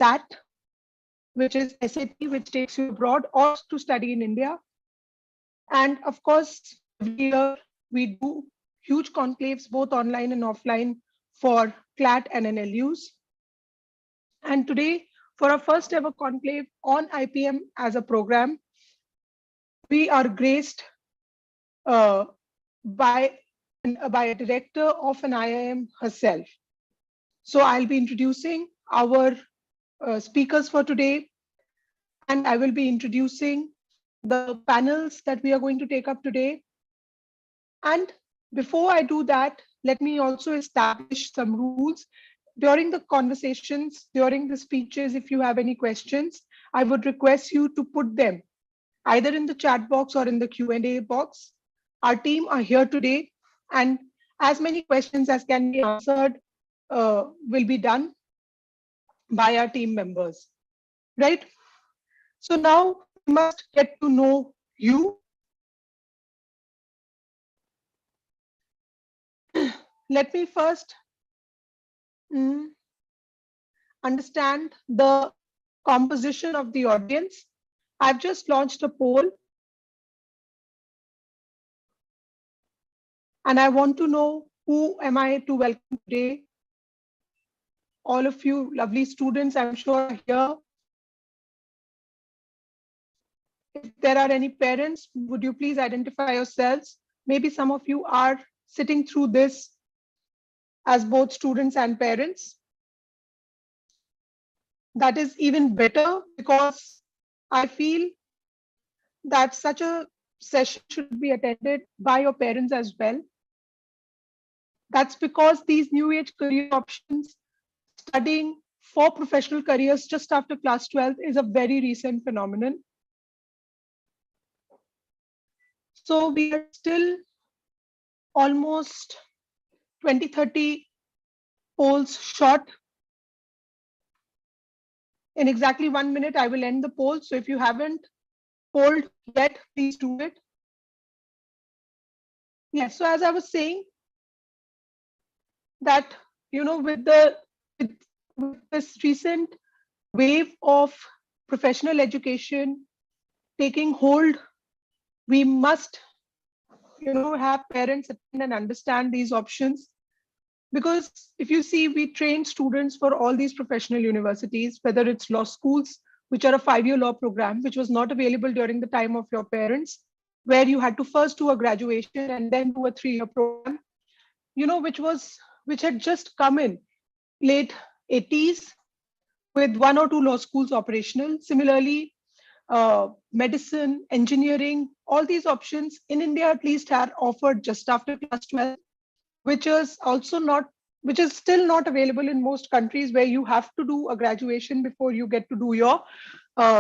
SAT, which is SAT, which takes you abroad or to study in India. And of course, every year we do huge conclaves, both online and offline, for CLAT and NLUs. And today, for our first ever conclave on IPM as a program, we are graced by a director of an IIM herself. So I'll be introducing our speakers for today, and I will be introducing the panels that we are going to take up today. And before I do that, let me also establish some rules. During the conversations, during the speeches, if you have any questions, I would request you to put them either in the chat box or in the Q&A box. Our team are here today, and as many questions as can be answered will be done by our team members, right? So now we must get to know you. Let me first understand the composition of the audience. I've just launched a poll, and I want to know who am I to welcome today. All of you lovely students, I'm sure, are here. If there are any parents, would you please identify yourselves? Maybe some of you are sitting through this as both students and parents. That is even better, because I feel that such a session should be attended by your parents as well. That's because these new age career options, studying for professional careers just after class 12, is a very recent phenomenon. So we are still almost 20-30 polls short. In exactly 1 minute, I will end the poll. So if you haven't polled yet, please do it. Yes, so as I was saying, that, you know, with this recent wave of professional education taking hold, we must, you know, have parents attend and understand these options. Because if you see, we train students for all these professional universities, whether it's law schools, which are a 5-year law program, which was not available during the time of your parents, where you had to first do a graduation and then do a 3-year program, you know, which had just come in late 80s with 1 or 2 law schools operational. Similarly, medicine, engineering, all these options in India at least are offered just after class 12. Which is still not available in most countries, where you have to do a graduation before you get to do your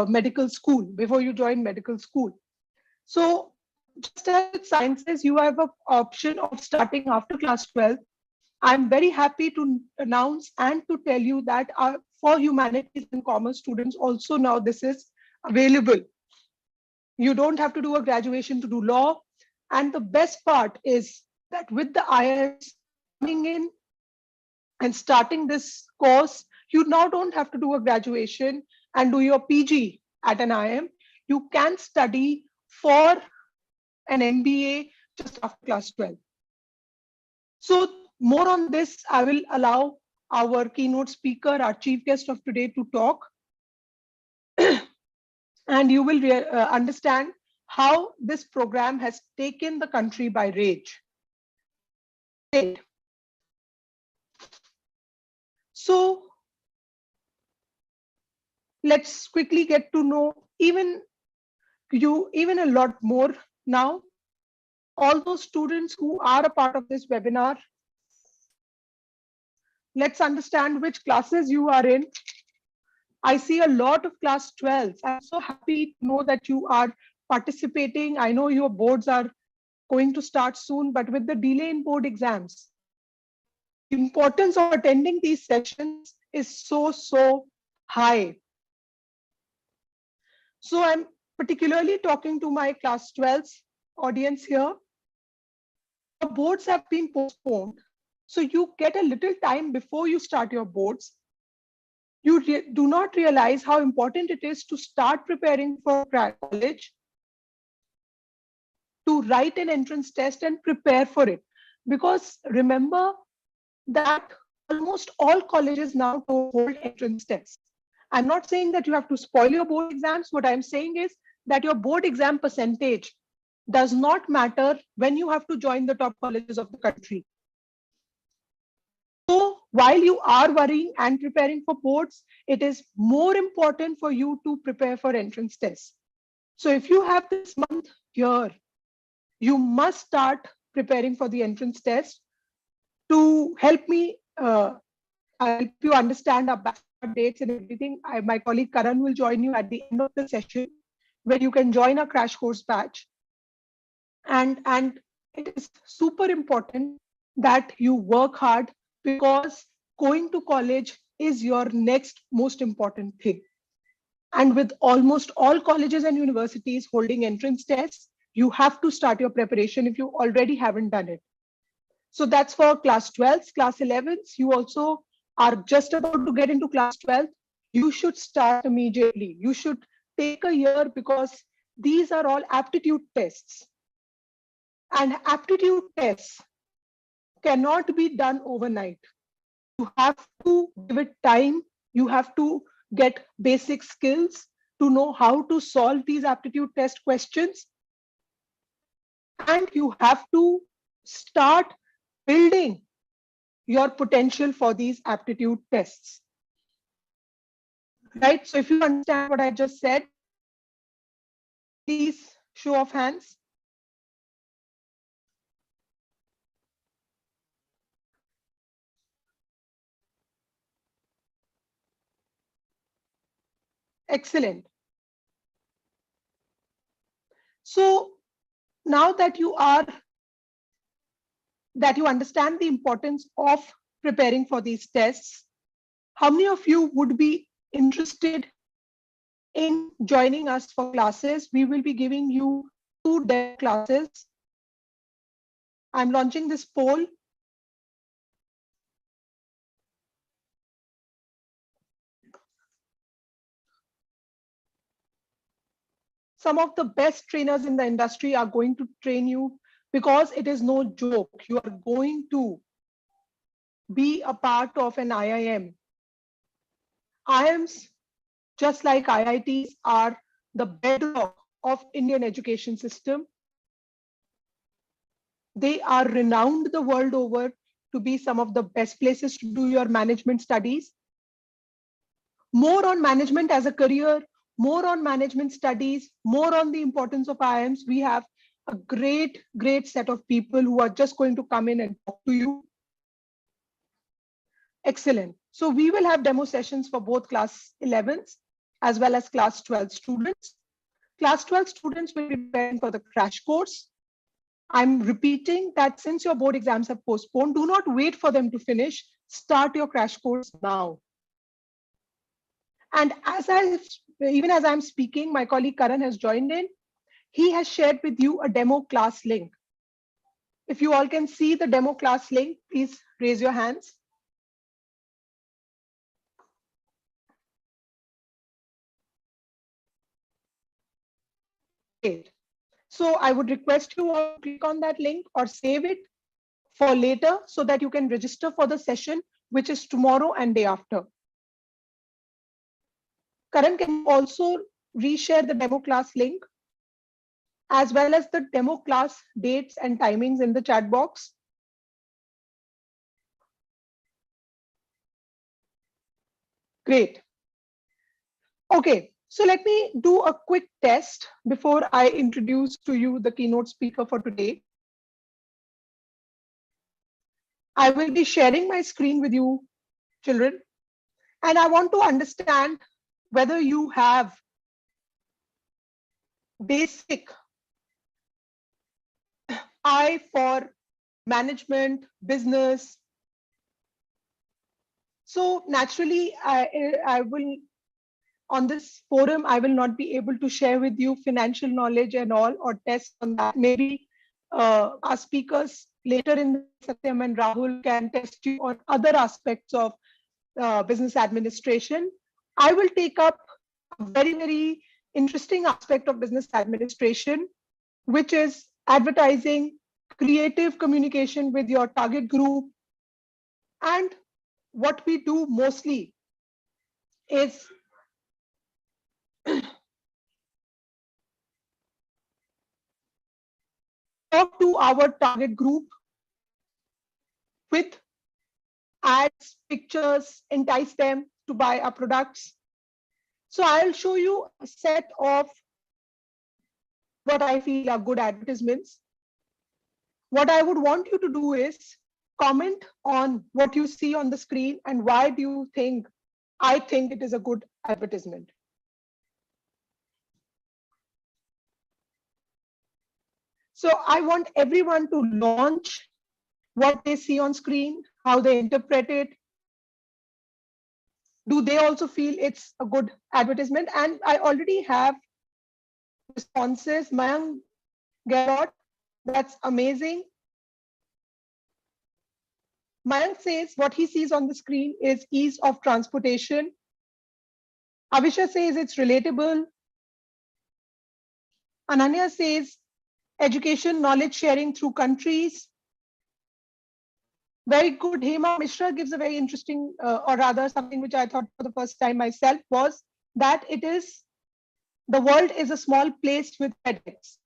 medical school, before you join medical school. So just as with sciences, you have an option of starting after class 12. I'm very happy to announce and to tell you that for humanities and commerce students also now this is available. You don't have to do a graduation to do law. And the best part is that with the IIMs coming in and starting this course, you now don't have to do a graduation and do your PG at an IIM. You can study for an MBA just after class 12. So more on this, I will allow our keynote speaker, our chief guest of today, to talk. And you will understand how this program has taken the country by rage. So let's quickly get to know even a lot more now. All those students who are a part of this webinar, let's understand which classes you are in. I see a lot of class 12s. I'm so happy to know that you are participating. I know your boards are going to start soon, but with the delay in board exams, the importance of attending these sessions is so high. So I'm particularly talking to my class 12s audience here. The boards have been postponed, so you get a little time before you start your boards You do not realize how important it is to start preparing for college, to write an entrance test and prepare for it. Because remember that almost all colleges now hold entrance tests. I'm not saying that you have to spoil your board exams. What I'm saying is that your board exam percentage does not matter when you have to join the top colleges of the country. So while you are worrying and preparing for boards, it is more important for you to prepare for entrance tests. So if you have this month here, you must start preparing for the entrance test. To help me help you understand our bachelor dates and everything, my colleague Karan will join you at the end of the session, where you can join a crash course batch. And it is super important that you work hard, because going to college is your next most important thing. And with almost all colleges and universities holding entrance tests, you have to start your preparation if you already haven't done it. So that's for class 12s, class 11s. You also are just about to get into class 12. You should start immediately. You should take a year, because these are all aptitude tests. And aptitude tests cannot be done overnight. You have to give it time. You have to get basic skills to know how to solve these aptitude test questions. And you have to start building your potential for these aptitude tests. Right? So if you understand what I just said, please show of hands. Excellent. So now that you understand the importance of preparing for these tests, how many of you would be interested in joining us for classes? We will be giving you 2 demo classes. I'm launching this poll. Some of the best trainers in the industry are going to train you, because it is no joke. You are going to be a part of an IIM. IIMs, just like IITs, are the bedrock of Indian education system. They are renowned the world over to be some of the best places to do your management studies. More on management as a career, more on management studies, more on the importance of IIMs. We have a great set of people who are just going to come in and talk to you. Excellent. So we will have demo sessions for both class 11s as well as class 12 students. Class 12 students will be preparing for the crash course. I'm repeating that since your board exams have postponed, do not wait for them to finish. Start your crash course now. And even as I'm speaking, my colleague Karan has joined in. He has shared with you a demo class link. If you all can see the demo class link, please raise your hands. Great. So I would request you all to click on that link or save it for later, so that you can register for the session, which is tomorrow and day after. Karan, can you also reshare the demo class link, as well as the demo class dates and timings in the chat box? Great. Okay, so let me do a quick test before I introduce to you the keynote speaker for today. I will be sharing my screen with you, children, and I want to understand whether you have basic eye for management, business. So naturally, I will, on this forum, I will not be able to share with you financial knowledge and all, or tests on that. Maybe our speakers later in the Satyam and Rahul can test you on other aspects of business administration. I will take up a very, very interesting aspect of business administration, which is advertising, creative communication with your target group. And what we do mostly is talk to our target group with ads, pictures, entice them to buy our products. So I'll show you a set of what I feel are good advertisements. What I would want you to do is comment on what you see on the screen and why do you think I think it is a good advertisement. So I want everyone to launch what they see on screen, how they interpret it. Do they also feel it's a good advertisement? And I already have responses. 𝗵𝗃𝐺𝐴𝐿𝑜T, that's amazing. Mayank says what he sees on the screen is ease of transportation. Avisha says it's relatable. Ananya says education, knowledge sharing through countries. Very good. Hema Mishra gives a very interesting, or rather something which I thought for the first time myself, was that it is, the world is a small place with FedEx.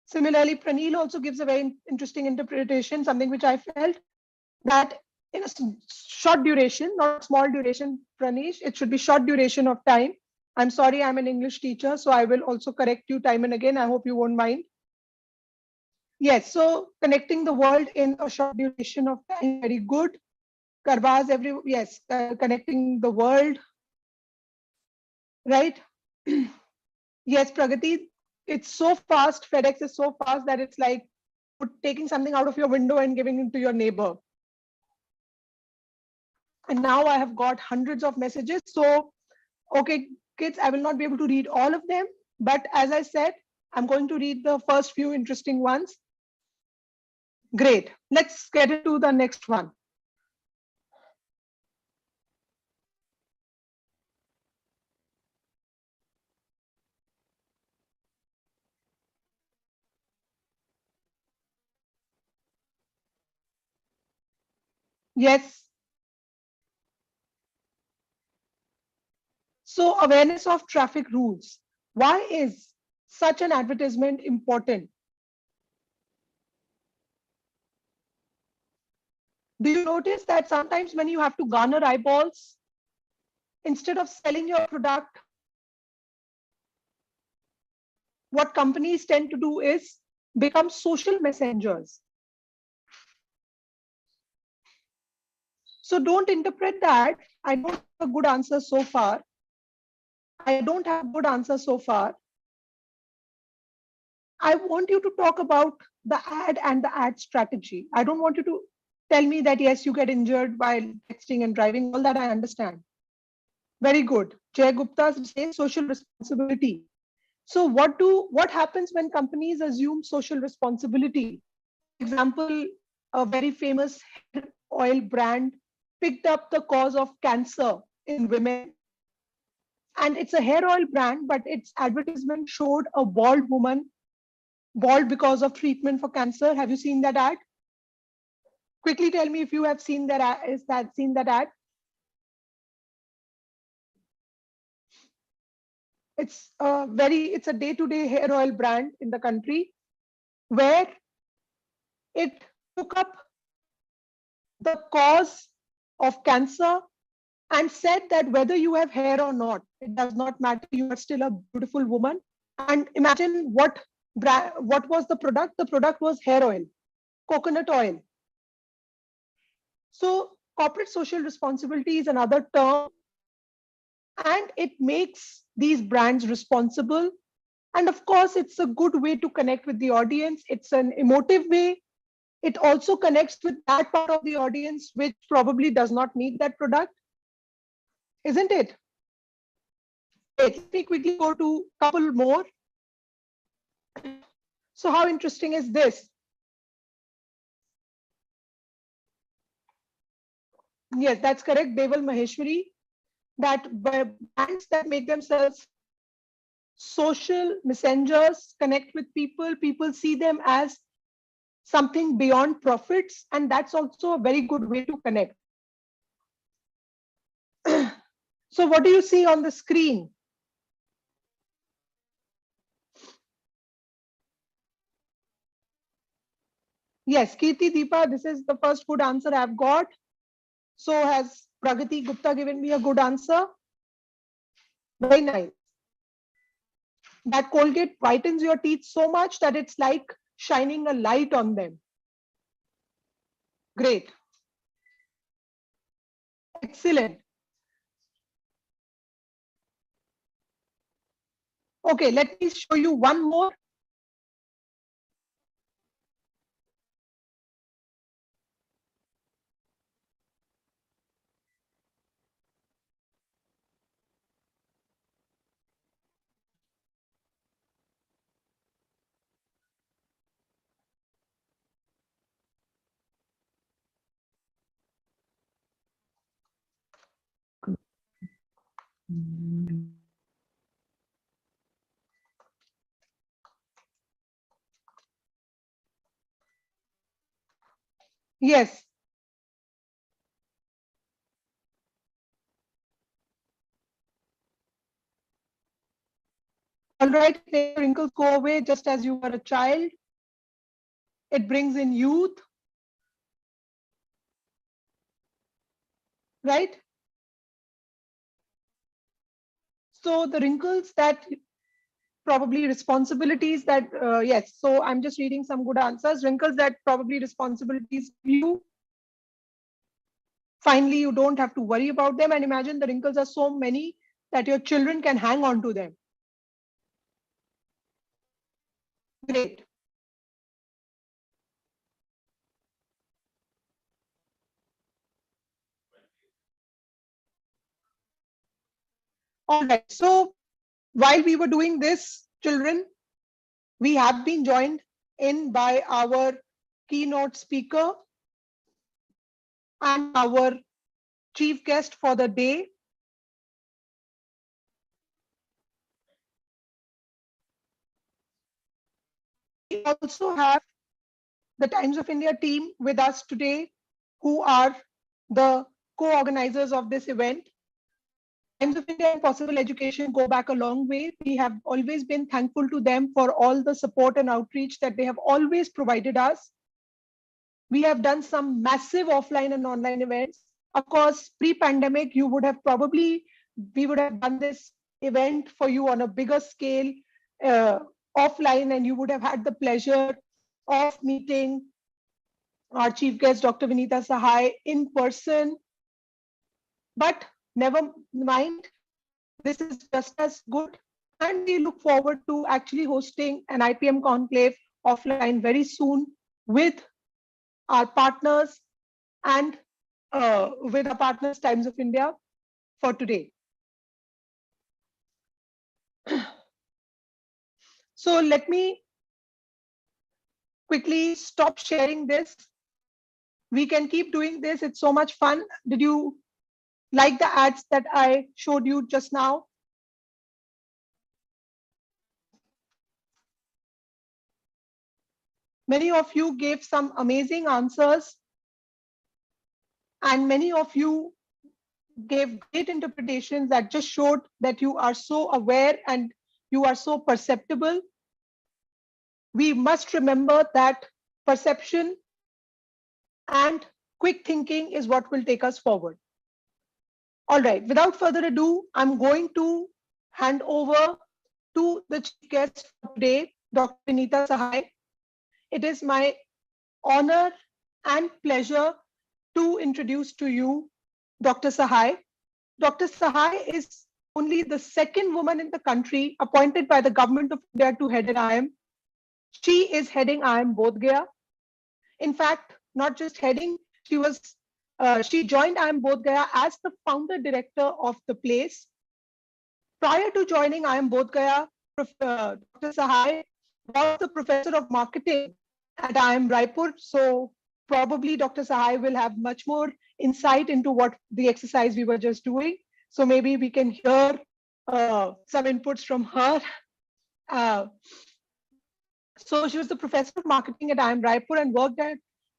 Similarly, Pranil also gives a very interesting interpretation, something which I felt that in a short duration, not small duration, Pranish, it should be short duration of time. I'm sorry, I'm an English teacher, so I will also correct you time and again. I hope you won't mind. Yes, so connecting the world in a short duration of time, very good. Karbaz, yes, connecting the world, right? Yes, Pragati, it's so fast. FedEx is so fast that it's like taking something out of your window and giving it to your neighbor. And now I have got hundreds of messages. So, okay, kids, I will not be able to read all of them. But as I said, I'm going to read the first few interesting ones. Great. Let's get into the next one. Yes. So awareness of traffic rules. Why is such an advertisement important? Do you notice that sometimes when you have to garner eyeballs, instead of selling your product, what companies tend to do is become social messengers. So don't interpret that. I don't have a good answer so far. I don't have a good answer so far. I want you to talk about the ad and the ad strategy. I don't want you to tell me that, yes, you get injured while texting and driving. All that I understand. Very good. Jay Gupta says social responsibility. So what happens when companies assume social responsibility? For example, a very famous hair oil brand picked up the cause of cancer in women. And it's a hair oil brand, but its advertisement showed a bald woman, bald because of treatment for cancer. Have you seen that ad? Quickly tell me if you have seen that ad. Seen that ad? It's a day-to-day hair oil brand in the country where it took up the cause of cancer and said that whether you have hair or not, it does not matter. You are still a beautiful woman. And imagine what was the product? The product was hair oil, coconut oil. So corporate social responsibility is another term, and it makes these brands responsible. And of course, it's a good way to connect with the audience. It's an emotive way. It also connects with that part of the audience which probably does not need that product. Isn't it? Let me quickly go to a couple more. So how interesting is this? Yes, that's correct. 𝐴𝐵𝐿-𝐼𝐿-𝐼𝐿-𝐼𝐿, that brands that make themselves social messengers, connect with people. People see them as something beyond profits, and that's also a very good way to connect. So what do you see on the screen? Yes, Kirti, Deepa, this is the first good answer I've got. So has Pragati Gupta given me a good answer? Very nice. That Colgate whitens your teeth so much that it's like shining a light on them. Great. Excellent. Okay, let me show you one more. Yes. All right, wrinkles go away just as you were a child. It brings in youth, right? So the wrinkles that probably responsibilities that, yes, so I'm just reading some good answers. Wrinkles that probably responsibilities you. Finally, you don't have to worry about them. And imagine the wrinkles are so many that your children can hang on to them. Great. All right. So while we were doing this, children, we have been joined in by our keynote speaker and our chief guest for the day. We also have the Times of India team with us today, who are the co-organizers of this event. Times of India and Possible Education go back a long way. We have always been thankful to them for all the support and outreach that they have always provided us. We have done some massive offline and online events. Of course, pre-pandemic, we would have done this event for you on a bigger scale, offline, and you would have had the pleasure of meeting our chief guest, Dr. Vinita Sahay, in person. But never mind, this is just as good. And we look forward to actually hosting an IPM conclave offline very soon with our partners and with our partners, Times of India, for today. So let me quickly stop sharing this. We can keep doing this. It's so much fun. Did you like the ads that I showed you just now? Many of you gave some amazing answers, and many of you gave great interpretations that just showed that you are so aware and you are so perceptible. We must remember that perception and quick thinking is what will take us forward. All right, without further ado, I'm going to hand over to the chief guest for today, Dr. Vinita Sahay. It is my honor and pleasure to introduce to you Dr. Sahay. Dr. Sahay is only the second woman in the country appointed by the government of India to head an IIM. She is heading IIM Bodh Gaya. In fact, not just heading, she joined IIM Bodh Gaya as the founder director of the place. Prior to joining IIM Bodh Gaya, Dr. Sahay was the professor of marketing at IIM Raipur. So probably Dr. Sahay will have much more insight into what the exercise we were just doing. So maybe we can hear some inputs from her. So she was the professor of marketing at IIM Raipur and worked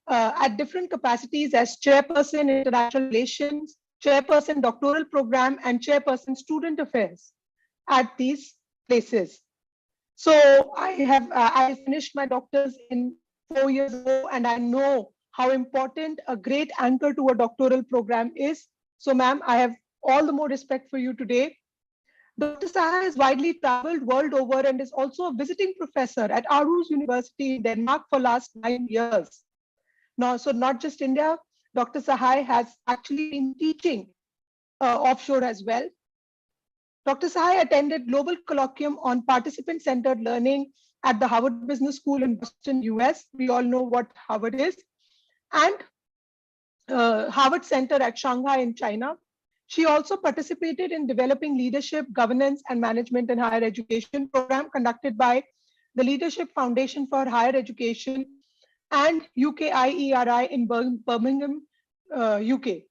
at different capacities as chairperson international relations, chairperson doctoral program, and chairperson student affairs at these places. So I finished my doctors in 4 years ago, and I know how important a great anchor to a doctoral program is. So ma'am, I have all the more respect for you today. Dr. Sahay has widely traveled world over and is also a visiting professor at Aarhus University in Denmark for last 9 years. Now, so not just India, Dr. Sahay has actually been teaching offshore as well. Dr. Sahay attended Global Colloquium on Participant-Centered Learning at the Harvard Business School in Boston, US. We all know what Harvard is. And Harvard Center at Shanghai in China. She also participated in developing leadership, governance, and management in higher education program conducted by the Leadership Foundation for Higher Education and 𝐒𝐴𝐳𝐈𝐿 in Birmingham, UK.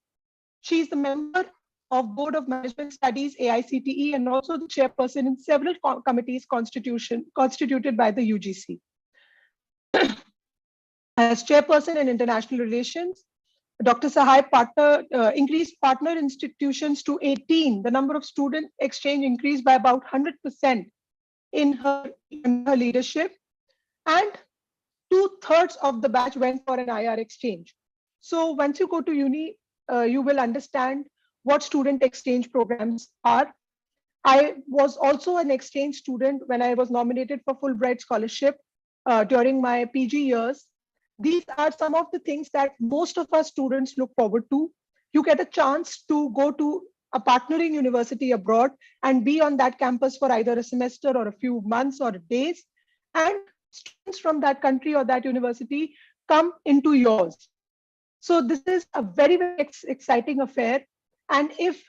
She is the member of Board of Management Studies, AICTE, and also the chairperson in several committees constituted by the UGC. As chairperson in international relations, Dr. Sahay increased partner institutions to 18. The number of student exchange increased by about 100% in her leadership, and 2/3 of the batch went for an IR exchange. So once you go to uni, you will understand what student exchange programs are. I was also an exchange student when I was nominated for Fulbright scholarship during my PG years. These are some of the things that most of our students look forward to. You get a chance to go to a partnering university abroad and be on that campus for either a semester or a few months or days. And students from that country or that university come into yours. So this is a very, very exciting affair. And if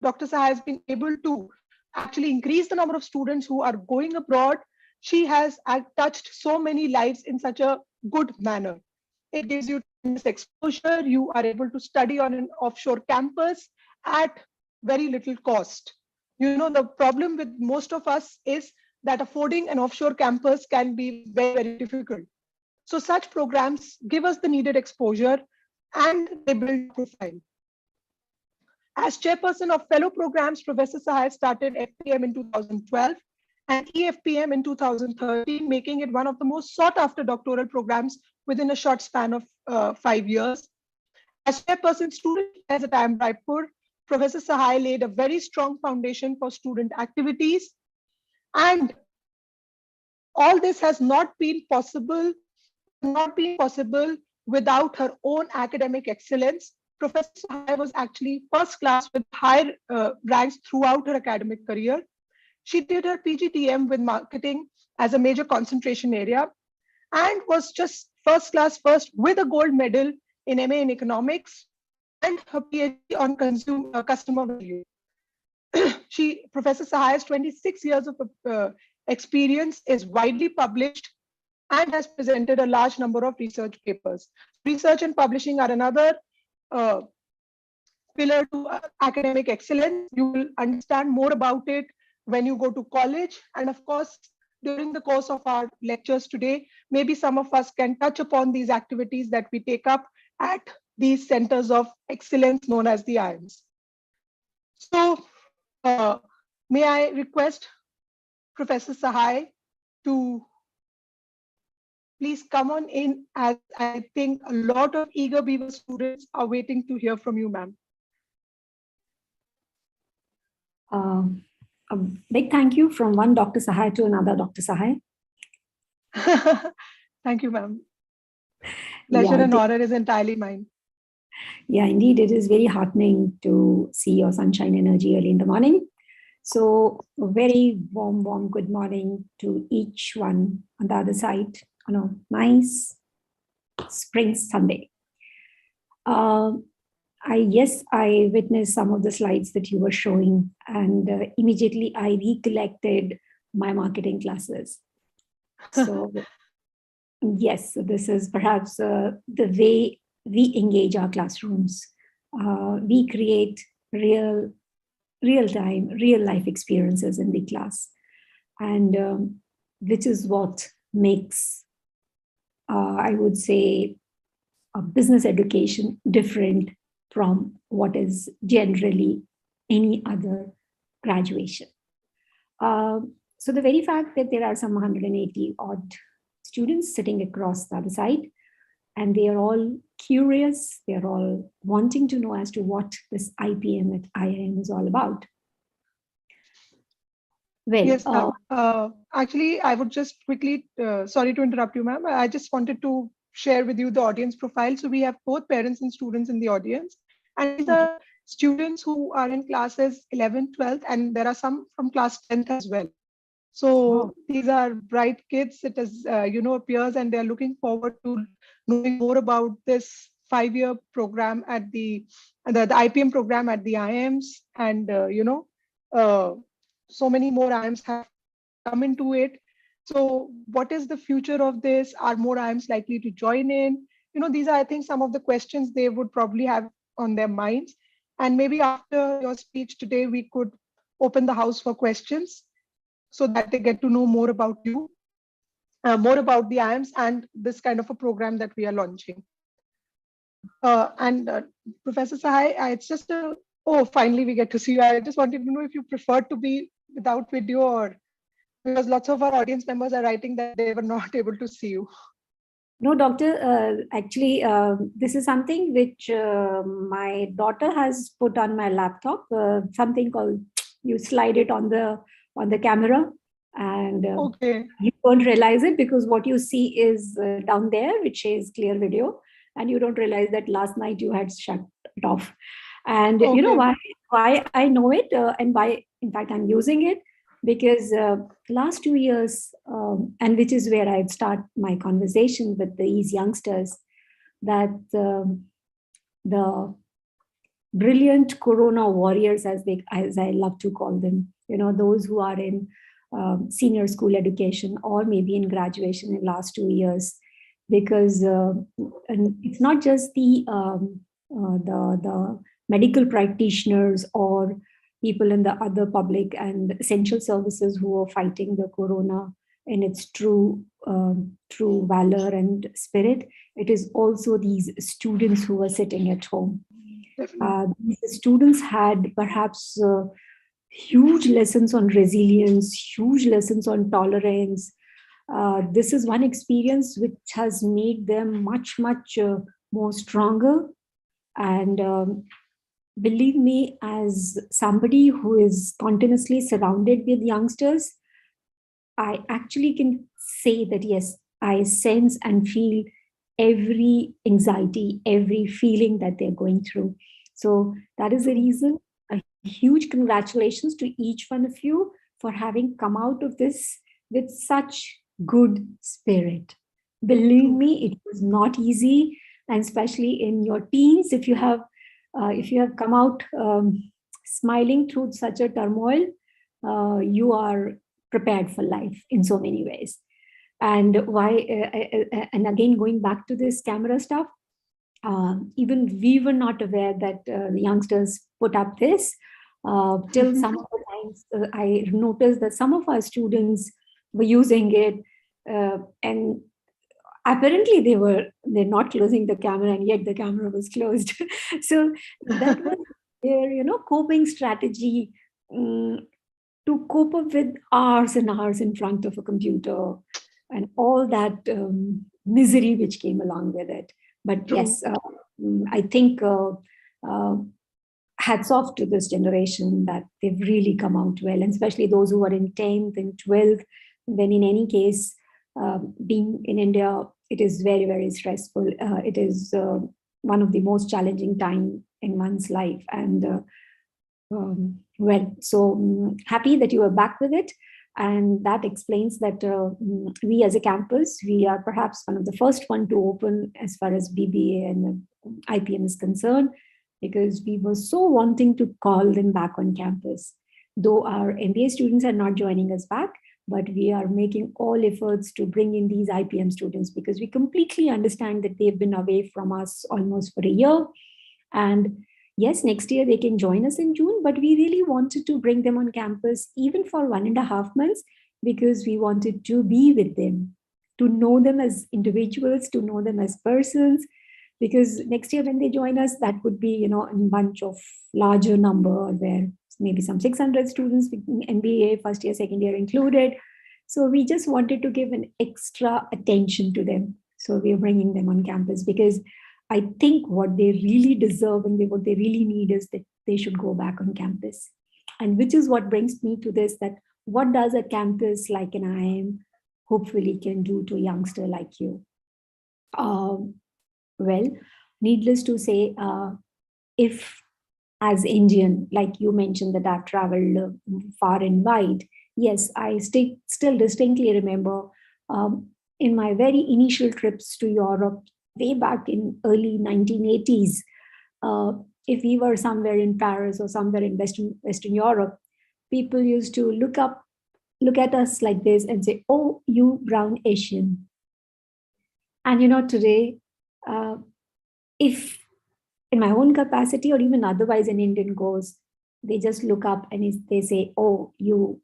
Dr. Sahay has been able to actually increase the number of students who are going abroad, she has touched so many lives in such a good manner. It gives you tremendous exposure. You are able to study on an offshore campus at very little cost. You know, the problem with most of us is that affording an offshore campus can be very, very difficult. So such programs give us the needed exposure and they build profile. As chairperson of fellow programs, Professor Sahay started FPM in 2012 and EFPM in 2013, making it one of the most sought after doctoral programs within a short span of 5 years. As chairperson student affairs at IIM Raipur, Professor Sahay laid a very strong foundation for student activities. And all this has not been possible without her own academic excellence. Professor Sahay was actually first class with high ranks throughout her academic career. She did her PGDM with marketing as a major concentration area and was just first class with a gold medal in MA in economics and her PhD on customer value. Professor Sahay's 26 years of experience is widely published and has presented a large number of research papers. Research and publishing are another pillar to academic excellence. You will understand more about it when you go to college. And of course, during the course of our lectures today, maybe some of us can touch upon these activities that we take up at these centers of excellence known as the IIMs. So may I request Professor Sahay to please come on in, as I think a lot of eager Beaver students are waiting to hear from you, ma'am. A big thank you from one Dr. Sahay to another Dr. Sahay. Thank you, ma'am. Pleasure and honor is entirely mine. Yeah, indeed, it is very heartening to see your sunshine energy early in the morning. So a very warm good morning to each one on the other side on a nice spring Sunday. I witnessed some of the slides that you were showing, and immediately I recollected my marketing classes. So yes, this is perhaps the way we engage our classrooms we create real-time, real-life experiences in the class. And which is what makes, I would say, a business education different from what is generally any other graduation. So the very fact that there are some 180 odd students sitting across the other side, and they are all curious, they're all wanting to know as to what this IPM at IIM is all about. Well, yes, actually, I would just quickly, sorry to interrupt you, ma'am. I just wanted to share with you the audience profile. So we have both parents and students in the audience. And these are students who are in classes 11, 12, and there are some from class 10th as well. So these are bright kids. It is, peers, and they're looking forward to knowing more about this 5-year program at the IPM program at the IIMs. And, so many more IIMs have come into it. So what is the future of this? Are more IIMs likely to join in? These are, I think, some of the questions they would probably have on their minds. And maybe after your speech today, we could open the house for questions so that they get to know more about you, more about the IIMs and this kind of a program that we are launching. Professor Sahay, it's just finally we get to see you. I just wanted to know if you prefer to be without video, or because lots of our audience members are writing that they were not able to see you. No, doctor, actually, this is something which my daughter has put on my laptop, something called, you slide it on the camera, and you don't realize it because what you see is down there, which is clear video, and you don't realize that last night you had shut it off. And you know why I know it, and why, in fact, I'm using it, because last 2 years, and which is where I'd start my conversation with these youngsters, that the brilliant Corona warriors, as I love to call them, those who are in senior school education or maybe in graduation in last 2 years, because and it's not just the medical practitioners or people in the other public and essential services who are fighting the Corona in its true valor and spirit. It is also these students who are sitting at home. These students had perhaps huge lessons on resilience, huge lessons on tolerance. This is one experience which has made them much, much more stronger. And believe me, as somebody who is continuously surrounded with youngsters, I actually can say that, yes, I sense and feel every anxiety, every feeling that they're going through. So that is the reason. A huge congratulations to each one of you for having come out of this with such good spirit. Believe me, it was not easy, and especially in your teens, if you have come out smiling through such a turmoil, you are prepared for life in so many ways. And and again, going back to this camera stuff, even we were not aware that the youngsters put up this till some of the times I noticed that some of our students were using it, and apparently they're not closing the camera, and yet the camera was closed. So that was their coping strategy to cope up with hours and hours in front of a computer and all that misery which came along with it. But yes, I think hats off to this generation that they've really come out well, and especially those who are in 10th and 12th, when in any case, being in India, it is very, very stressful. It is one of the most challenging time in one's life. And so happy that you are back with it. And that explains that we as a campus, we are perhaps one of the first one to open as far as BBA and IPM is concerned, because we were so wanting to call them back on campus. Though our MBA students are not joining us back, but we are making all efforts to bring in these IPM students, because we completely understand that they've been away from us almost for a year. And yes, next year they can join us in June, but we really wanted to bring them on campus even for 1.5 months, because we wanted to be with them, to know them as individuals, to know them as persons, because next year when they join us, that would be, a bunch of larger number, where maybe some 600 students with MBA, first year, second year included. So we just wanted to give an extra attention to them. So we are bringing them on campus, because I think what they really deserve and what they really need is that they should go back on campus. And which is what brings me to this, that what does a campus like an IIM hopefully can do to a youngster like you? Well, needless to say, if as Indian, like you mentioned that I've traveled far and wide, yes, I still distinctly remember in my very initial trips to Europe, way back in early 1980s, if we were somewhere in Paris or somewhere in Western Europe, people used to look at us like this and say, "Oh, you brown Asian." And today, if in my own capacity or even otherwise an Indian goes, they just look up and they say, "Oh, you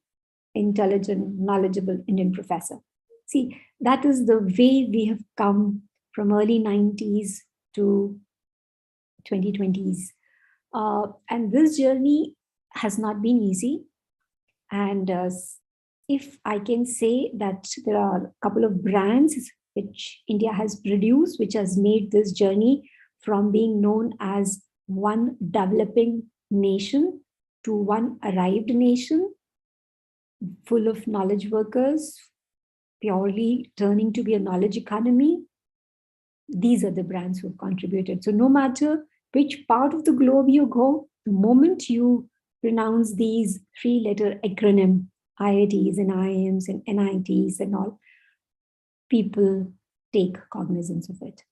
intelligent, knowledgeable Indian professor." See, that is the way we have come from early 90s to 2020s. And this journey has not been easy. And if I can say that there are a couple of brands which India has produced, which has made this journey from being known as one developing nation to one arrived nation, full of knowledge workers, purely turning to be a knowledge economy, these are the brands who have contributed. So no matter which part of the globe you go, the moment you pronounce these 3-letter acronym, IITs and IIMs and NITs and all, people take cognizance of it.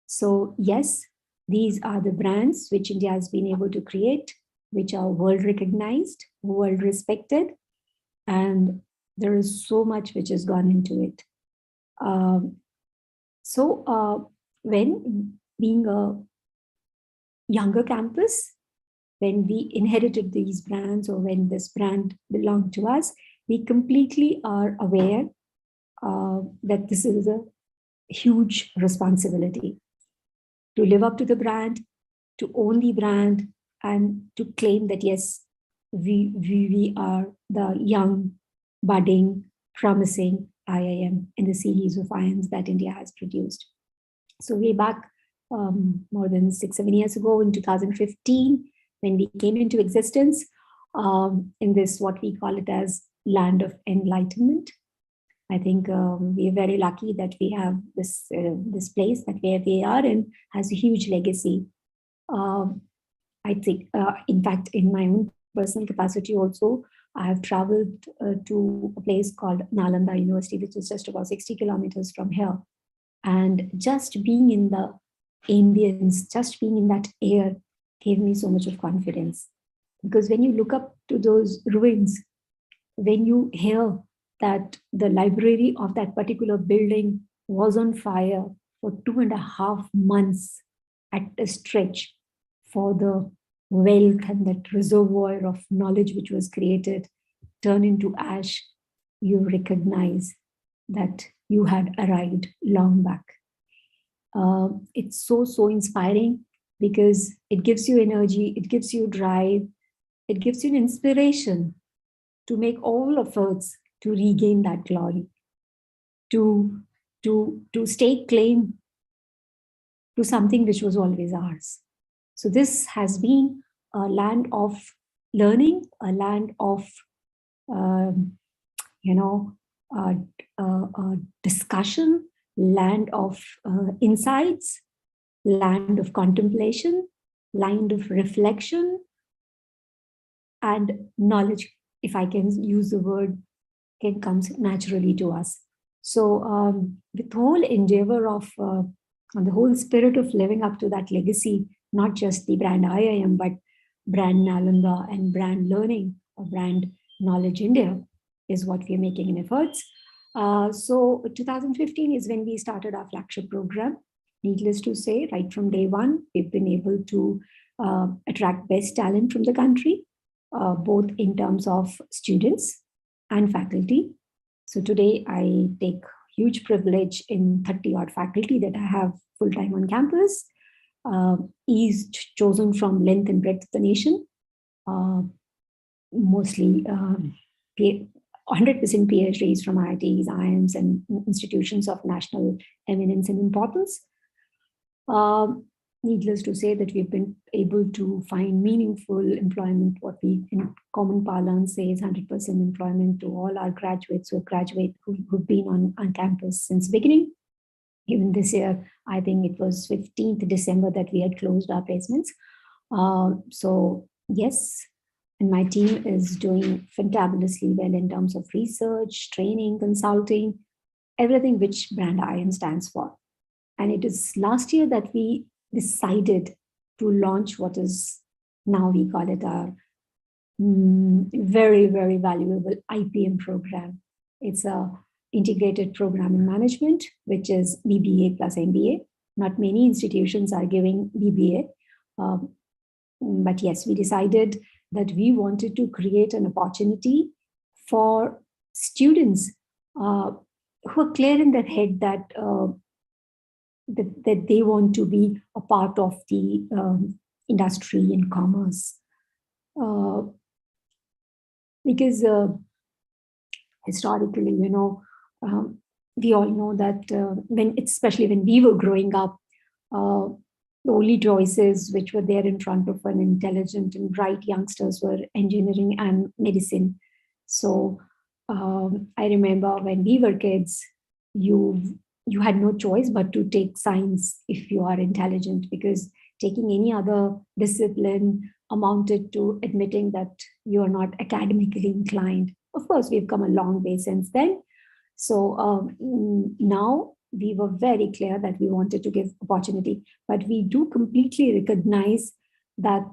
So yes, these are the brands which India has been able to create, which are world recognized, world respected, and there is so much which has gone into it. When being a younger campus, when we inherited these brands or when this brand belonged to us, we completely are aware that this is a huge responsibility to live up to the brand, to own the brand, and to claim that, yes, we are the young, budding, promising IIM in the series of IIMs that India has produced. So way back more than 6-7 years ago in 2015, when we came into existence in this, what we call it as land of enlightenment, I think we are very lucky that we have this place that where we are and has a huge legacy. I think, in fact, in my own personal capacity also, I have traveled to a place called Nalanda University, which is just about 60 kilometers from here. And just being in the ambience, just being in that air gave me so much of confidence. Because when you look up to those ruins, when you hear that the library of that particular building was on fire for 2.5 months at a stretch, for the wealth and that reservoir of knowledge which was created turn into ash, you recognize that you had arrived long back. It's so inspiring, because it gives you energy, it gives you drive, it gives you an inspiration to make all efforts to regain that glory, to stake claim to something which was always ours. So this has been a land of learning, a land of discussion, land of insights, land of contemplation, land of reflection, and knowledge, if I can use the word, can come naturally to us. So with the whole endeavor of, and the whole spirit of living up to that legacy, not just the brand IIM, but brand Nalanda and brand learning or brand Knowledge India is what we're making in efforts. So 2015 is when we started our flagship program. Needless to say, right from day one, we've been able to attract best talent from the country, both in terms of students and faculty. So today I take huge privilege in 30 odd faculty that I have full-time on campus. Is chosen from length and breadth of the nation, mostly 100% PhDs from IITs, IIMs, and institutions of national eminence and importance. Needless to say that we've been able to find meaningful employment, what we in common parlance say is 100% employment to all our graduates who've been on campus since beginning. Even this year, I think it was 15th December that we had closed our placements. So yes, and my team is doing fantabulously well in terms of research, training, consulting, everything which brand IIM stands for. And it is last year that we decided to launch what is now we call it our very, very valuable IPM program. It's a integrated program in management, which is BBA plus MBA. Not many institutions are giving BBA. But yes, we decided that we wanted to create an opportunity for students who are clear in their head that, that they want to be a part of the industry and commerce. Because historically, you know, we all know that especially when we were growing up, the only choices which were there in front of an intelligent and bright youngsters were engineering and medicine. So I remember when we were kids, you had no choice but to take science if you are intelligent, because taking any other discipline amounted to admitting that you are not academically inclined. Of course, we've come a long way since then. So now we were very clear that we wanted to give opportunity, but we do completely recognize that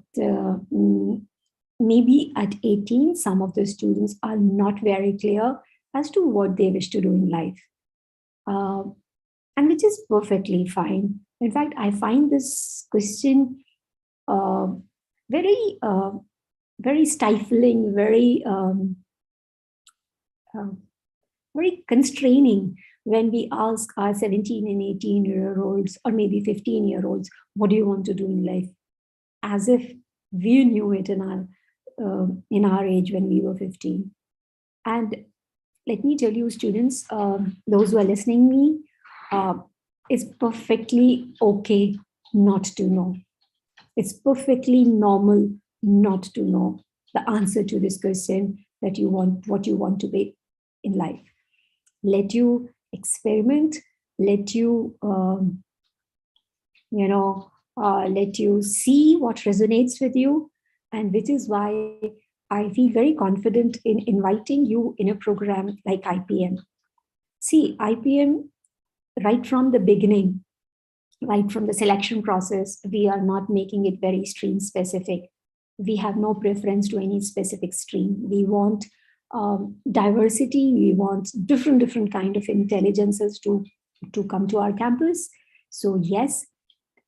maybe at 18, some of the students are not very clear as to what they wish to do in life. And which is perfectly fine. In fact, I find this question very, very stifling, very constraining when we ask our 17 and 18-year-olds or maybe 15-year-olds, what do you want to do in life? As if we knew it in our age when we were 15. And let me tell you, students, those who are listening to me, it's perfectly okay not to know. It's perfectly normal not to know the answer to this question that you want, what you want to be in life. Let you experiment, let you, let you see what resonates with you. And which is why I feel very confident in inviting you in a program like IPM. See, IPM, right from the beginning, right from the selection process, we are not making it very stream specific. We have no preference to any specific stream. We want diversity. We want different kind of intelligences to come to our campus. So yes,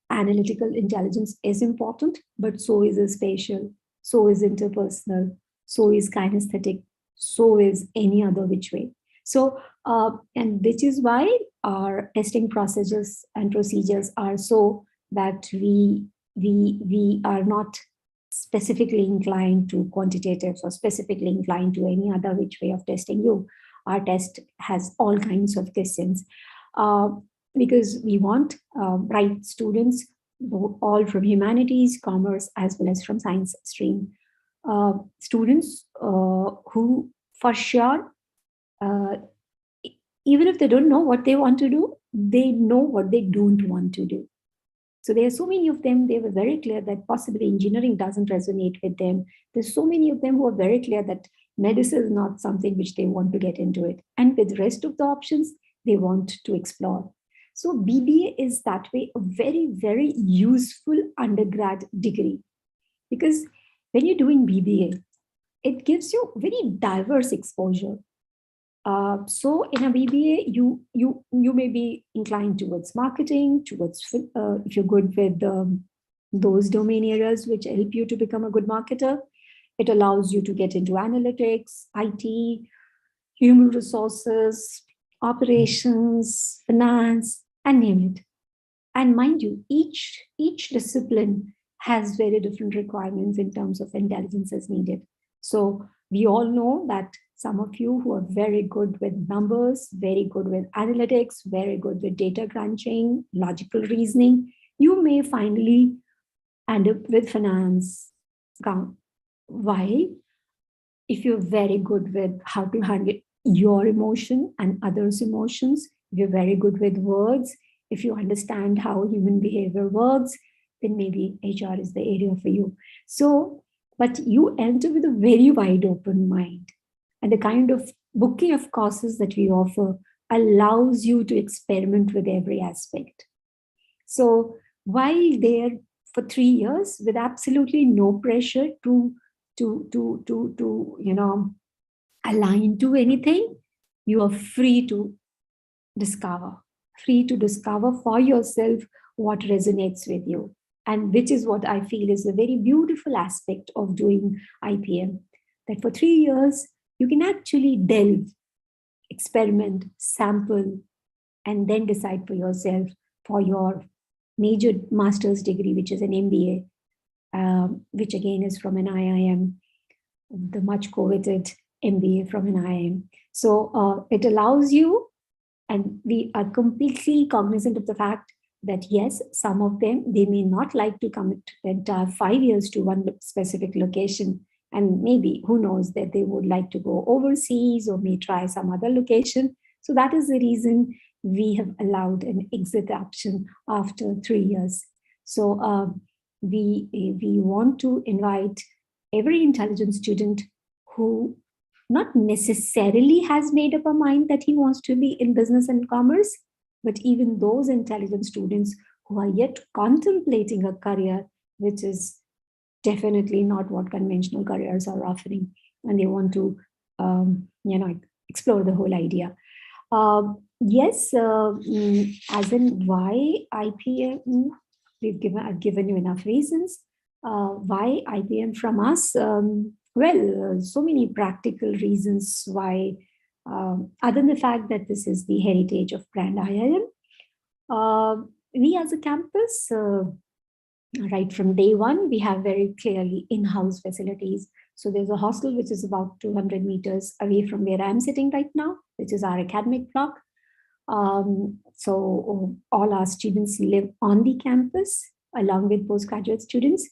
analytical intelligence is important, but so is a spatial, so is interpersonal, so is kinesthetic, so is any other which way. So, and which is why our testing processes and procedures are so that we are not specifically inclined to quantitatives or specifically inclined to any other which way of testing you. Our test has all kinds of questions because we want bright students, all from humanities, commerce, as well as from science stream. Students who for sure, even if they don't know what they want to do, they know what they don't want to do. So there are so many of them, they were very clear that possibly engineering doesn't resonate with them. There's so many of them who are very clear that medicine is not something which they want to get into it. And with the rest of the options, they want to explore. So BBA is that way a very, very useful undergrad degree. Because when you're doing BBA, it gives you very diverse exposure. So in a BBA, you may be inclined towards marketing, towards if you're good with those domain areas which help you to become a good marketer. It allows you to get into analytics, IT, human resources, operations, finance, and name it. And mind you, each discipline has very different requirements in terms of intelligence as needed. So we all know that some of you who are very good with numbers, very good with analytics, very good with data crunching, logical reasoning, you may finally end up with finance. Why? If you're very good with how to handle your emotion and others' emotions, if you're very good with words, if you understand how human behavior works, then maybe HR is the area for you. So, but you enter with a very wide open mind. And the kind of bouquet of courses that we offer allows you to experiment with every aspect. So while there for 3 years with absolutely no pressure to align to anything, you are free to discover for yourself what resonates with you, and which is what I feel is a very beautiful aspect of doing IPM, that for 3 years you can actually delve, experiment, sample, and then decide for yourself for your major master's degree, which is an MBA, which again is from an IIM, the much coveted MBA from an IIM. So it allows you, and we are completely cognizant of the fact that yes, some of them, they may not like to commit the entire 5 years to one specific location. And maybe, who knows, that they would like to go overseas or may try some other location. So that is the reason we have allowed an exit option after 3 years. So we want to invite every intelligent student who not necessarily has made up a mind that he wants to be in business and commerce, but even those intelligent students who are yet contemplating a career, which is definitely not what conventional careers are offering, and they want to, explore the whole idea. Yes, as in why IPM, I've given you enough reasons. Why IPM from us? Well, so many practical reasons why, other than the fact that this is the heritage of brand IIM. We as a campus, right from day one, we have very clearly in-house facilities. So there's a hostel which is about 200 meters away from where I'm sitting right now, which is our academic block. So all our students live on the campus along with postgraduate students.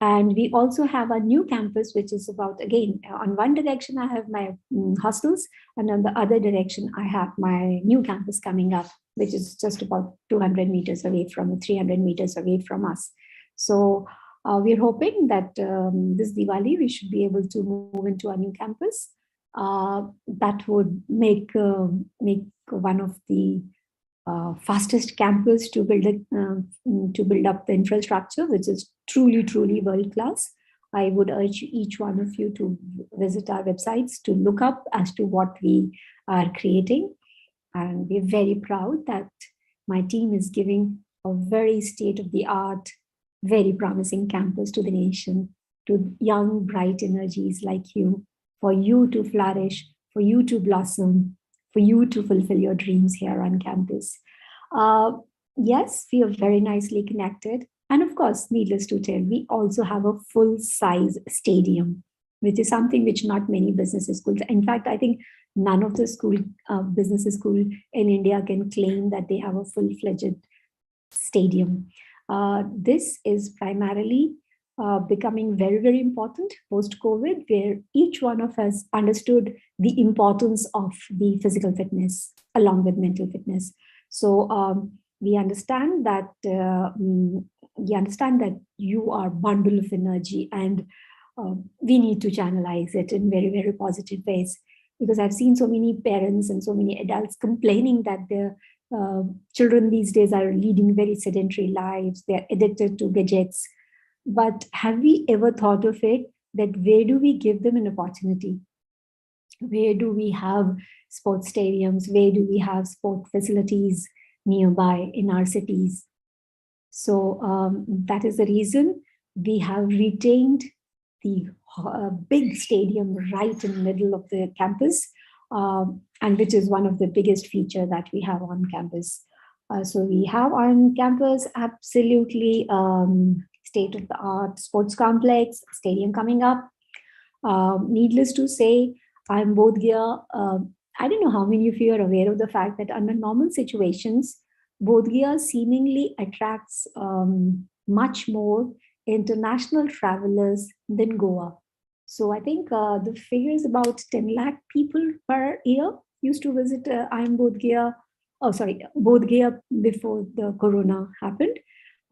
And we also have a new campus, which is about, again, on one direction, I have my hostels, and on the other direction, I have my new campus coming up, which is just about 200 meters away from 300 meters away from us. So we're hoping that this Diwali, we should be able to move into a new campus. That would make one of the fastest campus to build up the infrastructure, which is truly world class. I would urge each one of you to visit our websites to look up as to what we are creating. And we're very proud that my team is giving a very state-of-the-art, very promising campus to the nation, to young, bright energies like you, for you to flourish, for you to blossom, for you to fulfill your dreams here on campus. Yes, we are very nicely connected. And of course, needless to tell, we also have a full-size stadium, which is something which not many business schools, in fact, I think none of the business school in India can claim that they have a full-fledged stadium. This is primarily becoming very important post-COVID, where each one of us understood the importance of the physical fitness along with mental fitness. So we understand that you are a bundle of energy, and we need to channelize it in very positive ways. Because I've seen so many parents and so many adults complaining that their children these days are leading very sedentary lives. They're addicted to gadgets. But have we ever thought of it that where do we give them an opportunity? Where do we have sports stadiums? Where do we have sport facilities nearby in our cities? So that is the reason we have retained the big stadium right in the middle of the campus, and which is one of the biggest feature that we have on campus. So we have on campus absolutely state-of-the-art sports complex, stadium coming up. Needless to say, IIM Bodh. I don't know how many of you are aware of the fact that under normal situations, Bodh seemingly attracts much more international travelers than Goa. So I think the figure is about 10 lakh people per year used to visit IIM Bodh. Bodh before the corona happened.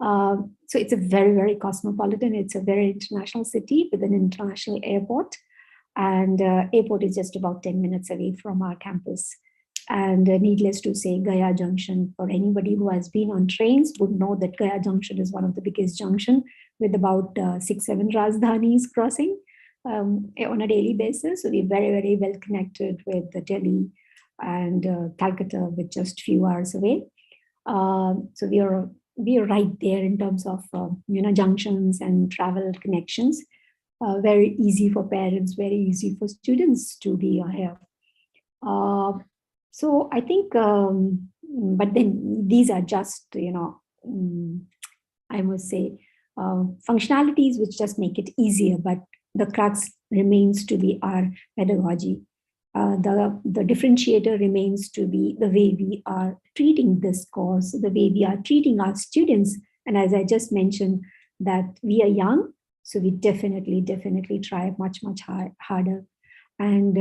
So it's a very, very cosmopolitan. It's a very international city with an international airport. And airport is just about 10 minutes away from our campus. And needless to say, Gaya Junction, for anybody who has been on trains, would know that Gaya Junction is one of the biggest junction with about 6-7 Rajdhanis crossing on a daily basis. So we're very, very well connected with the Delhi and Calcutta with just few hours away. So we are right there in terms of junctions and travel connections. Very easy for parents, very easy for students to be here. So I think, but then these are just, I must say, functionalities which just make it easier, but the crux remains to be our pedagogy. The differentiator remains to be the way we are treating this course, the way we are treating our students. And as I just mentioned, that we are young, so we definitely try much harder. And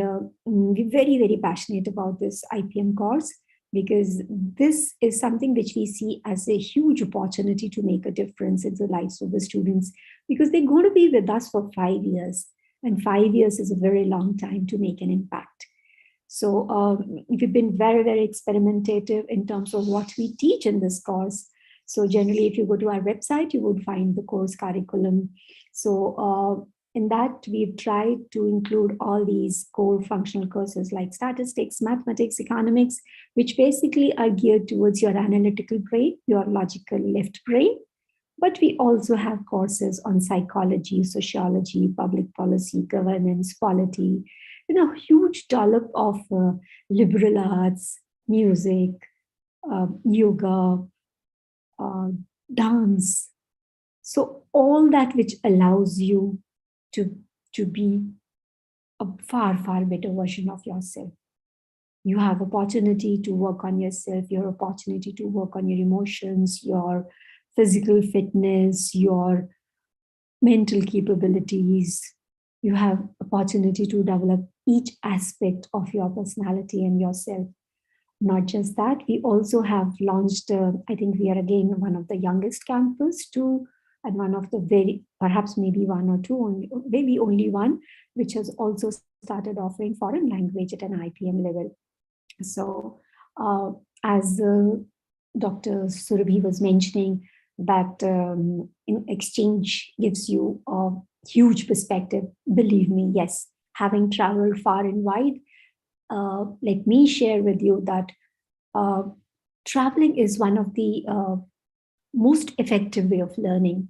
we're very, very passionate about this IPM course, because this is something which we see as a huge opportunity to make a difference in the lives of the students, because they're going to be with us for 5 years. And 5 years is a very long time to make an impact. So we've been very, very experimentative in terms of what we teach in this course. So generally, if you go to our website, you would find the course curriculum. So in that, we've tried to include all these core functional courses like statistics, mathematics, economics, which basically are geared towards your analytical brain, your logical left brain. But we also have courses on psychology, sociology, public policy, governance, polity, huge dollop of liberal arts, music, yoga, dance. So all that which allows you to be a far, far better version of yourself. You have opportunity to work on yourself, your opportunity to work on your emotions, your physical fitness, your mental capabilities. You have opportunity to develop each aspect of your personality and yourself. Not just that, we also have launched, I think we are again one of the youngest campus too, and one of the perhaps maybe one or two, only, maybe only one, which has also started offering foreign language at an IPM level. So as Dr. Surabhi was mentioning, that in exchange gives you a huge perspective. Believe me, yes, having traveled far and wide, let me share with you that traveling is one of the most effective way of learning.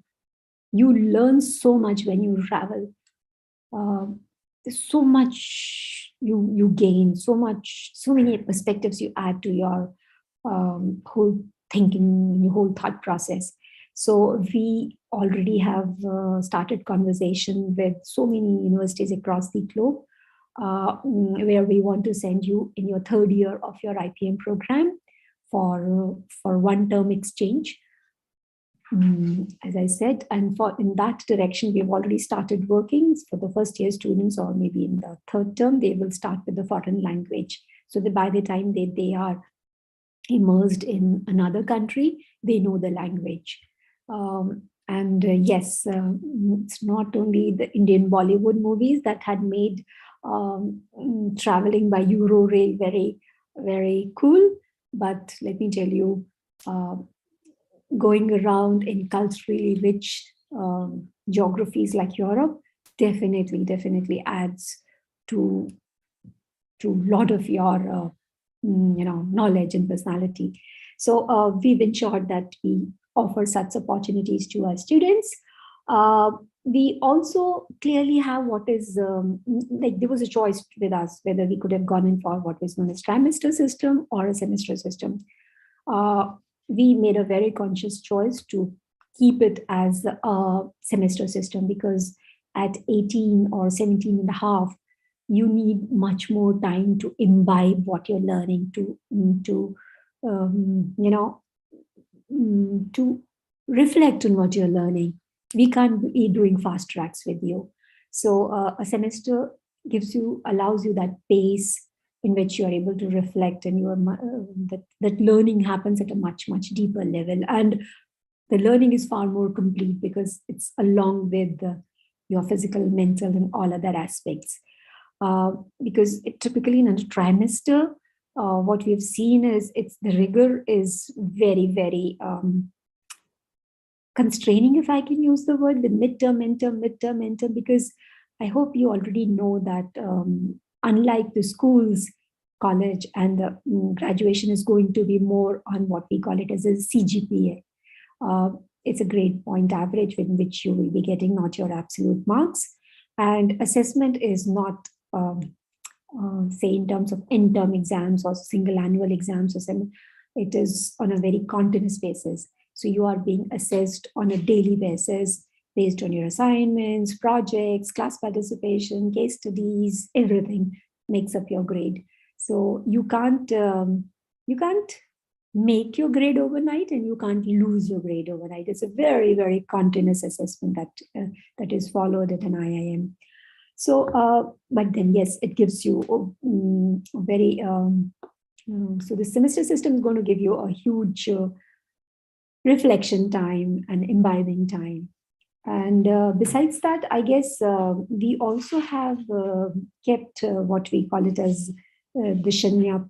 You learn so much when you travel. So much you gain, so many perspectives you add to your whole thinking, your whole thought process. So we already have started conversation with so many universities across the globe, where we want to send you in your 3rd year of your IPM program for one-term exchange. As I said, and in that direction, we've already started working for the first-year students, or maybe in the 3rd term, they will start with the foreign language. So that by the time they are immersed in another country, they know the language. Yes, it's not only the Indian Bollywood movies that had made traveling by Eurorail very, very cool, but let me tell you, going around in culturally rich geographies like Europe definitely adds to a lot of your knowledge and personality. So we've ensured that we offer such opportunities to our students. We also clearly have what is, like there was a choice with us, whether we could have gone in for what is known as trimester system or a semester system. We made a very conscious choice to keep it as a semester system, because at 18 or 17 and a half, you need much more time to imbibe what you're learning, to reflect on what you're learning. We can't be doing fast tracks with you. So a semester allows you that pace in which you are able to reflect, and that learning happens at a much, much deeper level. And the learning is far more complete because it's along with your physical, mental, and all other aspects. Because typically in a trimester, what we've seen is the rigor is very, very constraining, if I can use the word, with midterm, because I hope you already know that unlike the schools, college and the graduation is going to be more on what we call it as a CGPA. It's a grade point average in which you will be getting not your absolute marks. And assessment is not, say, in terms of end-term exams or single annual exams, it is on a very continuous basis. So you are being assessed on a daily basis based on your assignments, projects, class participation, case studies, everything makes up your grade. So you can't make your grade overnight, and you can't lose your grade overnight. It's a very, very continuous assessment that is followed at an IIM. So, but then yes, it gives you very. So the semester system is going to give you a huge reflection time and imbibing time. And besides that, I guess we also have kept what we call it as the Shanya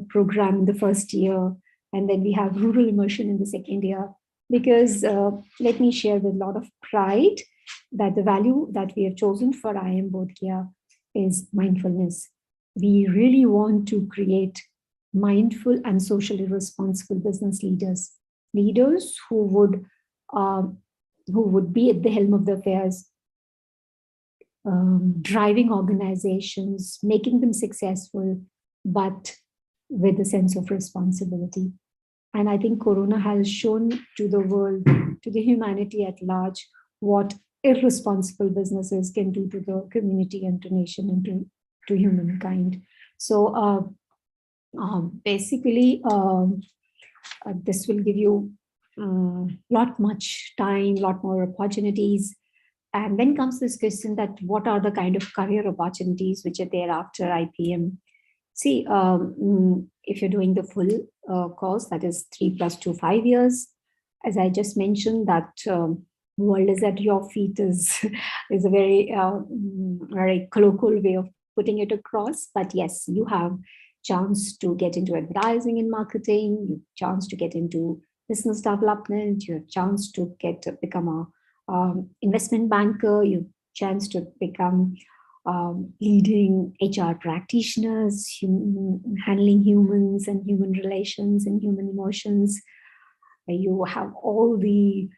program in the first year, and then we have rural immersion in the second year, because let me share with a lot of pride that the value that we have chosen for IIM Bodh Gaya is mindfulness. We really want to create mindful and socially responsible business leaders who would be at the helm of the affairs, driving organizations, making them successful, but with a sense of responsibility. And I think Corona has shown to the world, to the humanity at large, what irresponsible businesses can do to the community and to nation and to humankind. So basically, this will give you lot much time, lot more opportunities. And then comes this question that what are the kind of career opportunities which are there after IPM? See, if you're doing the full course, that is 3 + 2, 5 years, as I just mentioned, that world is at your feet is a very, very colloquial way of putting it across. But yes, you have chance to get into advertising and marketing, you have chance to get into business development, you have chance to become a investment banker, you have chance to become leading HR practitioners, handling humans and human relations and human emotions. You have all the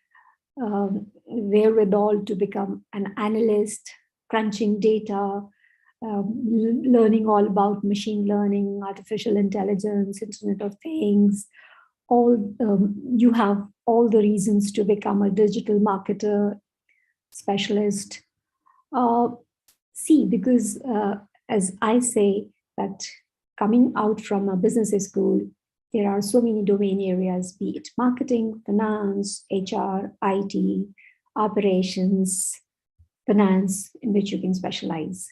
wherewithal to become an analyst, crunching data, learning all about machine learning, artificial intelligence, Internet of Things. You have all the reasons to become a digital marketer specialist. Because as I say, that coming out from a business school, there are so many domain areas, be it marketing, finance, HR, IT, operations, finance, in which you can specialize.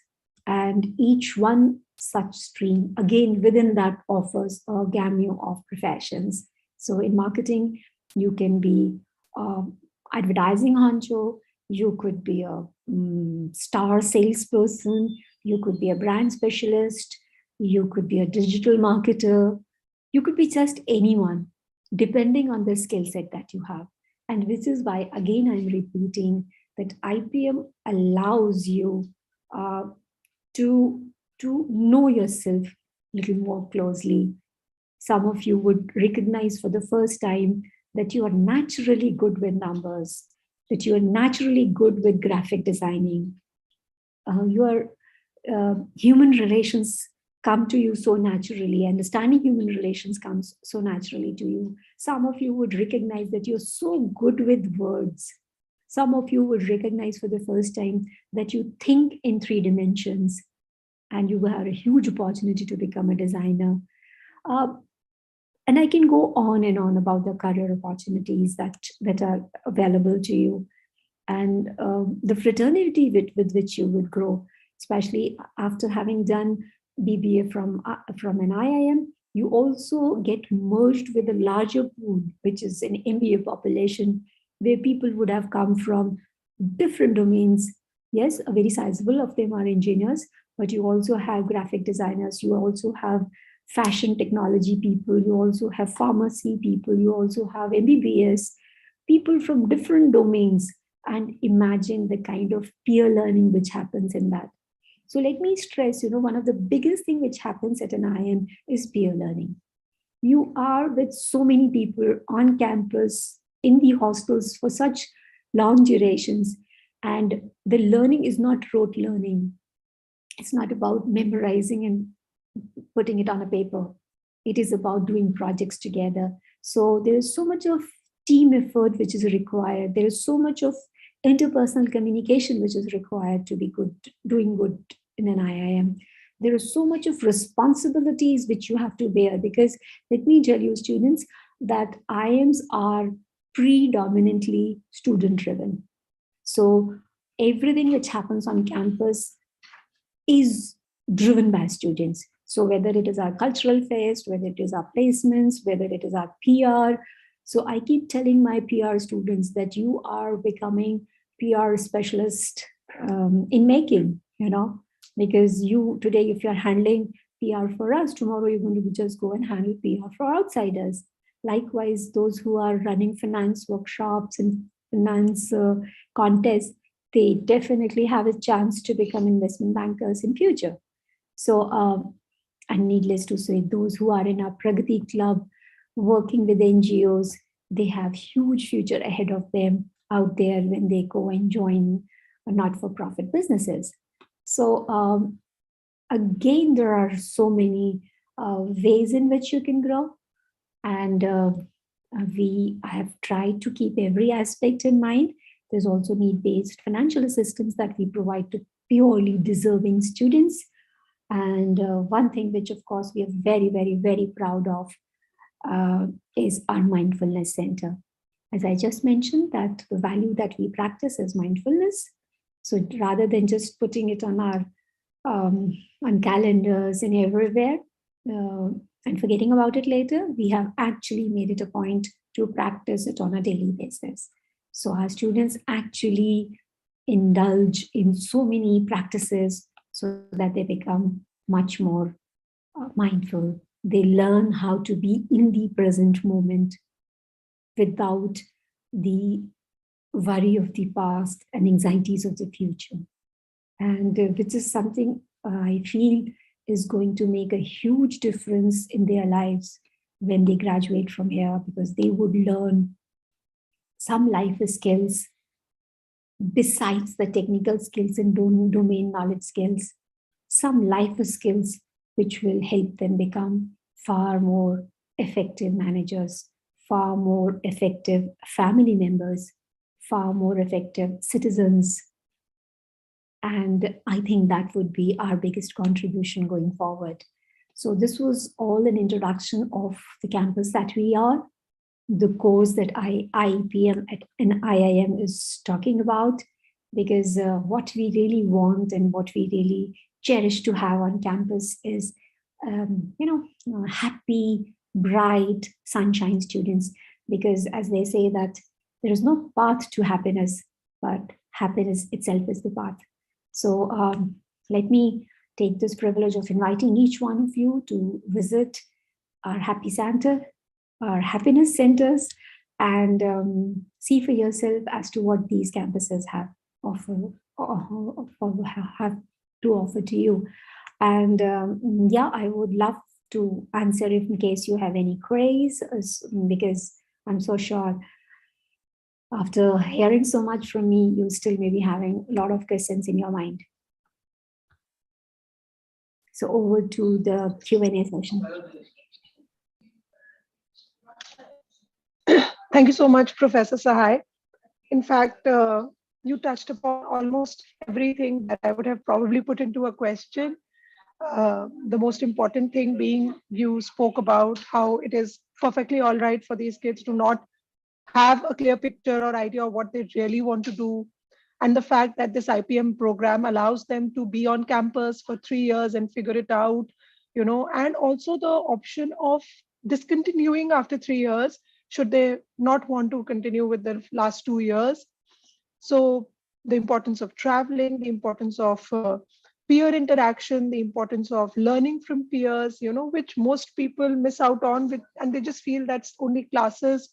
And each one such stream, again, within that offers a gamut of professions. So in marketing, you can be advertising honcho, you could be a star salesperson, you could be a brand specialist, you could be a digital marketer, you could be just anyone, depending on the skill set that you have. And this is why, again, I'm repeating that IPM allows you to know yourself a little more closely. Some of you would recognize for the first time that you are naturally good with numbers, that you are naturally good with graphic designing. Your human relations come to you so naturally. Understanding human relations comes so naturally to you. Some of you would recognize that you're so good with words. Some of you would recognize for the first time that you think in 3 dimensions, and you have a huge opportunity to become a designer. And I can go on and on about the career opportunities that are available to you, and the fraternity with which you would grow, especially after having done BBA from an IIM. You also get merged with a larger pool, which is an MBA population, where people would have come from different domains. Yes, a very sizable of them are engineers, but you also have graphic designers, you also have fashion technology people, you also have pharmacy people, you also have MBBS, people from different domains, and imagine the kind of peer learning which happens in that. So let me stress, one of the biggest thing which happens at an IIM is peer learning. You are with so many people on campus, in the hostels for such long durations, and the learning is not rote learning. It's not about memorizing and putting it on a paper. It is about doing projects together. So there is so much of team effort which is required. There is so much of interpersonal communication which is required to be good, doing good in an IIM. There is so much of responsibilities which you have to bear, because let me tell you, students, that IIMs are predominantly student driven. So everything which happens on campus is driven by students. So whether it is our cultural fest, whether it is our placements, whether it is our PR. So I keep telling my PR students that you are becoming PR specialist in making, because you today, if you're handling PR for us, tomorrow you're going to just go and handle PR for outsiders. Likewise, those who are running finance workshops and finance contests, they definitely have a chance to become investment bankers in future. So, and needless to say, those who are in our Pragati Club, working with NGOs, they have huge future ahead of them out there when they go and join not-for-profit businesses. So again, there are so many ways in which you can grow. And I have tried to keep every aspect in mind. There's also need-based financial assistance that we provide to purely deserving students. And one thing which, of course, we are very, very, very proud of is our Mindfulness Center. As I just mentioned, that the value that we practice is mindfulness. So rather than just putting it on our on calendars and everywhere and forgetting about it later, we have actually made it a point to practice it on a daily basis. So our students actually indulge in so many practices so that they become much more mindful. They learn how to be in the present moment without the worry of the past and anxieties of the future. And which is something I feel is going to make a huge difference in their lives when they graduate from here, because they would learn some life skills besides the technical skills and domain knowledge skills, some life skills which will help them become far more effective managers, far more effective family members, far more effective citizens. And I think that would be our biggest contribution going forward. So this was all an introduction of the campus that we are, the course that IPM at an IIM is talking about, because what we really want and what we really cherish to have on campus is, happy, bright, sunshine students, because as they say that there is no path to happiness, but happiness itself is the path. So let me take this privilege of inviting each one of you to visit our Happy Center, our happiness centers, and see for yourself as to what these campuses have have to offer to you. And I would love to answer if in case you have any queries, because I'm so sure after hearing so much from me, you still may be having a lot of questions in your mind. So over to the Q&A session. Thank you so much, Professor Sahay. In fact, you touched upon almost everything that I would have probably put into a question. The most important thing being you spoke about how it is perfectly all right for these kids to not have a clear picture or idea of what they really want to do. And the fact that this IPM program allows them to be on campus for 3 years and figure it out, and also the option of discontinuing after 3 years, should they not want to continue with the last 2 years. So the importance of traveling, the importance of peer interaction, the importance of learning from peers, which most people miss out on, and they just feel that's only classes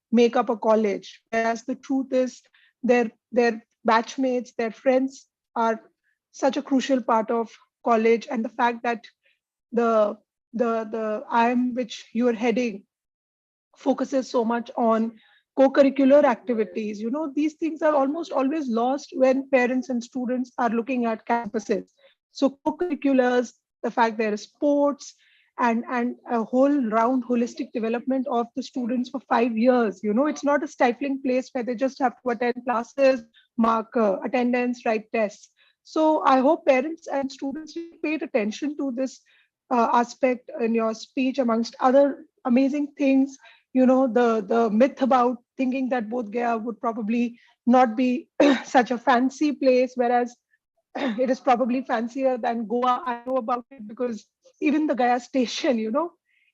make up a college. Whereas the truth is their batchmates, their friends are such a crucial part of college. And the fact that the IIM which you're heading focuses so much on co-curricular activities. These things are almost always lost when parents and students are looking at campuses. So co-curriculars, the fact there is sports and a whole round holistic development of the students for 5 years. It's not a stifling place where they just have to attend classes, mark attendance, write tests. So I hope parents and students paid attention to this aspect in your speech, amongst other amazing things. The myth about thinking that Bodh Gaya would probably not be such a fancy place, whereas it is probably fancier than Goa. I know about it because even the Gaya station,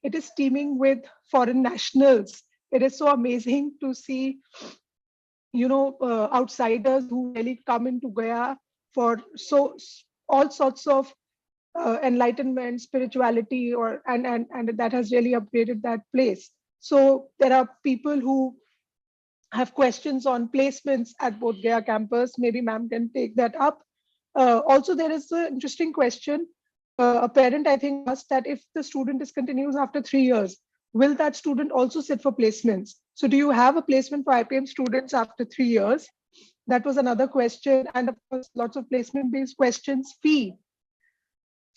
it is teeming with foreign nationals. It is so amazing to see, outsiders who really come into Gaya for all sorts of enlightenment, spirituality, and that has really upgraded that place. So there are people who have questions on placements at Bodh Gaya campus. Maybe ma'am can take that up. Also, there is an interesting question. A parent, I think, asked that if the student discontinues after 3 years, will that student also sit for placements? So do you have a placement for IPM students after 3 years? That was another question. And of course, lots of placement-based questions. Fee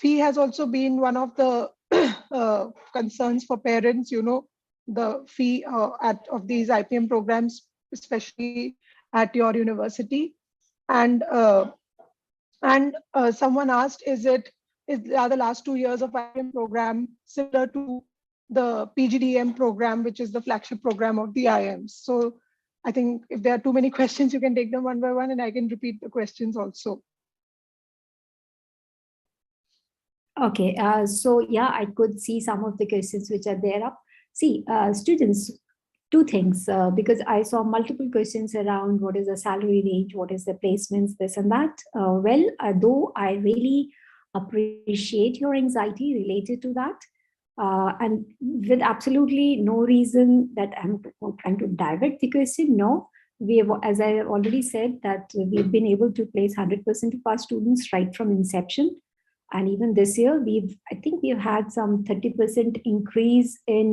has also been one of the concerns for parents, the fee of these IPM programs, especially at your university. And someone asked, are the last 2 years of IPM program similar to the PGDM program, which is the flagship program of the IIMs? So I think if there are too many questions, you can take them one by one, and I can repeat the questions also. Okay, so yeah, I could see some of the questions which are there up. See, students, two things, because I saw multiple questions around what is the salary range, what is the placements, this and that. Though I really appreciate your anxiety related to that, and with absolutely no reason that I'm trying to divert the question, no. We have, as I already said, that we've been able to place 100% of our students right from inception. And even this year, I think we've had some 30% increase in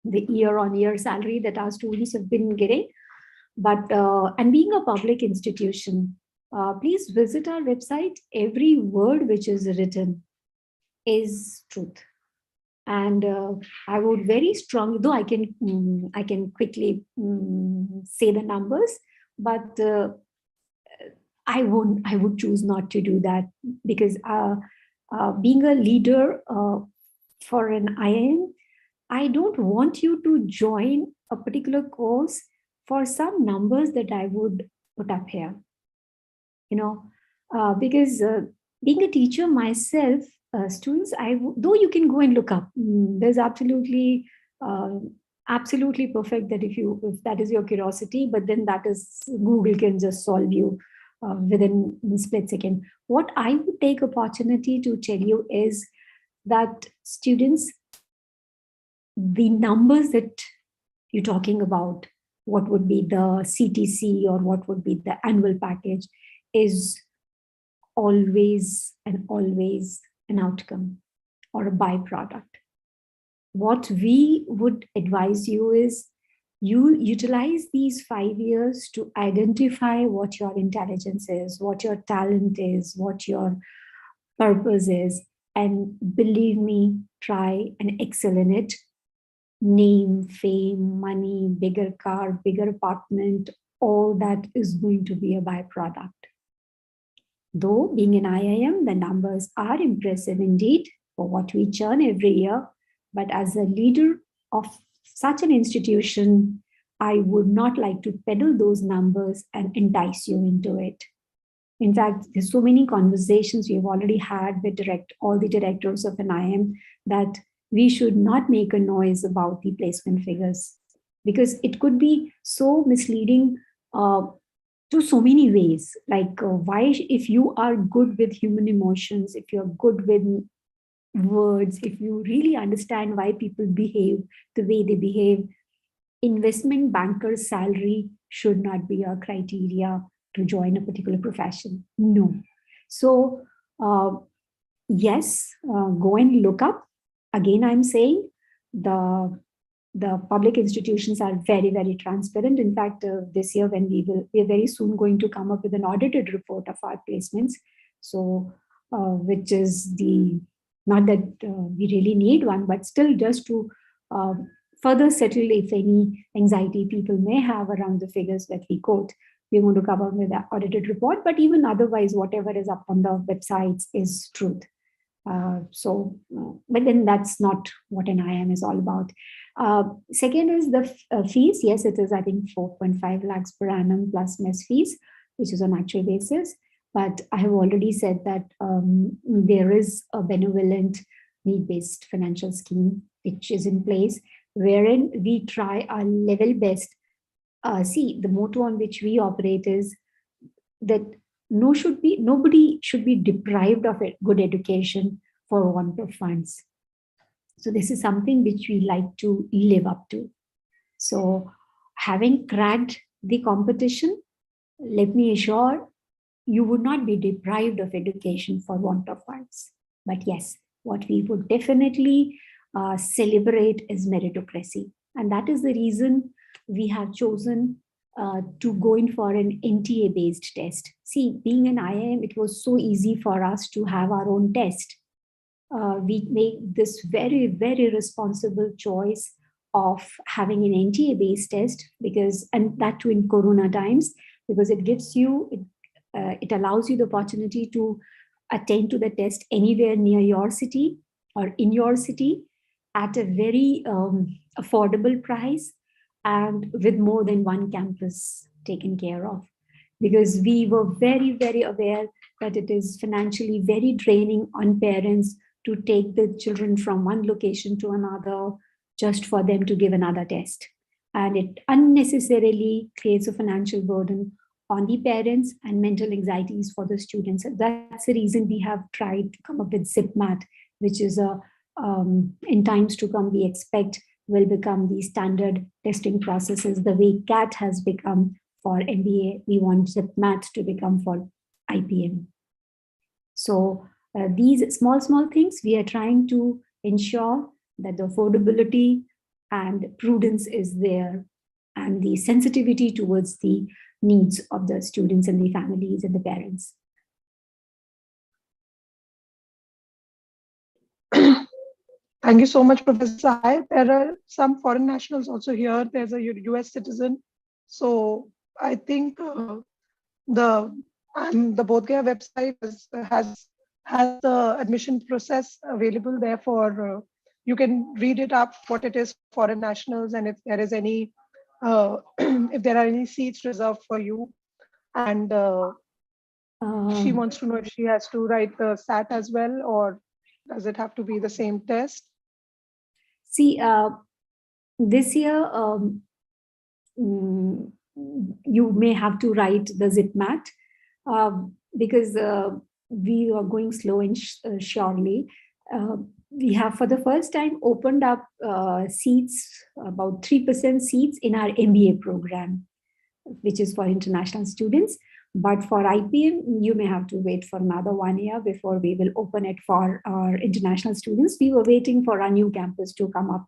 the year-on-year salary that our students have been getting. But, and being a public institution, please visit our website. Every word which is written is truth. And I would very strongly, though I can quickly say the numbers, but I would choose not to do that, because being a leader for an IIM, I don't want you to join a particular course for some numbers that I would put up here, because being a teacher myself, students, though you can go and look up, there's absolutely perfect that if that is your curiosity, but then that is, Google can just solve you within a split second. What I would take opportunity to tell you is that students, the numbers that you're talking about, what would be the CTC or what would be the annual package, is always an outcome or a byproduct. what we would advise you is you utilize these 5 years to identify what your intelligence is, what your talent is, what your purpose is, and believe me, try and excel in it. Name, fame, money, bigger car, bigger apartment, all that is going to be a byproduct. Though being an IIM, the numbers are impressive indeed for what we churn every year. But as a leader of such an institution, I would not like to peddle those numbers and entice you into it. In fact, there's so many conversations we've already had with all the directors of an IIM that we should not make a noise about the placement figures, because it could be so misleading to so many ways. Like why, if you are good with human emotions, if you're good with words, if you really understand why people behave the way they behave, investment banker's salary should not be a criteria to join a particular profession. No. So yes, go and look up. Again, I'm saying the public institutions are very, very transparent. In fact, this year when we are very soon going to come up with an audited report of our placements. So which is not that we really need one, but still just to further settle if any anxiety people may have around the figures that we quote. We're going to come up with an audited report, but even otherwise, whatever is up on the websites is truth. But then that's not what an IIM is all about. Second is the fees. Yes, it is, I think, 4.5 lakhs per annum plus mess fees, which is on actual basis. But I have already said that there is a benevolent need-based financial scheme which is in place, wherein we try our level best. See, the motto on which we operate is that nobody should be deprived of a good education for want of funds. So this is something which we like to live up to. So having cracked the competition, let me assure you would not be deprived of education for want of funds. But yes, what we would definitely celebrate is meritocracy. And that is the reason we have chosen to go in for an NTA-based test. See, being an IIM, it was so easy for us to have our own test. We made this very, very responsible choice of having an NTA-based test, and that too in Corona times, because it gives you, it allows you the opportunity to attend to the test anywhere near your city or in your city at a very affordable price, and with more than one campus taken care of. Because we were very, very aware that it is financially very draining on parents to take the children from one location to another just for them to give another test. And it unnecessarily creates a financial burden on the parents and mental anxieties for the students. That's the reason we have tried to come up with 𝗳𝗁𝗏, which is in times to come, we expect will become the standard testing processes. The way CAT has become for MBA, we want 𝗳𝗁𝗏 to become for IPM. So these small things, we are trying to ensure that the affordability and prudence is there, and the sensitivity towards the needs of the students and the families and the parents. Thank you so much, Professor Sahay. There are some foreign nationals also here. There's a US citizen. So I think the Bodh Gaya website has the admission process available there for, you can read it up what it is for foreign nationals, and if there is any, if there are any seats reserved for you. And she wants to know if she has to write the SAT as well, or does it have to be the same test? See, this year, you may have to write the 𝗳𝗁𝗏 because we are going slow and surely. We have for the first time opened up seats, about 3% seats in our MBA program, which is for international students. But for IPM, you may have to wait for another 1 year before we will open it for our international students. We were waiting for our new campus to come up.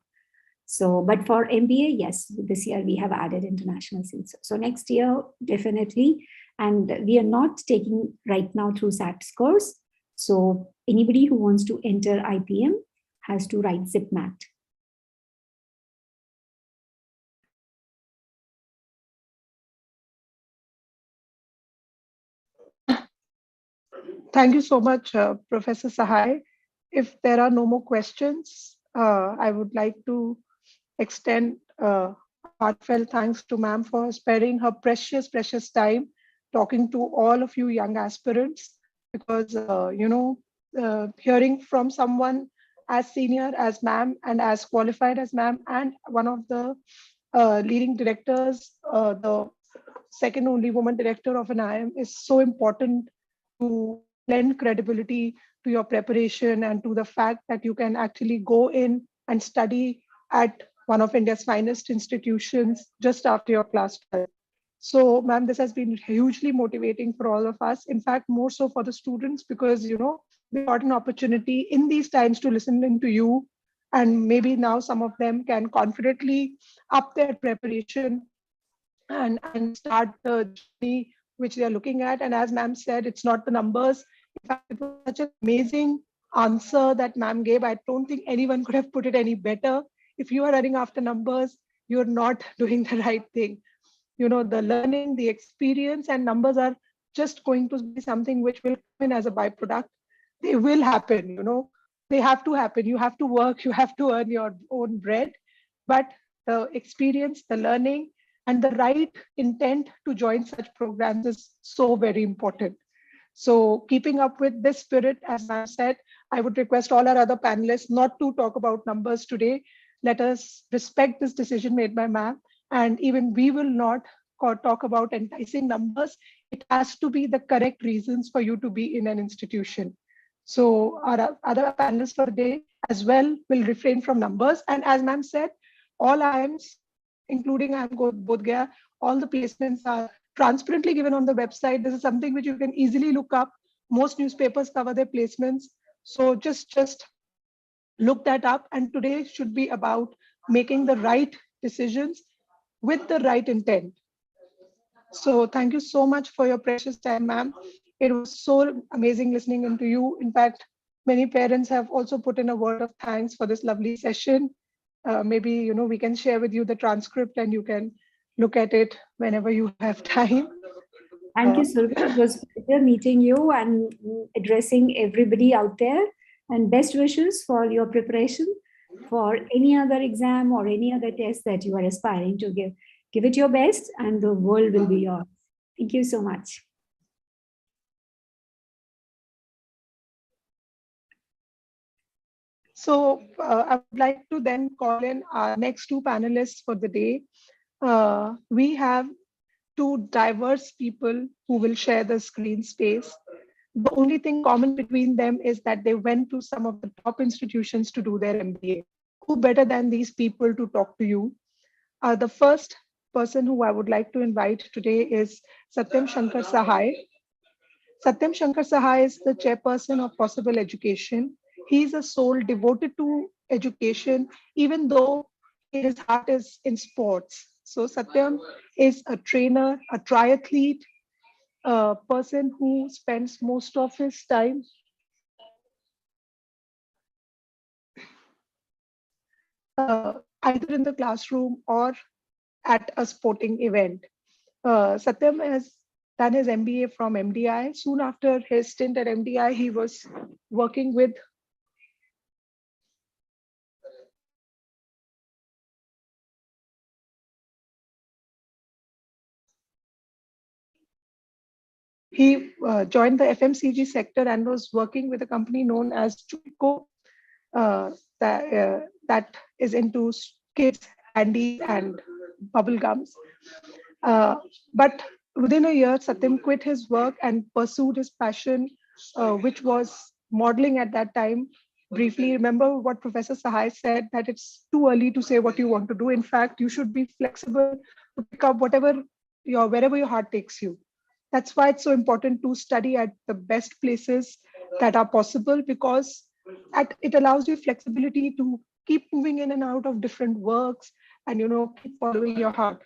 So, but for MBA, yes, this year we have added international seats. So next year, definitely. And we are not taking right now through SAT scores. So anybody who wants to enter IPM has to write ZipMat. Thank you so much, Professor Sahay. If there are no more questions, I would like to extend heartfelt thanks to ma'am for sparing her precious time talking to all of you young aspirants, because hearing from someone as senior as ma'am and as qualified as ma'am and one of the leading directors, the second only woman director of an IIM, is so important to lend credibility to your preparation and to the fact that you can actually go in and study at one of India's finest institutions just after your class 12. So, ma'am, this has been hugely motivating for all of us. In fact, more so for the students, because, they got an opportunity in these times to listen to you. And maybe now some of them can confidently up their preparation and start the journey which they are looking at. And as ma'am said, it's not the numbers. In fact, it was such an amazing answer that ma'am gave. I don't think anyone could have put it any better. If you are running after numbers, you're not doing the right thing. The learning, the experience, and numbers are just going to be something which will come in as a byproduct. They will happen, they have to happen. You have to work, you have to earn your own bread. But the experience, the learning, and the right intent to join such programs is so very important. So keeping up with this spirit, as I said, I would request all our other panelists not to talk about numbers today. Let us respect this decision made by ma'am. And even we will not talk about enticing numbers. It has to be the correct reasons for you to be in an institution. So our other panelists for the day as well will refrain from numbers. And as ma'am said, all IIMs, including IIM Bodh Gaya, all the placements are transparently given on the website. This is something which you can easily look up. Most newspapers cover their placements. So just look that up. And today should be about making the right decisions with the right intent. So thank you so much for your precious time, ma'am. It was so amazing listening into you. In fact, many parents have also put in a word of thanks for this lovely session. Maybe, we can share with you the transcript and you can look at it whenever you have time. Thank you, Survi. It was a pleasure meeting you and addressing everybody out there. And best wishes for your preparation for any other exam or any other test that you are aspiring to give. Give it your best and the world will be yours. Thank you so much. So I would like to then call in our next two panelists for the day. We have two diverse people who will share the screen space. The only thing common between them is that they went to some of the top institutions to do their MBA. Who better than these people to talk to you? The first person who I would like to invite today is 𝗵𝗃𝗀𝗃𝗃 Sahay. 𝗵𝗃𝗃𝗃 Sahay is the chairperson of Possible Education. He is a soul devoted to education, even though his heart is in sports. So Satyam is a trainer, a triathlete, a person who spends most of his time either in the classroom or at a sporting event. Satyam has done his MBA from MDI. Soon after his stint at MDI, he was working with He joined the FMCG sector and was working with a company known as Chuco that is into kids, candy, and bubble gums. But within a year, Satyam quit his work and pursued his passion, which was modeling at that time. Briefly, remember what Professor Sahay said, that it's too early to say what you want to do. In fact, you should be flexible to pick up wherever your heart takes you. That's why it's so important to study at the best places that are possible, because it allows you flexibility to keep moving in and out of different works and keep following your heart.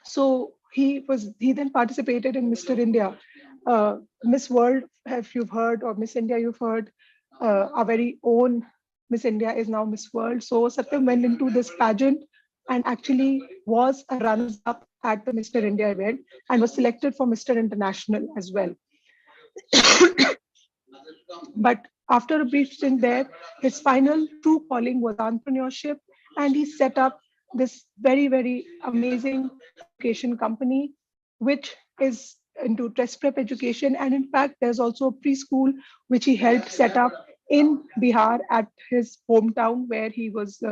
So he then participated in Mr. India, Miss World, if you've heard, or Miss India, you've heard. Our very own Miss India is now Miss World. So Satyam went into this pageant and actually was a runners-up at the Mr. India event and was selected for Mr. International as well. But after a brief stint there, his final true calling was entrepreneurship, and he set up this very, very amazing education company, which is into test prep education. And in fact, there's also a preschool which he helped set up in Bihar at his hometown, where he was,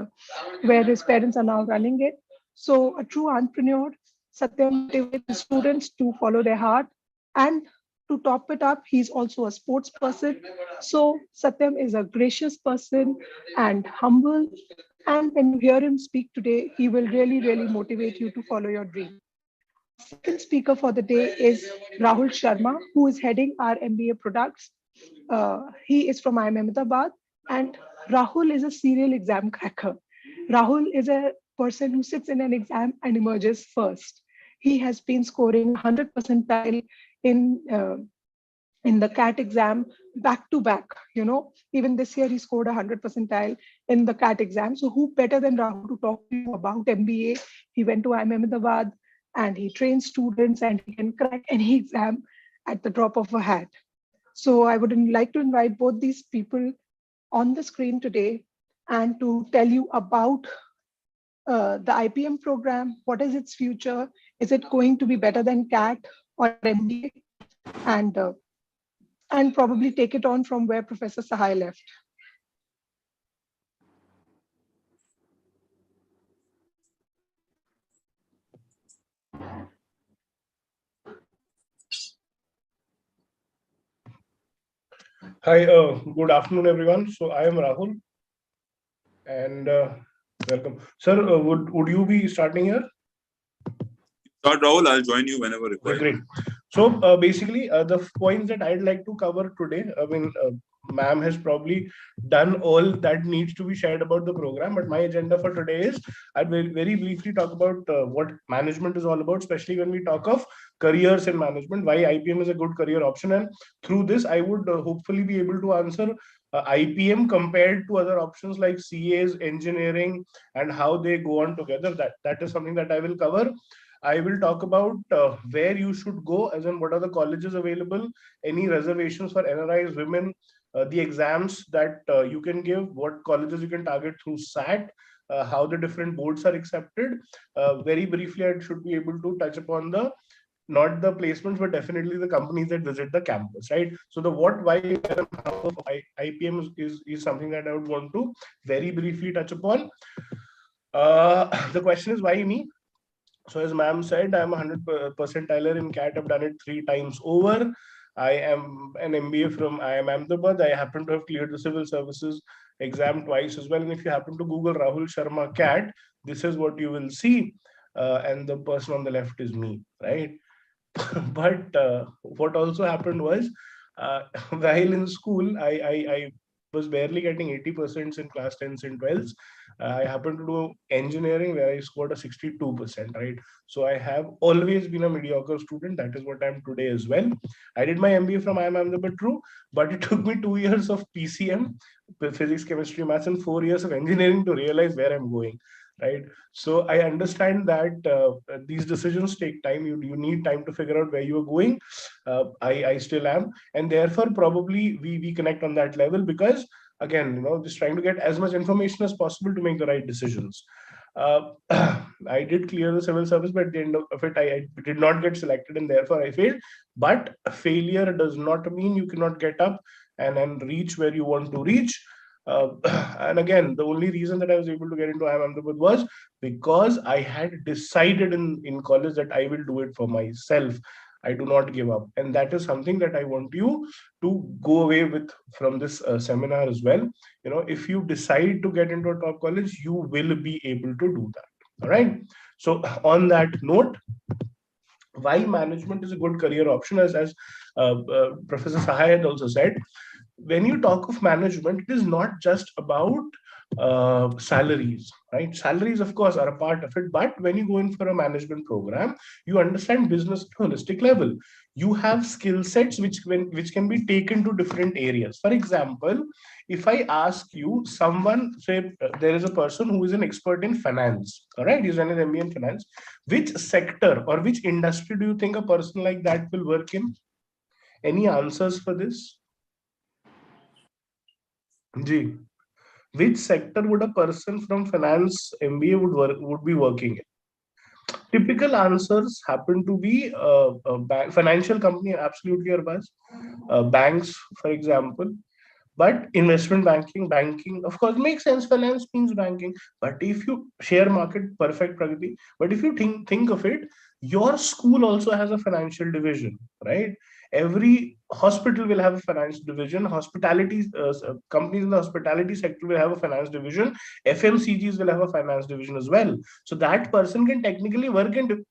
where his parents are now running it. So a true entrepreneur. Satyam motivates students to follow their heart, and to top it up, he's also a sports person. So Satyam is a gracious person and humble. And when you hear him speak today, he will really, really motivate you to follow your dream. Second speaker for the day is Rahul Sharma, who is heading our MBA products. He is from IIM Ahmedabad, and Rahul is a serial exam cracker. Rahul is a person who sits in an exam and emerges first. He has been scoring 100 percentile in the CAT exam back to back. Even this year he scored 100 percentile in the CAT exam. So who better than Rahul to talk to you about MBA? He went to IIM Ahmedabad and he trains students, and he can crack any exam at the drop of a hat. So I would like to invite both these people on the screen today and to tell you about the IPM program. What is its future? Is it going to be better than CAT or MBA? And probably take it on from where Professor Sahay left. Hi, good afternoon, everyone. So I am Rahul, and welcome. Sir, would you be starting here? Start, Rahul. I'll join you whenever required. Great. So basically, the points that I'd like to cover today, ma'am has probably done all that needs to be shared about the program, but my agenda for today is I'll very briefly talk about what management is all about, especially when we talk of careers in management, why IPM is a good career option, and through this I would hopefully be able to answer IPM compared to other options like CAs, engineering, and how they go on together. That is something that I will cover. I will talk about where you should go, as in what are the colleges available, any reservations for NRIs, women, the exams that you can give, what colleges you can target through SAT, how the different boards are accepted. Very briefly, I should be able to touch upon not the placements, but definitely the companies that visit the campus, right? So the what, why, and how of IPM is something that I would want to very briefly touch upon. The question is, why me? So as ma'am said, I'm 100 percentile in CAT. I've done it 3 times over. I am an MBA from IIM Ahmedabad. I happen to have cleared the civil services exam twice as well. And if you happen to Google Rahul Sharma CAT, this is what you will see. And the person on the left is me, right? But what also happened was, while in school, I was barely getting 80% in class 10s and 12s. I happened to do engineering where I scored a 62%, right? So I have always been a mediocre student. That is what I am today as well. I did my MBA from IIM Ahmedabad, true, but it took me 2 years of PCM, physics, chemistry, maths, and 4 years of engineering to realize where I'm going, right? So I understand that these decisions take time. You need time to figure out where you are going. I still am, and therefore probably we connect on that level, because again, just trying to get as much information as possible to make the right decisions. I did clear the civil service, but at the end of it, I did not get selected, and therefore I failed. But failure does not mean you cannot get up and reach where you want to reach. And again, the only reason that I was able to get into IIM Ahmedabad was because I had decided in college that I will do it for myself. I do not give up. And that is something that I want you to go away with from this seminar as well. If you decide to get into a top college, you will be able to do that. All right. So on that note, why management is a good career option, as Professor Sahay had also said. When you talk of management, it is not just about salaries, right? Salaries, of course, are a part of it, but when you go in for a management program, you understand business at a holistic level. You have skill sets which can be taken to different areas. For example, if I ask you, someone say there is a person who is an expert in finance, all right, he's done an MBA in finance. Which sector or which industry do you think a person like that will work in? Any answers for this? Ji. Which sector would a person from finance MBA would be working in? Typical answers happen to be financial company, absolutely, Arbaz. Banks, for example. But investment banking, of course, makes sense. Finance means banking. But if you share market, perfect, Pragati. But if you think of it, your school also has a financial division, right? Every hospital will have a finance division. Hospitality companies in the hospitality sector will have a finance division. FMCGs will have a finance division as well. So that person can technically work in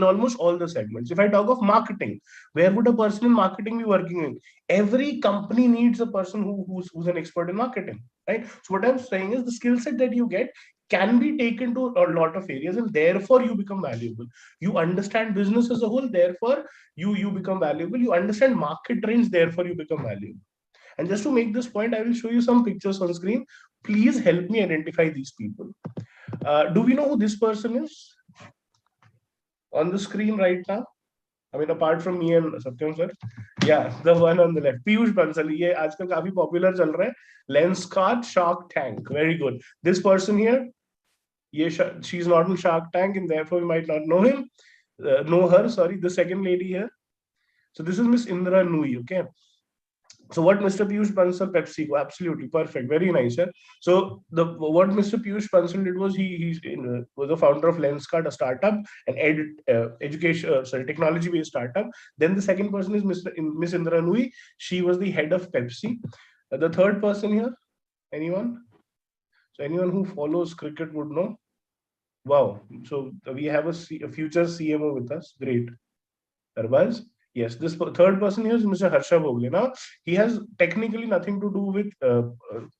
almost all the segments. If I talk of marketing, where would a person in marketing be working in? Every company needs a person who's an expert in marketing, right? So what I'm saying is the skill set that you get can be taken to a lot of areas, and therefore you become valuable. You understand business as a whole, therefore you become valuable. You understand market trends, therefore you become valuable. And just to make this point, I will show you some pictures on screen. Please help me identify these people. Do we know who this person is on the screen right now? I mean, apart from me and Satyam sir, yeah, the one on the left, Piyush Bansal. ये आजकल काफी popular चल रहा है. Lenskart Shark Tank, very good. This person here, she's not in Shark Tank, and therefore we might not know her. Sorry, the second lady here. So this is Miss Indra Nui. Okay. So what Mr. Piyush Bansal, PepsiCo, absolutely perfect, very nice. Yeah? So what Mr. Piyush Bansal did was he was the founder of Lenskart, a startup, an technology-based startup. Then the second person is Miss Indra Nui. She was the head of Pepsi. The third person here, anyone? So anyone who follows cricket would know. Wow. So we have a future CMO with us. Great. Arbaz. Yes, this third person here is Mr. Harsha Bhogle. Now, he has technically nothing to do with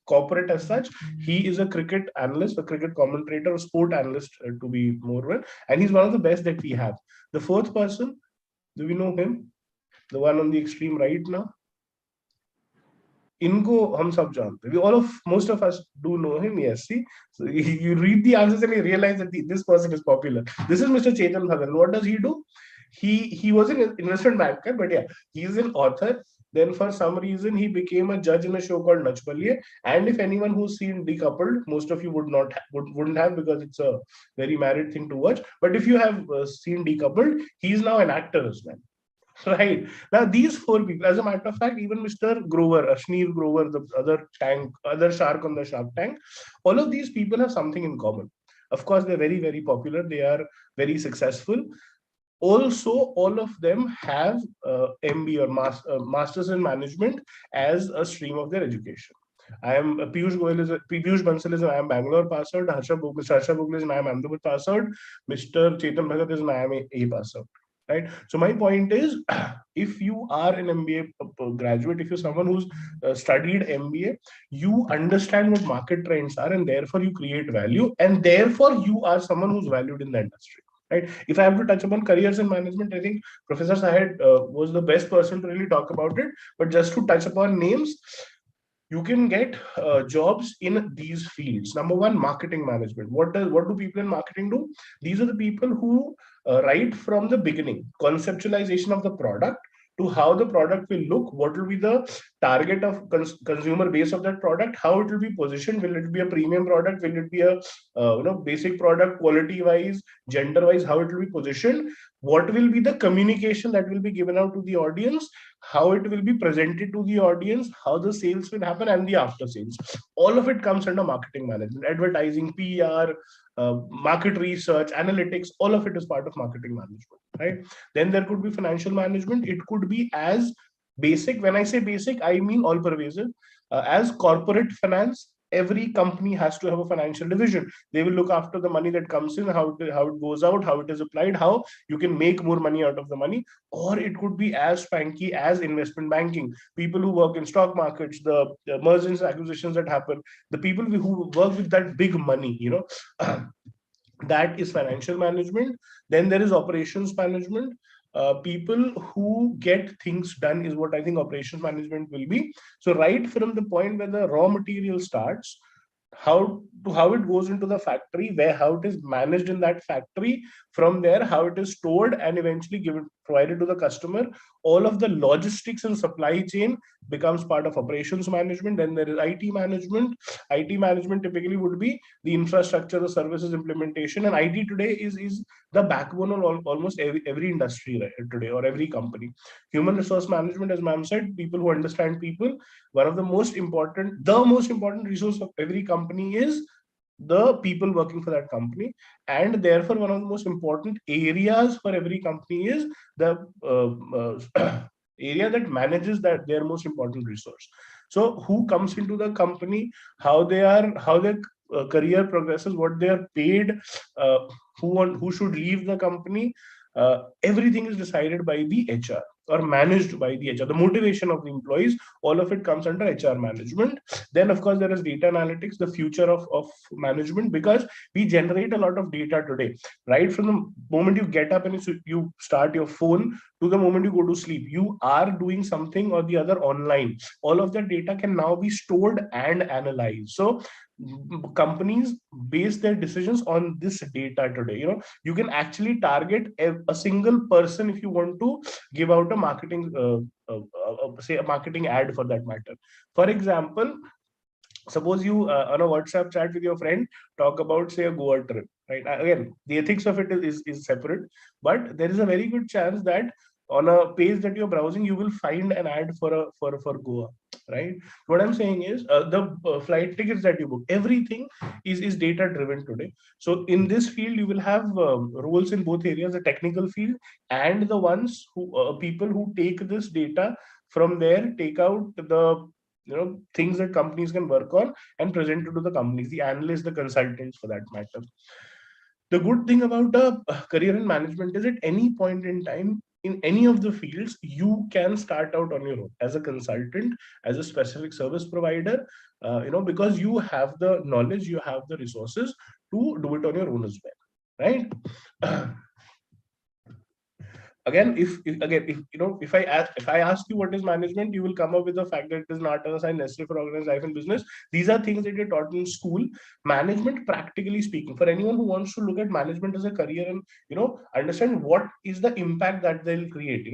corporate as such. He is a cricket analyst, a cricket commentator, a sport analyst to be more well. And he's one of the best that we have. The fourth person, do we know him? The one on the extreme right now? Inko hum sab jante. Most of us do know him. Yes, see. So you read the answers and you realize that this person is popular. This is Mr. Chetan Bhagan. What does he do? He was an investment banker, but yeah, he's an author. Then for some reason he became a judge in a show called Nach Baliye. And if anyone who's seen Decoupled, most of you wouldn't have, because it's a very married thing to watch. But if you have seen Decoupled, he's now an actor as well. Right. Now, these four people, as a matter of fact, even Mr. Grover, Ashneer Grover, the other shark on the Shark Tank, all of these people have something in common. Of course, they're very, very popular. They are very successful. Also, all of them have MBA or Masters in Management as a stream of their education. I am Piyush Bansal is an IIM Bangalore pass out. Mr. Harsha Bhogle is an IIM Ahmedabad pass out. Mr. Chetan Bhagat is an IIM A pass out. Right. So my point is, if you are an MBA graduate, if you're someone who's studied MBA, you understand what market trends are, and therefore you create value, and therefore you are someone who's valued in the industry. Right. If I have to touch upon careers in management, I think Professor Sahay was the best person to really talk about it. But just to touch upon names, you can get jobs in these fields. Number one, marketing management. What do people in marketing do? These are the people who right from the beginning, conceptualization of the product to how the product will look, what will be the target of consumer base of that product, how it will be positioned, will it be a premium product, will it be a basic product, quality wise, gender wise, how it will be positioned, what will be the communication that will be given out to the audience, how it will be presented to the audience, how the sales will happen, and the after sales. All of it comes under marketing management, advertising, PR, market research, analytics, all of it is part of marketing management, right? Then there could be financial management. It could be as basic. When I say basic, I mean all pervasive, as corporate finance, every company has to have a financial division. They will look after the money that comes in, how it goes out, how it is applied, how you can make more money out of the money. Or it could be as spanky as investment banking. People who work in stock markets, the mergers and acquisitions that happen, the people who work with that big money, that is financial management. Then there is operations management. People who get things done is what I think operations management will be. So right from the point where the raw material starts, how it goes into the factory, how it is managed in that factory, from there how it is stored and eventually provided to the customer. All of the logistics and supply chain becomes part of operations management. Then there is IT management. IT management typically would be the infrastructure, the services implementation, and IT today is the backbone of almost every industry today, or every company. Human resource management, as ma'am said, people who understand people. One of the most important resource of every company is the people working for that company, and therefore one of the most important areas for every company is the area that manages their most important resource. So who comes into the company, how their career progresses, what they are paid, who should leave the company, everything is decided by the HR or managed by the HR. The motivation of the employees, all of it comes under HR management. Then, of course, there is data analytics, the future of management, because we generate a lot of data today. Right from the moment you get up and you start your phone to the moment you go to sleep, you are doing something or the other online. All of that data can now be stored and analyzed. So companies base their decisions on this data today. You can actually target a single person if you want to give out a marketing say a marketing ad for that matter. For example, suppose you on a WhatsApp chat with your friend talk about, say, a Goa trip, right? Again, the ethics of it is separate, but there is a very good chance that on a page that you're browsing, you will find an ad for Goa, right? What I'm saying is the flight tickets that you book, everything is data driven today. So in this field, you will have roles in both areas, the technical field and the ones who people who take this data from there, take out the things that companies can work on and present it to the companies, the analysts, the consultants for that matter. The good thing about a career in management is at any point in time, in any of the fields, you can start out on your own as a consultant, as a specific service provider, because you have the knowledge, you have the resources to do it on your own as well, right? Again, if I ask you what is management, you will come up with the fact that it is not a sign necessary for organized life and business. These are things that you're taught in school. Management, practically speaking, for anyone who wants to look at management as a career and understand what is the impact that they'll create,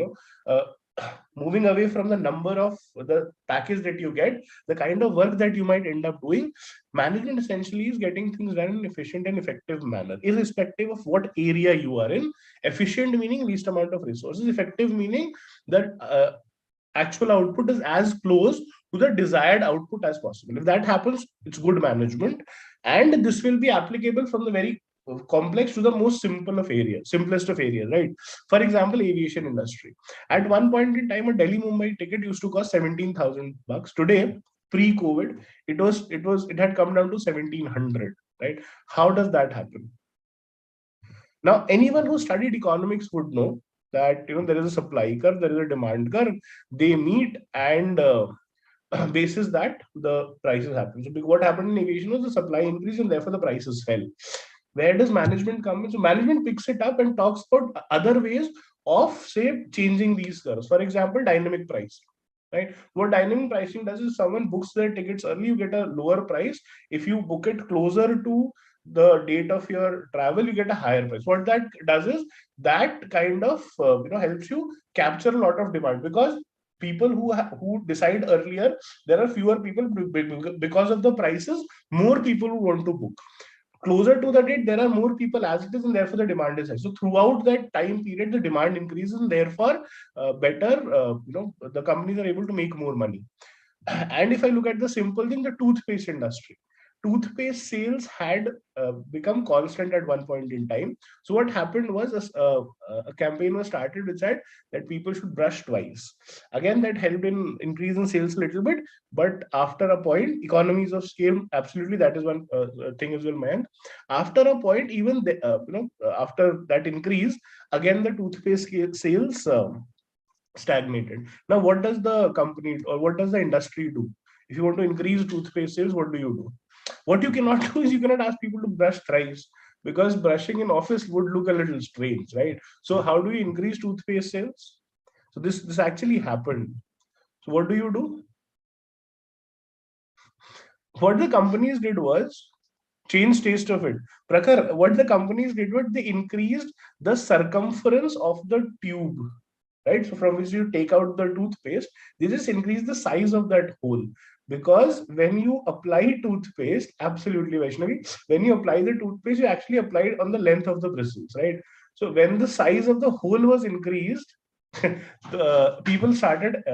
moving away from the number of the package that you get, the kind of work that you might end up doing, management essentially is getting things done in an efficient and effective manner, irrespective of what area you are in. Efficient meaning least amount of resources, effective meaning that actual output is as close to the desired output as possible. If that happens, it's good management. And this will be applicable from the very complex to the most simplest of areas, right? For example, aviation industry. At one point in time, a Delhi-Mumbai ticket used to cost $17,000. Today, pre-COVID, it had come down to 1,700, right? How does that happen? Now, anyone who studied economics would know that there is a supply curve, there is a demand curve. They meet, and basis that the prices happen. So what happened in aviation was the supply increased and therefore the prices fell. Where does management come in? So management picks it up and talks about other ways of, say, changing these curves. For example, dynamic pricing. Right? What dynamic pricing does is someone books their tickets early, you get a lower price. If you book it closer to the date of your travel, you get a higher price. What that does is that kind of helps you capture a lot of demand, because people who decide earlier, there are fewer people because of the prices, more people who want to book. Closer to the date, there are more people as it is, and therefore the demand is high. So throughout that time period, the demand increases, and therefore the companies are able to make more money. And if I look at the simple thing, the toothpaste industry, toothpaste sales had become constant at one point in time. So what happened was a campaign was started which said that people should brush twice. Again, that helped in increase in sales a little bit, but after a point, economies of scale, absolutely, that is one thing as well, man. After a point, even after that increase, again the toothpaste sales stagnated. Now, what does the company or what does the industry do? If you want to increase toothpaste sales, what do? What you cannot do is you cannot ask people to brush thrice, because brushing in office would look a little strange, right? So how do you increase toothpaste sales? So this actually happened. So what do? What the companies did was change taste of it. Prakhar, what the companies did was they increased the circumference of the tube, right? So from which you take out the toothpaste, they just increase the size of that hole. Because when you apply toothpaste, absolutely, Vaishnavi, when you apply the toothpaste, you actually apply it on the length of the bristles, right? So when the size of the hole was increased, the people started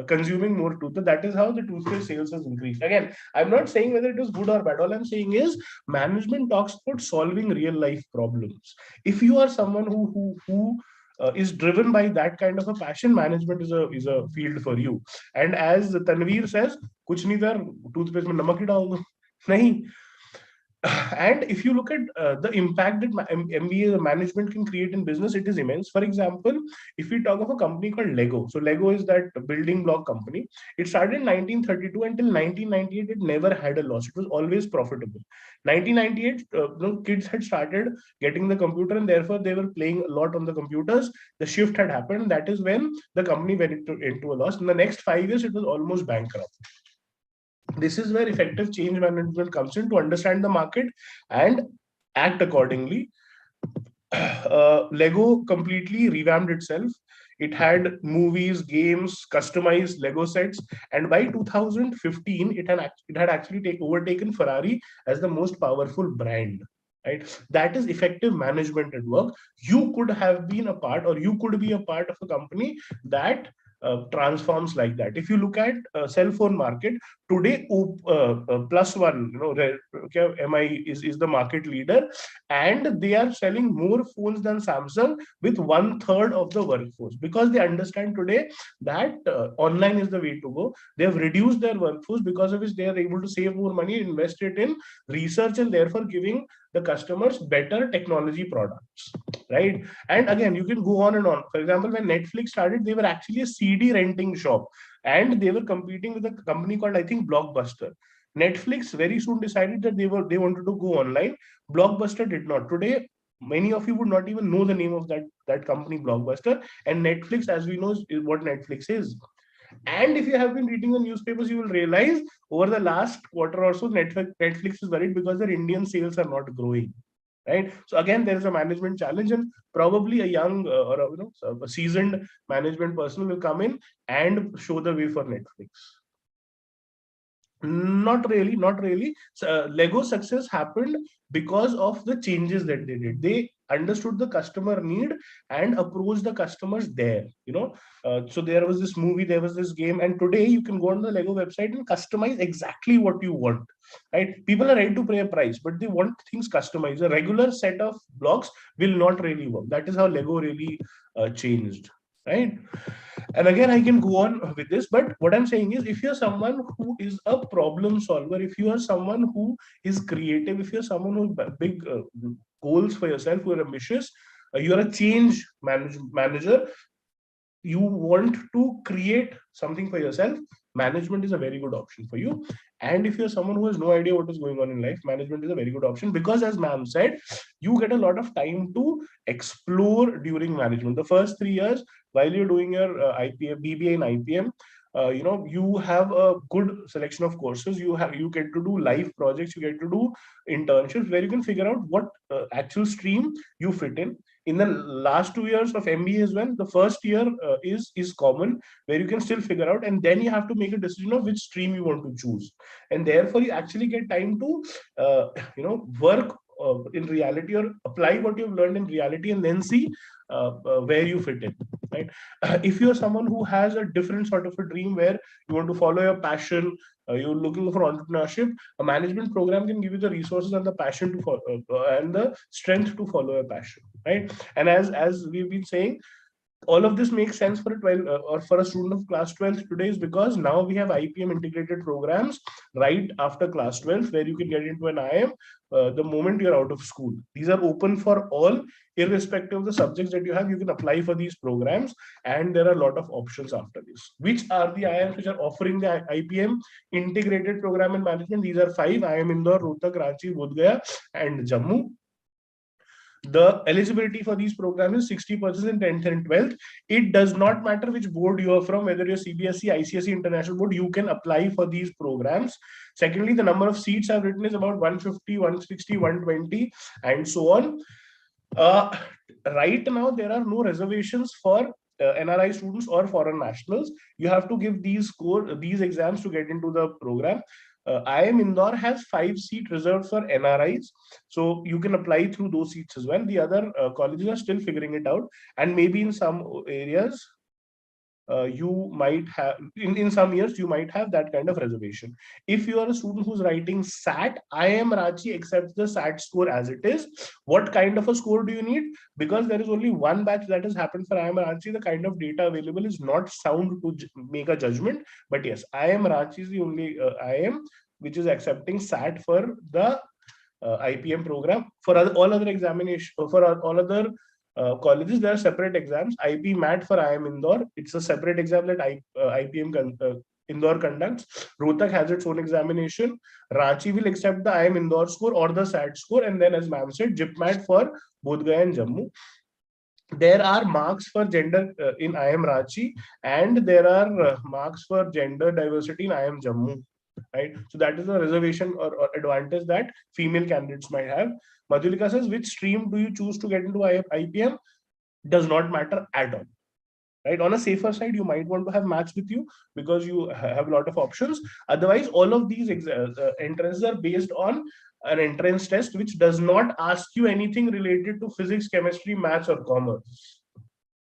consuming more toothpaste. That is how the toothpaste sales has increased. Again, I'm not saying whether it was good or bad. All I'm saying is management talks about solving real life problems. If you are someone who is driven by that kind of a passion, management is a field for you. And as Tanveer says, kuch nahi sir, toothpaste mein namak hi dal do. Nahi. And if you look at the impact that MBA management can create in business, it is immense. For example, if we talk of a company called Lego, so Lego is that building block company. It started in 1932 until 1998. It never had a loss. It was always profitable. 1998, kids had started getting the computer, and therefore they were playing a lot on the computers. The shift had happened. That is when the company went into a loss. In the next 5 years, it was almost bankrupt. This is where effective change management comes in, to understand the market and act accordingly. Lego completely revamped itself. It had movies, games, customized Lego sets, and by 2015, it had actually overtaken Ferrari as the most powerful brand. Right? That is effective management at work. You could have been a part, or you could be a part of a company that transforms like that. If you look at cell phone market today, plus one, MI is the market leader, and they are selling more phones than Samsung with 1/3 of the workforce, because they understand today that online is the way to go. They have reduced their workforce, because of which they are able to save more money, invest it in research, and therefore giving the customers better technology products, right? And again, you can go on and on. For example, when Netflix started, they were actually a CD renting shop, and they were competing with a company called, I think, Blockbuster. Netflix very soon decided that they wanted to go online. Blockbuster did not. Today, many of you would not even know the name of that company, Blockbuster. And Netflix, as we know, is what Netflix is. And if you have been reading the newspapers, you will realize over the last quarter or so, Netflix is worried because their Indian sales are not growing. Right. So again, there is a management challenge, and probably a young or a seasoned management person will come in and show the way for Netflix. Not really. Lego success happened because of the changes that they did. They understood the customer need and approached the customers there. So there was this movie, there was this game, and today you can go on the Lego website and customize exactly what you want. Right? People are ready to pay a price, but they want things customized. A regular set of blocks will not really work. That is how Lego really changed. Right? And again, I can go on with this, but what I'm saying is, if you're someone who is a problem solver, if you are someone who is creative, if you're someone who has big goals for yourself, who are ambitious, you're a change manager, you want to create something for yourself, management is a very good option for you. And if you're someone who has no idea what is going on in life, management is a very good option, because as ma'am said, you get a lot of time to explore during management. The first 3 years, while you're doing your IPM, BBA in IPM, you have a good selection of courses. You get to do live projects, you get to do internships where you can figure out what actual stream you fit in. In the last 2 years of MBA as well, the first year is common, where you can still figure out, and then you have to make a decision of which stream you want to choose. And therefore, you actually get time to work in reality, or apply what you've learned in reality, and then see where you fit in. Right? If you're someone who has a different sort of a dream, where you want to follow your passion, you're looking for entrepreneurship, a management program can give you the resources and the passion to follow, and the strength to follow a passion, right? And as we've been saying, all of this makes sense for a 12 or for a student of class 12 today is because now we have IPM integrated programs right after class 12 where you can get into an IIM the moment you're out of school. These are open for all, irrespective of the subjects that you have. You can apply for these programs, and there are a lot of options after this. Which are the IIMs which are offering the IPM integrated program in management? These are 5: IIM Indore, Rohtak, Ranchi, Bodh Gaya, and Jammu. The eligibility for these programs is 60% in 10th and 12th. It does not matter which board you are from, whether you're CBSE, ICSE, International Board, you can apply for these programs. Secondly, the number of seats I've written is about 150, 160, 120, and so on. Right now, there are no reservations for NRI students or foreign nationals. You have to give these exams to get into the program. IIM Indore has 5 seats reserved for NRIs, so you can apply through those seats as well. The other colleges are still figuring it out, and maybe in some areas you might have, in some years you might have that kind of reservation. If you are a student who's writing SAT, IIM Ranchi accepts the SAT score as it is. What kind of a score do you need? Because there is only one batch that has happened for IIM Ranchi, the kind of data available is not sound to make a judgment. But yes, IIM Ranchi is the only IIM which is accepting SAT for the IPM program. For all other examinations, for all other colleges, there are separate exams. IPMAT for IIM Indore, it's a separate exam that IPM Indore conducts. Rohtak has its own examination. Ranchi will accept the IIM Indore score or the SAT score, and then, as ma'am said, JIPMAT for Bodh Gaya and Jammu. There are marks for gender in IIM Ranchi, and there are marks for gender diversity in IIM Jammu. Right, so that is a reservation or advantage that female candidates might have. Madhulika says, which stream do you choose to get into IPM? Does not matter at all. Right, on a safer side, you might want to have maths with you because you have a lot of options. Otherwise, all of these entrances are based on an entrance test which does not ask you anything related to physics, chemistry, maths, or commerce.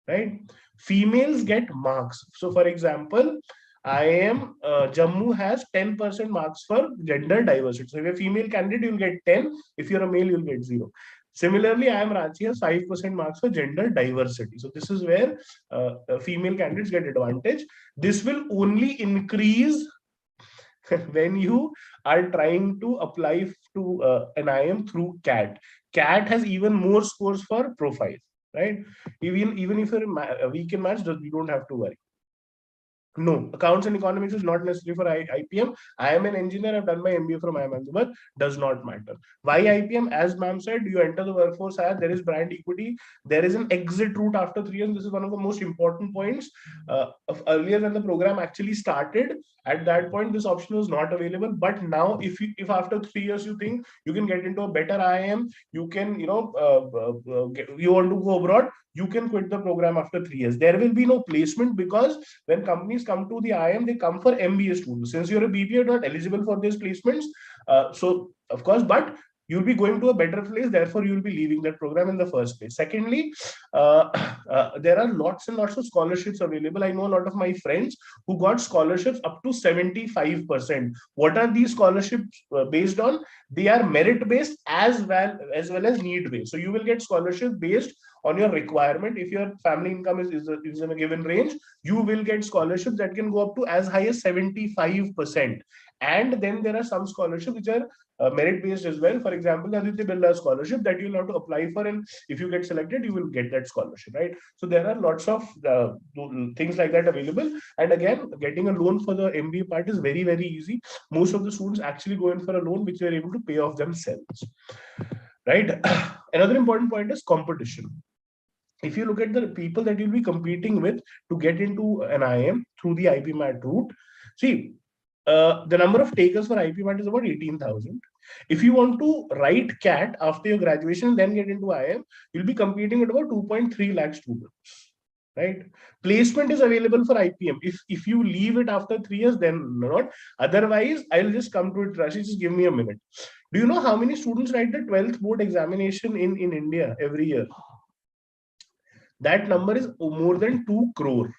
Right, females get marks. So, for example, IIM Jammu has 10% marks for gender diversity. So if you're a female candidate, you'll get 10. If you're a male, you'll get 0. Similarly, IIM Ranchi has 5% marks for gender diversity. So this is where female candidates get advantage. This will only increase when you are trying to apply to an IIM through CAT. CAT has even more scores for profile, right? Even if you're weak in maths, you don't have to worry. No, accounts and economics is not necessary for IPM. I am an engineer. I've done my MBA from Ahmedabad. Does not matter. Why IPM? As ma'am said, you enter the workforce. There is brand equity. There is an exit route after 3 years. This is one of the most important points. Earlier when the program actually started, at that point this option was not available. But now, if after 3 years you think you can get into a better IIM, you can you want to go abroad, you can quit the program after 3 years. There will be no placement because when companies come to the IIM, they come for MBA students. Since you're a BBA, you're not eligible for these placements. So, of course, but you'll be going to a better place. Therefore, you'll be leaving that program in the first place. Secondly, there are lots and lots of scholarships available. I know a lot of my friends who got scholarships up to 75%. What are these scholarships based on? They are merit-based as well as need-based. So you will get scholarship based on your requirement. If your family income is in a given range, you will get scholarships that can go up to as high as 75%. And then there are some scholarships which are merit-based as well. For example, the Aditya Birla scholarship that you'll have to apply for, and if you get selected, you will get that scholarship, right? So there are lots of things like that available. And again, getting a loan for the MBA part is very, very easy. Most of the students actually go in for a loan which they are able to pay off themselves, right? Another important point is competition. If you look at the people that you'll be competing with to get into an IIM through the IPMAT route, see, the number of takers for IPMAT is about 18,000. If you want to write CAT after your graduation and then get into IIM, you'll be competing with about 2.3 lakh students, right? Placement is available for IPM. If you leave it after 3 years, then not. Otherwise, I'll just come to it, Rashi. Just give me a minute. Do you know how many students write the 12th board examination in India every year? That number is more than 2 crore.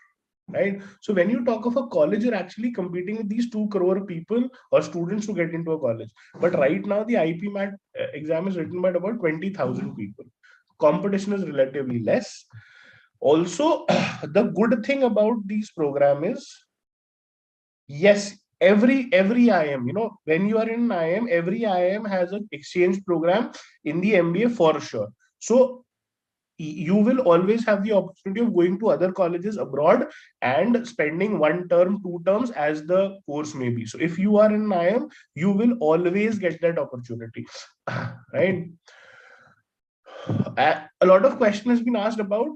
right? So when you talk of a college, you're actually competing with these 2 crore people or students to get into a college. But right now, the IPMAT exam is written by about 20,000 people. Competition is relatively less. Also, the good thing about these program is, yes, every IIM, when you are in IIM, every IIM has an exchange program in the MBA for sure. So you will always have the opportunity of going to other colleges abroad and spending 1 term, 2 terms as the course may be. So if you are in IIM, you will always get that opportunity, right? A lot of question has been asked about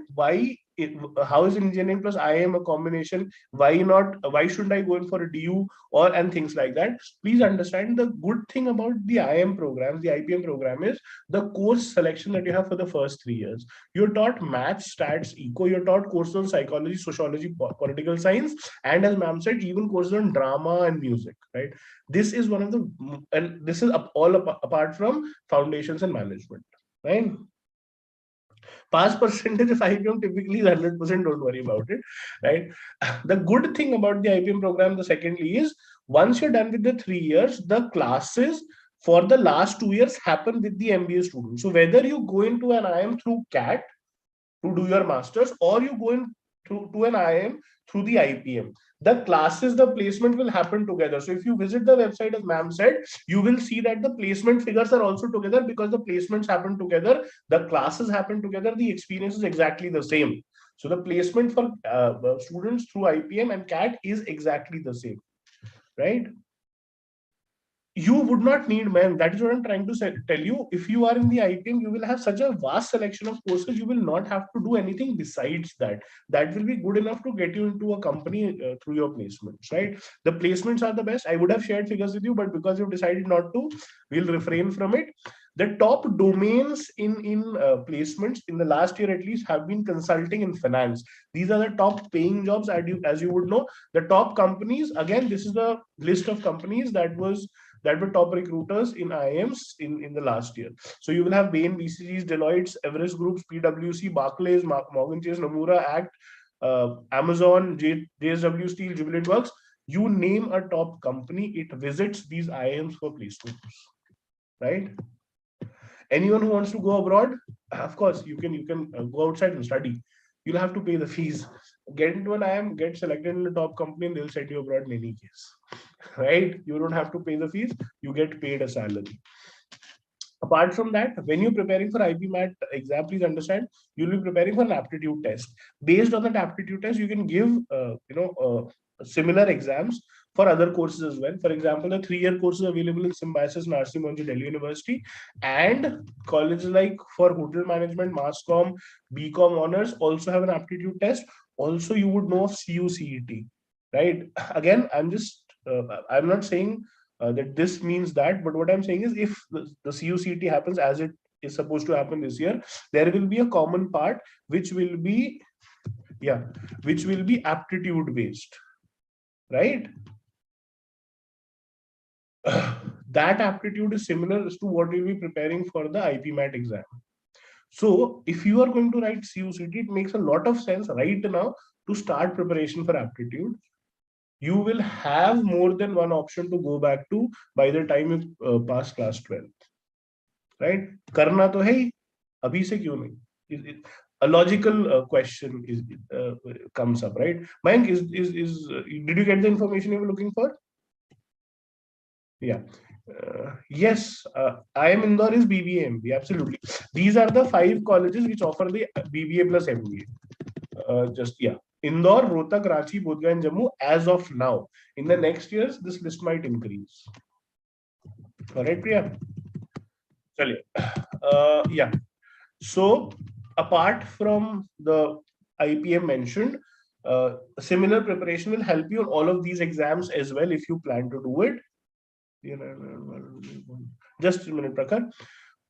how is engineering plus IIM a combination? Why not? Why shouldn't I go in for a DU and things like that? Please understand, the good thing about the IIM programs, the IPM program, is the course selection that you have for the first 3 years. You're taught maths, stats, eco. You're taught courses on psychology, sociology, political science, and as ma'am said, even courses on drama and music. Right? This is one of the, and this is all apart from foundations and management. Right? Pass percentage of IPM typically is 100%, don't worry about it, right? The good thing about the IPM program, the secondly, is once you're done with the 3 years, the classes for the last 2 years happen with the MBA students. So whether you go into an IIM through CAT to do your masters, or you go in to an IIM through the IPM, the classes, the placement will happen together. So if you visit the website, as ma'am said, you will see that the placement figures are also together, because the placements happen together, the classes happen together, the experience is exactly the same. So the placement for students through IPM and CAT is exactly the same, right? You would not need, ma'am, that is what I'm trying to tell you. If you are in the IPM, you will have such a vast selection of courses, you will not have to do anything besides that. That will be good enough to get you into a company through your placements, right? The placements are the best. I would have shared figures with you, but because you've decided not to, we'll refrain from it. The top domains in placements in the last year at least have been consulting and finance. These are the top paying jobs, as you would know. The top companies, again, this is the list of companies that were top recruiters in IIMs in the last year. So you will have Bain, BCGs, Deloitte, Everest Groups, PwC, Barclays, Morgan Chase, Nomura, ACT, Amazon, JSW Steel, Jubilant Works. You name a top company, it visits these IIMs for placements, right? Anyone who wants to go abroad, of course, you can go outside and study. You'll have to pay the fees. Get into an IIM, get selected in the top company, and they'll send you abroad in any case, right? You don't have to pay the fees. You get paid a salary. Apart from that, when you're preparing for IPMAT exam, please understand, you'll be preparing for an aptitude test. Based on that aptitude test, you can give similar exams for other courses as well. For example, the 3-year courses available in Symbiosis, Narsi Monji, Delhi University, and colleges like for hotel management, mass comm, BCom honors also have an aptitude test. Also, you would know of CUCET, right? Again, I'm not saying that this means that, but what I'm saying is, if the CUCET happens as it is supposed to happen this year, there will be a common part which will be aptitude based, right? That aptitude is similar to what you'll be preparing for the IPMAT exam. So if you are going to write CUCET, it makes a lot of sense right now to start preparation for aptitude. You will have more than one option to go back to by the time you pass class 12, right? Karna to hai, abhi se kyun nahi? A logical question comes up, right? Mayank, did you get the information you were looking for? Yeah. Yes, IIM Indore is BBA MBA, absolutely. These are the 5 colleges which offer the BBA plus MBA. Indore, Rohtak, Ranchi, Bodh, Gaya, and Jammu as of now. In the next years, this list might increase. All right, Priya? Yeah. So, apart from the IPM mentioned, similar preparation will help you on all of these exams as well if you plan to do it. Just a minute, Prakhar.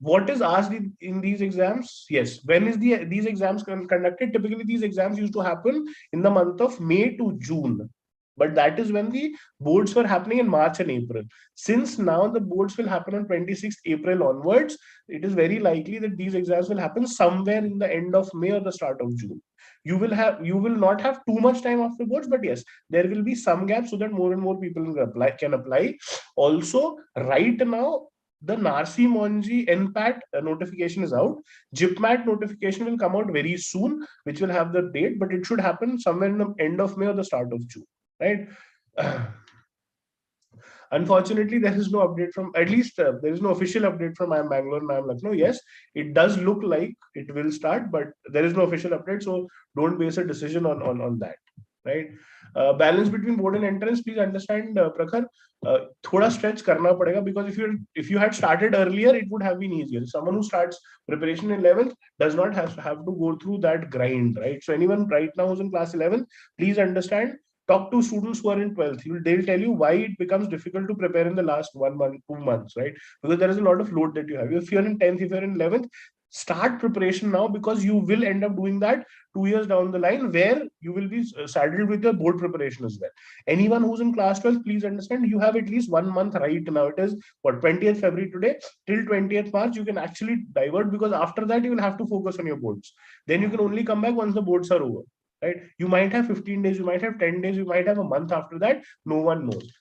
What is asked in these exams? Yes. When is these exams conducted? Typically, these exams used to happen in the month of May to June. But that is when the boards were happening in March and April. Since now the boards will happen on 26th April onwards, it is very likely that these exams will happen somewhere in the end of May or the start of June. you will not have too much time after boards, but yes, there will be some gaps so that more and more people can apply. Also, right now, the NARCI Monji NPAT notification is out. GIPMAT notification will come out very soon, which will have the date, but it should happen somewhere in the end of May or the start of June, right? Unfortunately, there is no update from, at least there is no official update from IIM Bangalore and IIM Lucknow. Yes, it does look like it will start, but there is no official update. So don't base a decision on that, right? Balance between board and entrance, please understand, Prakhar, thoda stretch karna padega, because if you had started earlier, it would have been easier. Someone who starts preparation in 11th does not have to go through that grind, right? So anyone right now who's in class 11, please understand, talk to students who are in 12th. They'll tell you why it becomes difficult to prepare in the last 1 month, 2 months, right? Because there is a lot of load that you have. If you're in 10th, if you're in 11th, start preparation now, because you will end up doing that 2 years down the line, where you will be saddled with your board preparation as well. Anyone who's in class 12, please understand, you have at least 1 month right now. It is what, 20th February today, till 20th March, you can actually divert, because after that, you will have to focus on your boards. Then you can only come back once the boards are over. Right? You might have 15 days, you might have 10 days, you might have a month after that. No one knows.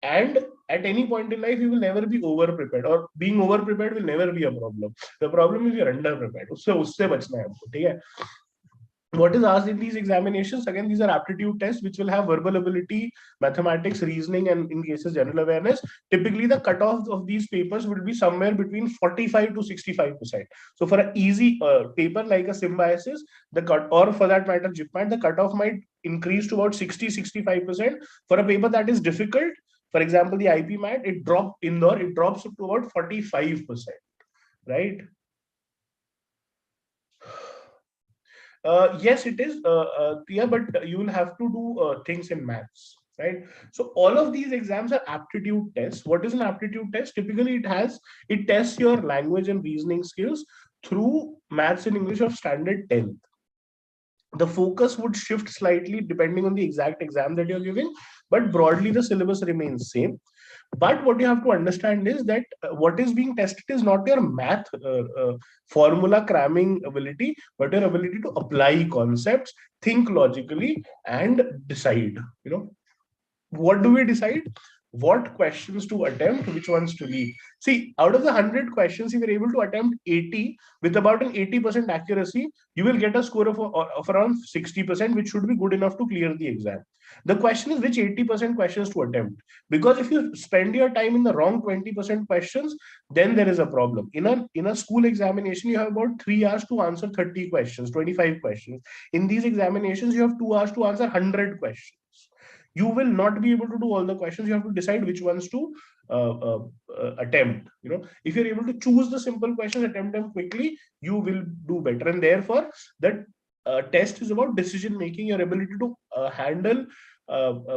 And at any point in life, you will never be over prepared, or being over prepared will never be a problem. The problem is you're under prepared. Usse bachna hai humko, theek hai? What is asked in these examinations? Again, these are aptitude tests, which will have verbal ability, mathematics, reasoning, and in cases general awareness. Typically, the cutoff of these papers will be somewhere between 45 to 65%. So for an easy paper like a symbiosis, the cut, or for that matter, GIPMAT, the cutoff might increase to about 60-65%. For a paper that is difficult, for example, the IPMAT, it drops to about 45%, right? Yes, it is, Priya, but you will have to do things in maths, right? So all of these exams are aptitude tests. What is an aptitude test? Typically, it tests your language and reasoning skills through maths and English of standard 10th. The focus would shift slightly depending on the exact exam that you're giving, but broadly the syllabus remains same. But what you have to understand is that what is being tested is not your math formula cramming ability, but your ability to apply concepts, think logically, and decide. What do we decide? What questions to attempt, which ones to leave. See, out of the 100 questions, if you're able to attempt 80 with about an 80% accuracy, you will get a score of around 60%, which should be good enough to clear the exam. The question is which 80% questions to attempt. Because if you spend your time in the wrong 20% questions, then there is a problem. In a school examination, you have about 3 hours to answer 30 questions, 25 questions. In these examinations, you have 2 hours to answer 100 questions. You will not be able to do all the questions. You have to decide which ones to attempt. If you're able to choose the simple questions, attempt them quickly, you will do better. And therefore, that test is about decision making, your ability to handle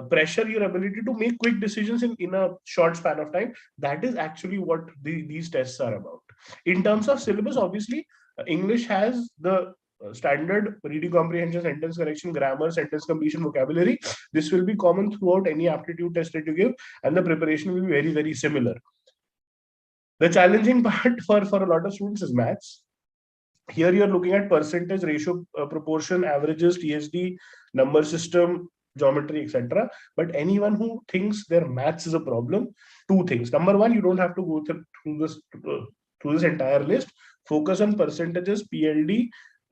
pressure, your ability to make quick decisions in a short span of time. That is actually what these tests are about. In terms of syllabus, obviously, English has the standard reading comprehension, sentence correction, grammar, sentence completion, vocabulary. This will be common throughout any aptitude test that you give, and the preparation will be very, very similar. The challenging part for a lot of students is maths. Here you're looking at percentage, ratio, proportion, averages, TSD, number system, geometry, etc. But anyone who thinks their maths is a problem, 2 things. Number one, you don't have to go through this entire list. Focus on percentages, PLD,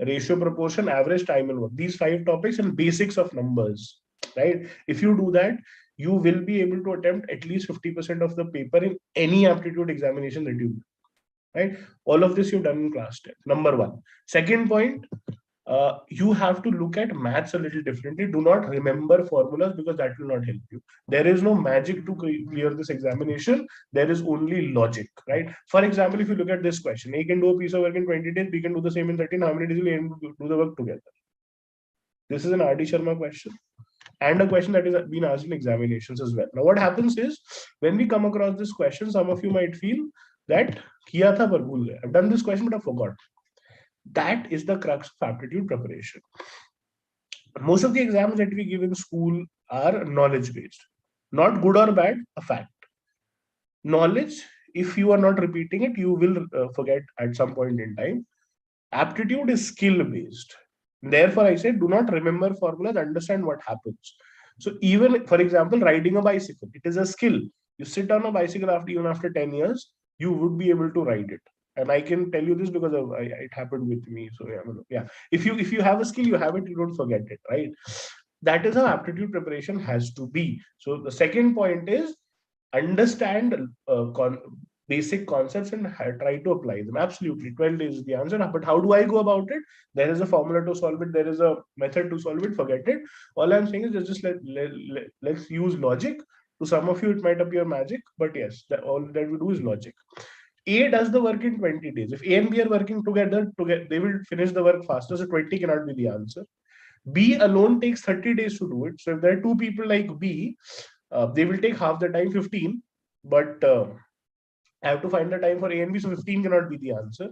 ratio, proportion, average, time and work. These 5 topics and basics of numbers, right? If you do that, you will be able to attempt at least 50% of the paper in any aptitude examination that you do, right? All of this you've done in class 10. Number one. Second point, you have to look at maths a little differently. Do not remember formulas, because that will not help you. There is no magic to clear this examination. There is only logic, right? For example, if you look at this question, A can do a piece of work in 20 days, B can do the same in 13. How many days will A do the work together? This is an R.D. Sharma question, and a question that has been asked in examinations as well. Now, what happens is, when we come across this question, some of you might feel that kiya tha par bhul gaya. I've done this question, but I forgot. That is the crux of aptitude preparation. Most of the exams that we give in school are knowledge based, not good or bad, a fact. Knowledge, if you are not repeating it, you will forget at some point in time. Aptitude is skill based. Therefore, I said, do not remember formulas, understand what happens. So even, for example, riding a bicycle, it is a skill. You sit on a bicycle even after 10 years, you would be able to ride it. And I can tell you this because it happened with me. So yeah. If you have a skill, you have it, you don't forget it, right? That is how aptitude preparation has to be. So the second point is understand basic concepts and try to apply them. Absolutely, 12 days is the answer. But how do I go about it? There is a formula to solve it. There is a method to solve it. Forget it. All I'm saying is just let's use logic. To some of you, it might appear magic, but yes, all that we do is logic. A does the work in 20 days. If A and B are working together, they will finish the work faster. So 20 cannot be the answer. B alone takes 30 days to do it. So if there are two people like B, they will take half the time, 15. But I have to find the time for A and B. So 15 cannot be the answer.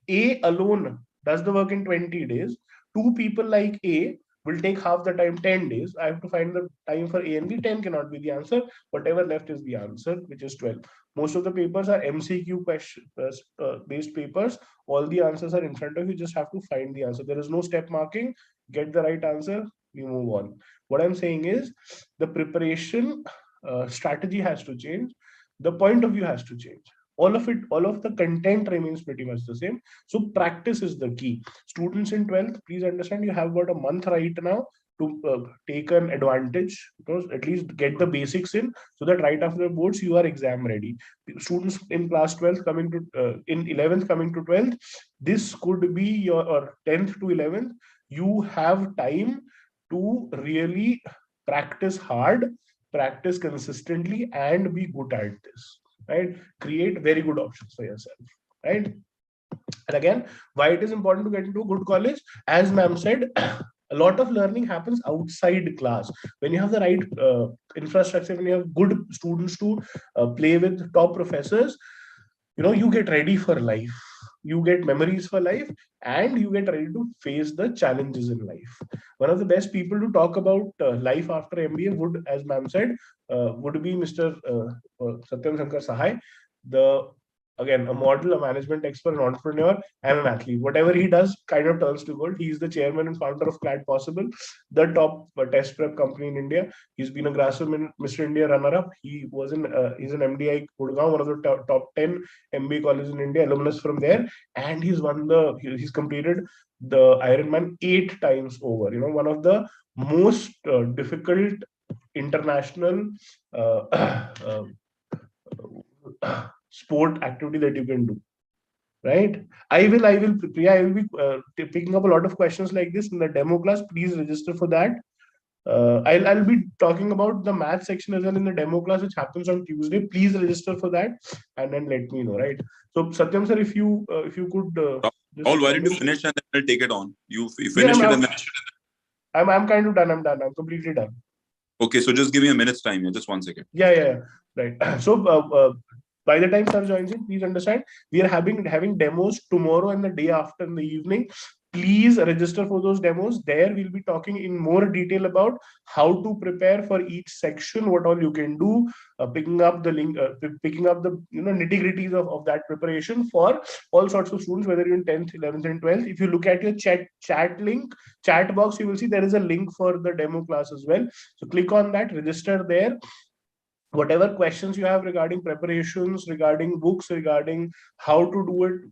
A alone does the work in 20 days. Two people like A will take half the time, 10 days. I have to find the time for A and B. 10 cannot be the answer. Whatever left is the answer, which is 12. Most of the papers are MCQ based papers. All the answers are in front of you. You just have to find the answer. There is no step marking. Get the right answer. We move on. What I'm saying is the preparation strategy has to change. The point of view has to change. All of the content remains pretty much the same. So practice is the key. Students in 12th, please understand you have about a month right now to take an advantage, because at least get the basics in, so that right after the boards you are exam ready. Students in class 12th coming to in 11th coming to 12th, this could be your, or 10th to 11th, you have time to really practice hard, practice consistently, and be good at this, right? Create very good options for yourself, right? And again, why it is important to get into a good college, as ma'am said, a lot of learning happens outside class. When you have the right infrastructure, when you have good students to play with, top professors, you get ready for life, you get memories for life, and you get ready to face the challenges in life. One of the best people to talk about life after MBA would, as ma'am said, would be Mr. 𝗴𝗿𝗀𝘀𝗀𝗃 Sahay, again, a model, a management expert, an entrepreneur, and an athlete. Whatever he does kind of turns to gold. He's the chairman and founder of CLAD Possible, the top test prep company in India. He's been a grassroots Mr. India runner-up. He's an MDI Gurgoan, one of the top 10 MBA colleges in India, alumnus from there, and he's completed the Ironman 8 times over. One of the most difficult international sport activity that you can do, right? Priya, I will be picking up a lot of questions like this in the demo class. Please register for that. I'll be talking about the math section as well in the demo class, which happens on Tuesday. Please register for that and then let me know, right? So Satyam sir, if you could why did you finish and then I'll take it on? You finished it and then I'm kind of done. I'm completely done. Okay, so just give me a minute's time here, just 1 second. Yeah. Right. So by the time sir joins in, please understand we are having demos tomorrow and the day after in the evening. Please register for those demos. There we'll be talking in more detail about how to prepare for each section, what all you can do, picking up the link, picking up the nitty-gritties of that preparation for all sorts of students, whether you're in 10th, 11th, and 12th. If you look at your chat box, you will see there is a link for the demo class as well. So click on that, register there. Whatever questions you have regarding preparations, regarding books, regarding how to do it,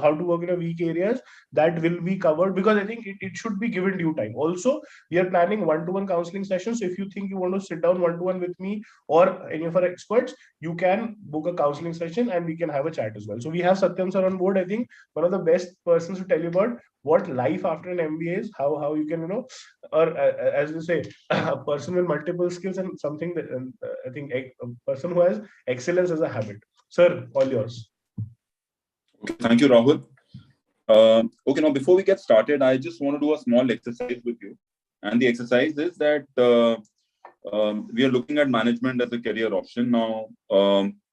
how to work in a weak areas, that will be covered, because I think it should be given due time. Also, we are planning one-to-one counseling sessions. So if you think you want to sit down one-to-one with me or any of our experts, you can book a counseling session and we can have a chat as well. So we have Satyam sir on board. I think one of the best persons to tell you about what life after an MBA is, how you can, or as you say, a person with multiple skills, and something that I think a person who has excellence as a habit. Sir, all yours. Okay, thank you, Rahul. Okay, now before we get started, I just want to do a small exercise with you. And the exercise is that we are looking at management as a career option. Now,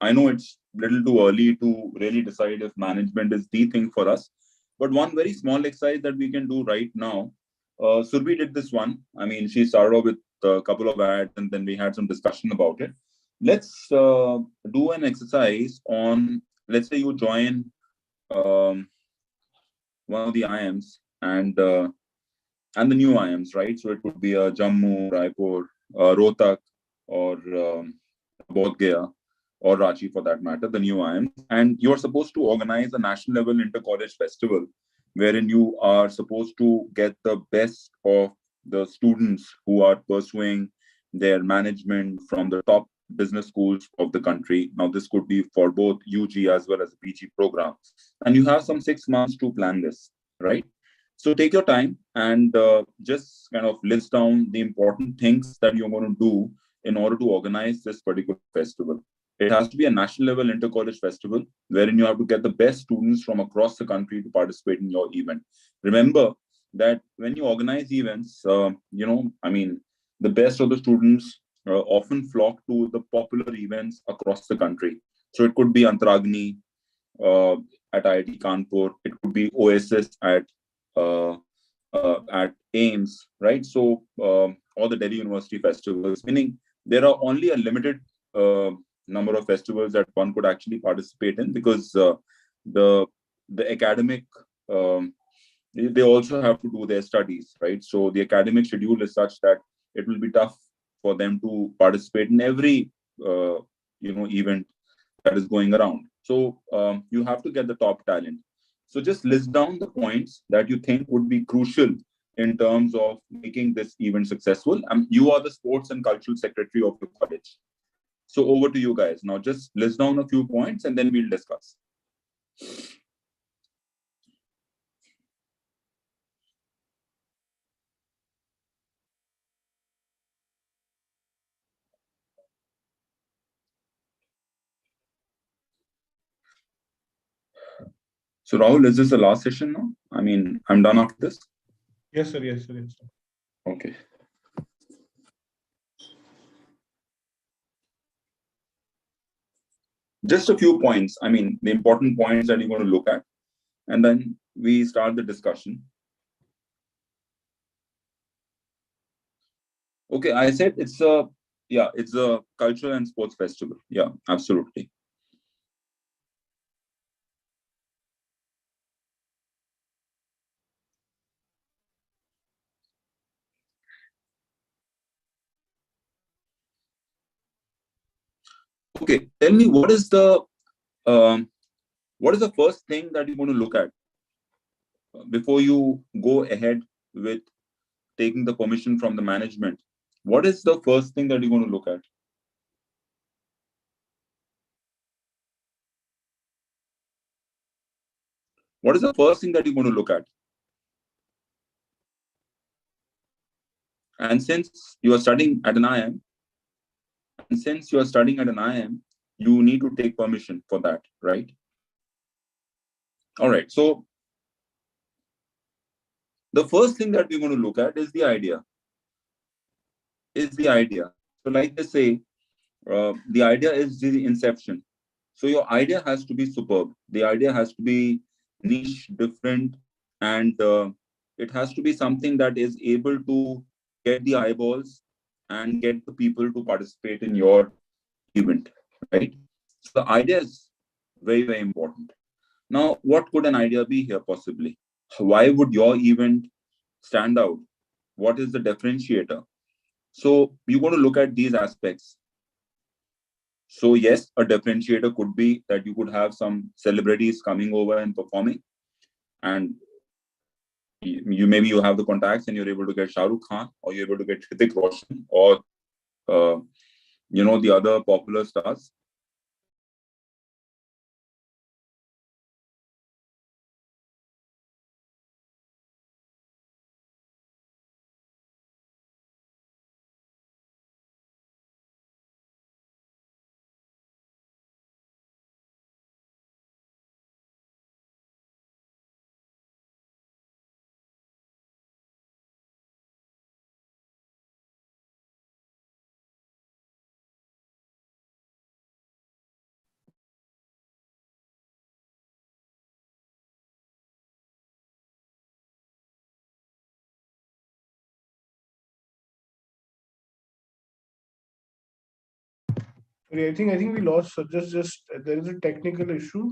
I know it's a little too early to really decide if management is the thing for us. But one very small exercise that we can do right now, Surbhi did this one. I mean, she started off with a couple of ads and then we had some discussion about it. Let's do an exercise on, let's say you join one of the IIMs and and the new IIMs, right? So it could be a Jammu, Raipur, Rohtak, or Bodh Gaya, or Ranchi for that matter, the new IIMs. And you're supposed to organize a national level inter-college festival wherein you are supposed to get the best of the students who are pursuing their management from the top business schools of the country. Now, this could be for both UG as well as the PG program. And you have some 6 months to plan this, right? So take your time and just kind of list down the important things that you're going to do in order to organize this particular festival. It has to be a national level inter-college festival wherein you have to get the best students from across the country to participate in your event. Remember that when you organize events, the best of the students often flock to the popular events across the country. So it could be Antaragni at IIT Kanpur. It could be Oasis at IIMs, right? So, or the Delhi University festivals, meaning there are only a limited number of festivals that one could actually participate in, because the academic, they also have to do their studies, right? So the academic schedule is such that it will be tough for them to participate in every event that is going around. So you have to get the top talent. So just list down the points that you think would be crucial in terms of making this event successful. You are the sports and cultural secretary of your college. So over to you guys. Now just list down a few points and then we'll discuss. So Rahul, is this the last session now? I mean, I'm done after this? Yes, sir. Yes, sir. Yes, sir. Okay. Just a few points. I mean, the important points that you're going to look at, and then we start the discussion. Okay, I said it's a cultural and sports festival. Yeah, absolutely. Okay, tell me what is the first thing that you want to look at before you go ahead with taking the permission from the management? What is the first thing that you're going to look at? What is the first thing that you're going to look at? And since you are studying at an IIM, you need to take permission for that, right? All right. So the first thing that we're going to look at is the idea. So like they say, the idea is the inception. So your idea has to be superb. The idea has to be niche, different, and it has to be something that is able to get the eyeballs and get the people to participate in your event, right? So the idea is very, very important. Now, what could an idea be here possibly? Why would your event stand out? What is the differentiator? So you're going to look at these aspects. So yes, a differentiator could be that you could have some celebrities coming over and performing, and maybe you have the contacts and you're able to get Shah Rukh Khan, or you're able to get Hrithik Roshan, or the other popular stars. I think we lost. So just there is a technical issue.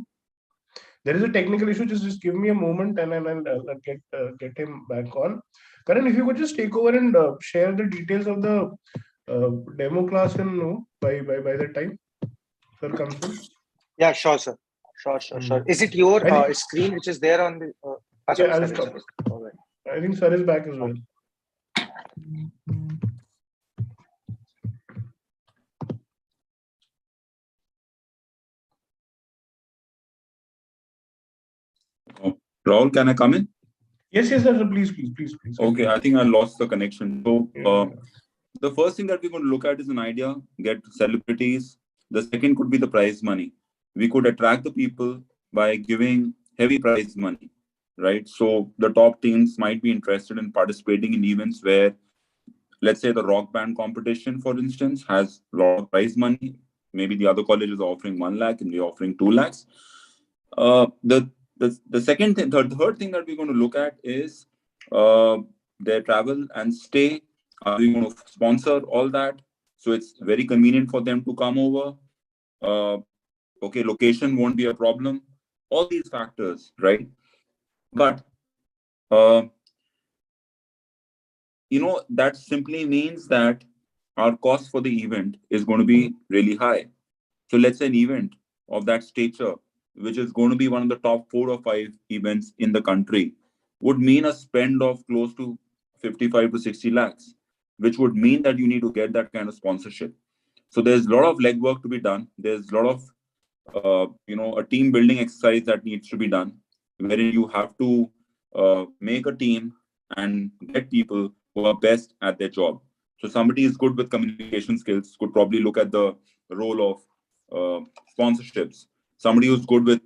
Just give me a moment, and I'll get him back on. Karan, if you could just take over and share the details of the demo class and by the time sir comes in. Yeah, sure, sir. Sure. Is it your screen which is there on the? Yeah, I'll stop. All right. I think sir is back as well. Rahul, can I come in? Yes, sir. Please. Okay, I think I lost the connection. So the first thing that we're going to look at is an idea, get celebrities. The second could be the prize money. We could attract the people by giving heavy prize money, right? So the top teams might be interested in participating in events where, let's say the rock band competition, for instance, has a lot of prize money. Maybe the other college is offering 1 lakh and we're offering 2 lakhs. The second thing, the third thing that we're going to look at is their travel and stay. Are we going to sponsor all that? So it's very convenient for them to come over. Okay, location won't be a problem. All these factors, right? But, that simply means that our cost for the event is going to be really high. So let's say an event of that stature, which is going to be one of the top 4 or 5 events in the country, would mean a spend of close to 55 to 60 lakhs, which would mean that you need to get that kind of sponsorship. So there's a lot of legwork to be done. There's a lot of, a team building exercise that needs to be done, wherein you have to make a team and get people who are best at their job. So somebody is good with communication skills could probably look at the role of sponsorships. Somebody who's good with,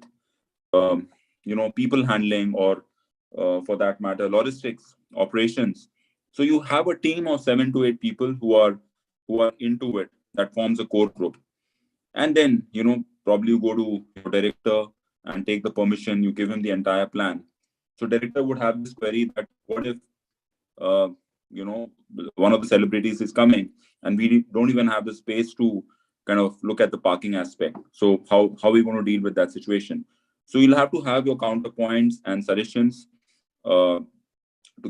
people handling or, for that matter, logistics, operations. So you have a team of 7 to 8 people who are into it. That forms a core group. And then, probably you go to your director and take the permission. You give him the entire plan. So director would have this query that what if, one of the celebrities is coming and we don't even have the space to kind of look at the parking aspect. So how are we going to deal with that situation? So you'll have to have your counterpoints and suggestions to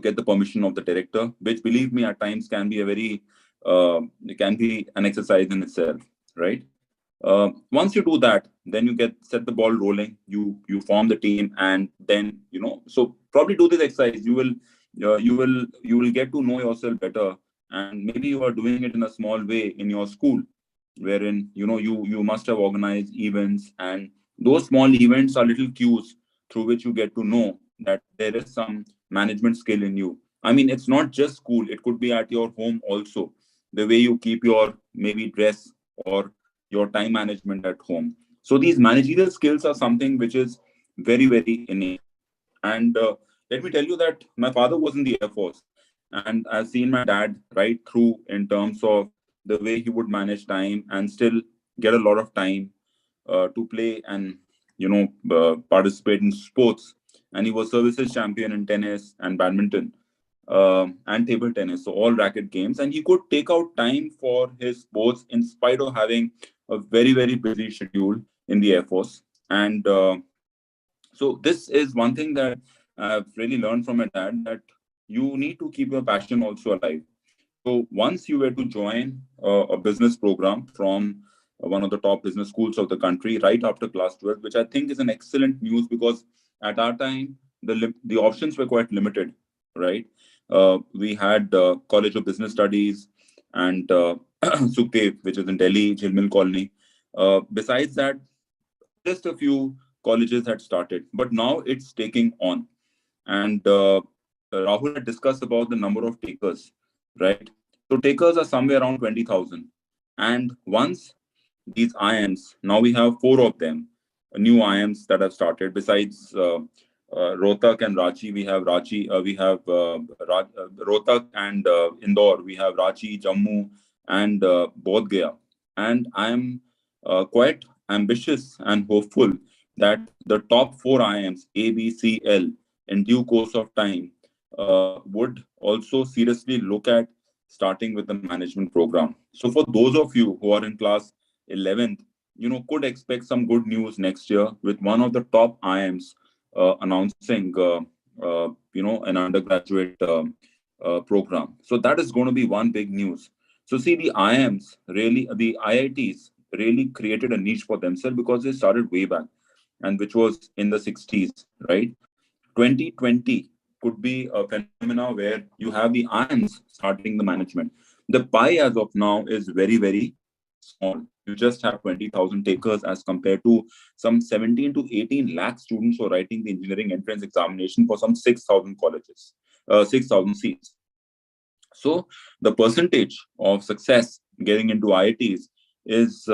get the permission of the director, which, believe me, at times can be it can be an exercise in itself, right? Once you do that, then you set the ball rolling. You form the team, and then so probably do this exercise. You will get to know yourself better, and maybe you are doing it in a small way in your school, wherein you must have organized events, and those small events are little cues through which you get to know that there is some management skill in you. I mean, it's not just school; it could be at your home also. The way you keep your maybe dress or your time management at home. So these managerial skills are something which is very, very innate. And let me tell you that my father was in the Air Force, and I've seen my dad right through in terms of the way he would manage time and still get a lot of time to play and participate in sports. And he was services champion in tennis and badminton and table tennis, so all racket games. And he could take out time for his sports in spite of having a very, very busy schedule in the Air Force. And so this is one thing that I've really learned from my dad, that you need to keep your passion also alive. So once you were to join a business program from one of the top business schools of the country right after class 12, which I think is an excellent news, because at our time, the options were quite limited, right? We had College of Business Studies and 𝗳𝗪𝗏, which is in Delhi, Jhilmil Colony. Besides that, just a few colleges had started, but now it's taking on. And Rahul had discussed about the number of takers, right? So takers are somewhere around 20,000. And once these IIMs, now we have 4 of them, new IIMs that have started. Besides Rohtak and Ranchi, we have Rohtak and Indore, we have Ranchi, Jammu, and Bodh, Gaya. And I'm quite ambitious and hopeful that the top 4 IIMs, A, B, C, L, in due course of time, would also seriously look at starting with the management program. So for those of you who are in class 11th, could expect some good news next year with one of the top IIMs announcing, an undergraduate program. So that is going to be one big news. So see, the IIMs really, the IITs really created a niche for themselves because they started way back, and which was in the 60s, right? 2020 could be a phenomena where you have the IIMs starting the management. The pie as of now is very, very small. You just have 20,000 takers as compared to some 17 to 18 lakh students who are writing the engineering entrance examination for some 6,000 colleges, 6,000 seats. So the percentage of success getting into IITs is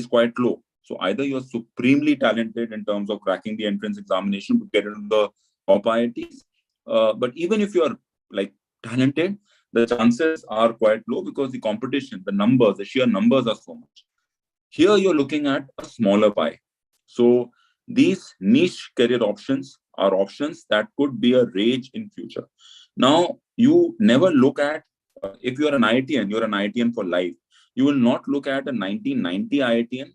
quite low. So either you're supremely talented in terms of cracking the entrance examination to get into the top IITs, but even if you're like talented, the chances are quite low because the competition, the numbers, the sheer numbers are so much. Here you're looking at a smaller pie. So these niche career options are options that could be a rage in future. Now, you never look at, if you're an IITian, you're an IITian for life. You will not look at a 1990 IITian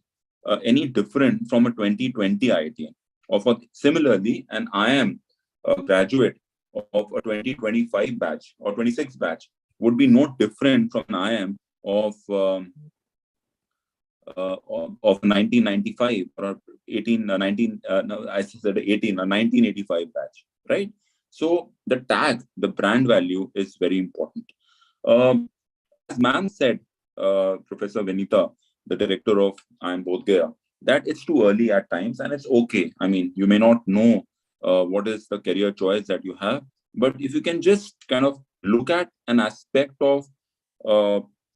any different from a 2020 IITian. Or for similarly, an IIM graduate of a 2025 batch or 26 batch would be no different from an IIM of 1995 or 1985 batch, right? So the tag, the brand value is very important. As ma'am said, Professor Vinita, the director of IIM Bodh Gaya, that it's too early at times and it's okay. I mean, you may not know what is the career choice that you have, but if you can just kind of look at an aspect of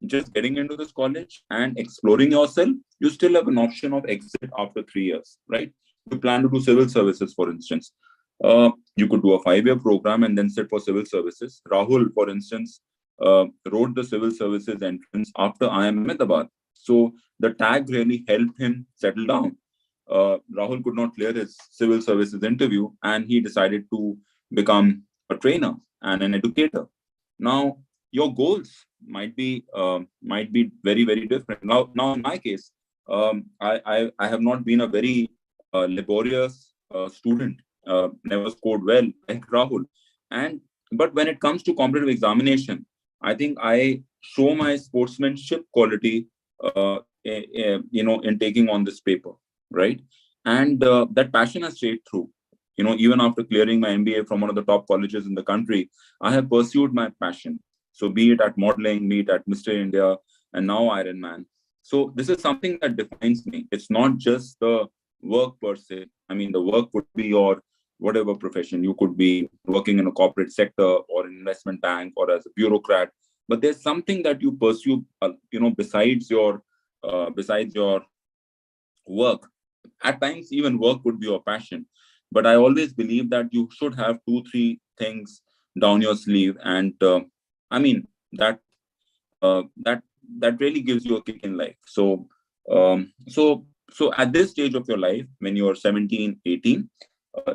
just getting into this college and exploring yourself, you still have an option of exit after 3 years, right? You plan to do civil services, for instance. You could do a 5-year program and then sit for civil services. Rahul, for instance, wrote the civil services entrance after IIM Ahmedabad. So the tag really helped him settle down. Rahul could not clear his civil services interview and he decided to become a trainer and an educator. Now, your goals might be very, very different. Now in my case, I have not been a very laborious student. Never scored well like Rahul. But when it comes to competitive examination, I think I show my sportsmanship quality, in taking on this paper, right? And that passion has stayed through. Even after clearing my MBA from one of the top colleges in the country, I have pursued my passion. So be it at modeling, be it at Mr. India, and now Iron Man. So this is something that defines me. It's not just the work per se. I mean, the work would be your whatever profession. You could be working in a corporate sector or an investment bank or as a bureaucrat. But there's something that you pursue, besides your work. At times, even work would be your passion. But I always believe that you should have 2-3 things down your sleeve, and that really gives you a kick in life. So at this stage of your life, when you're 17, 18,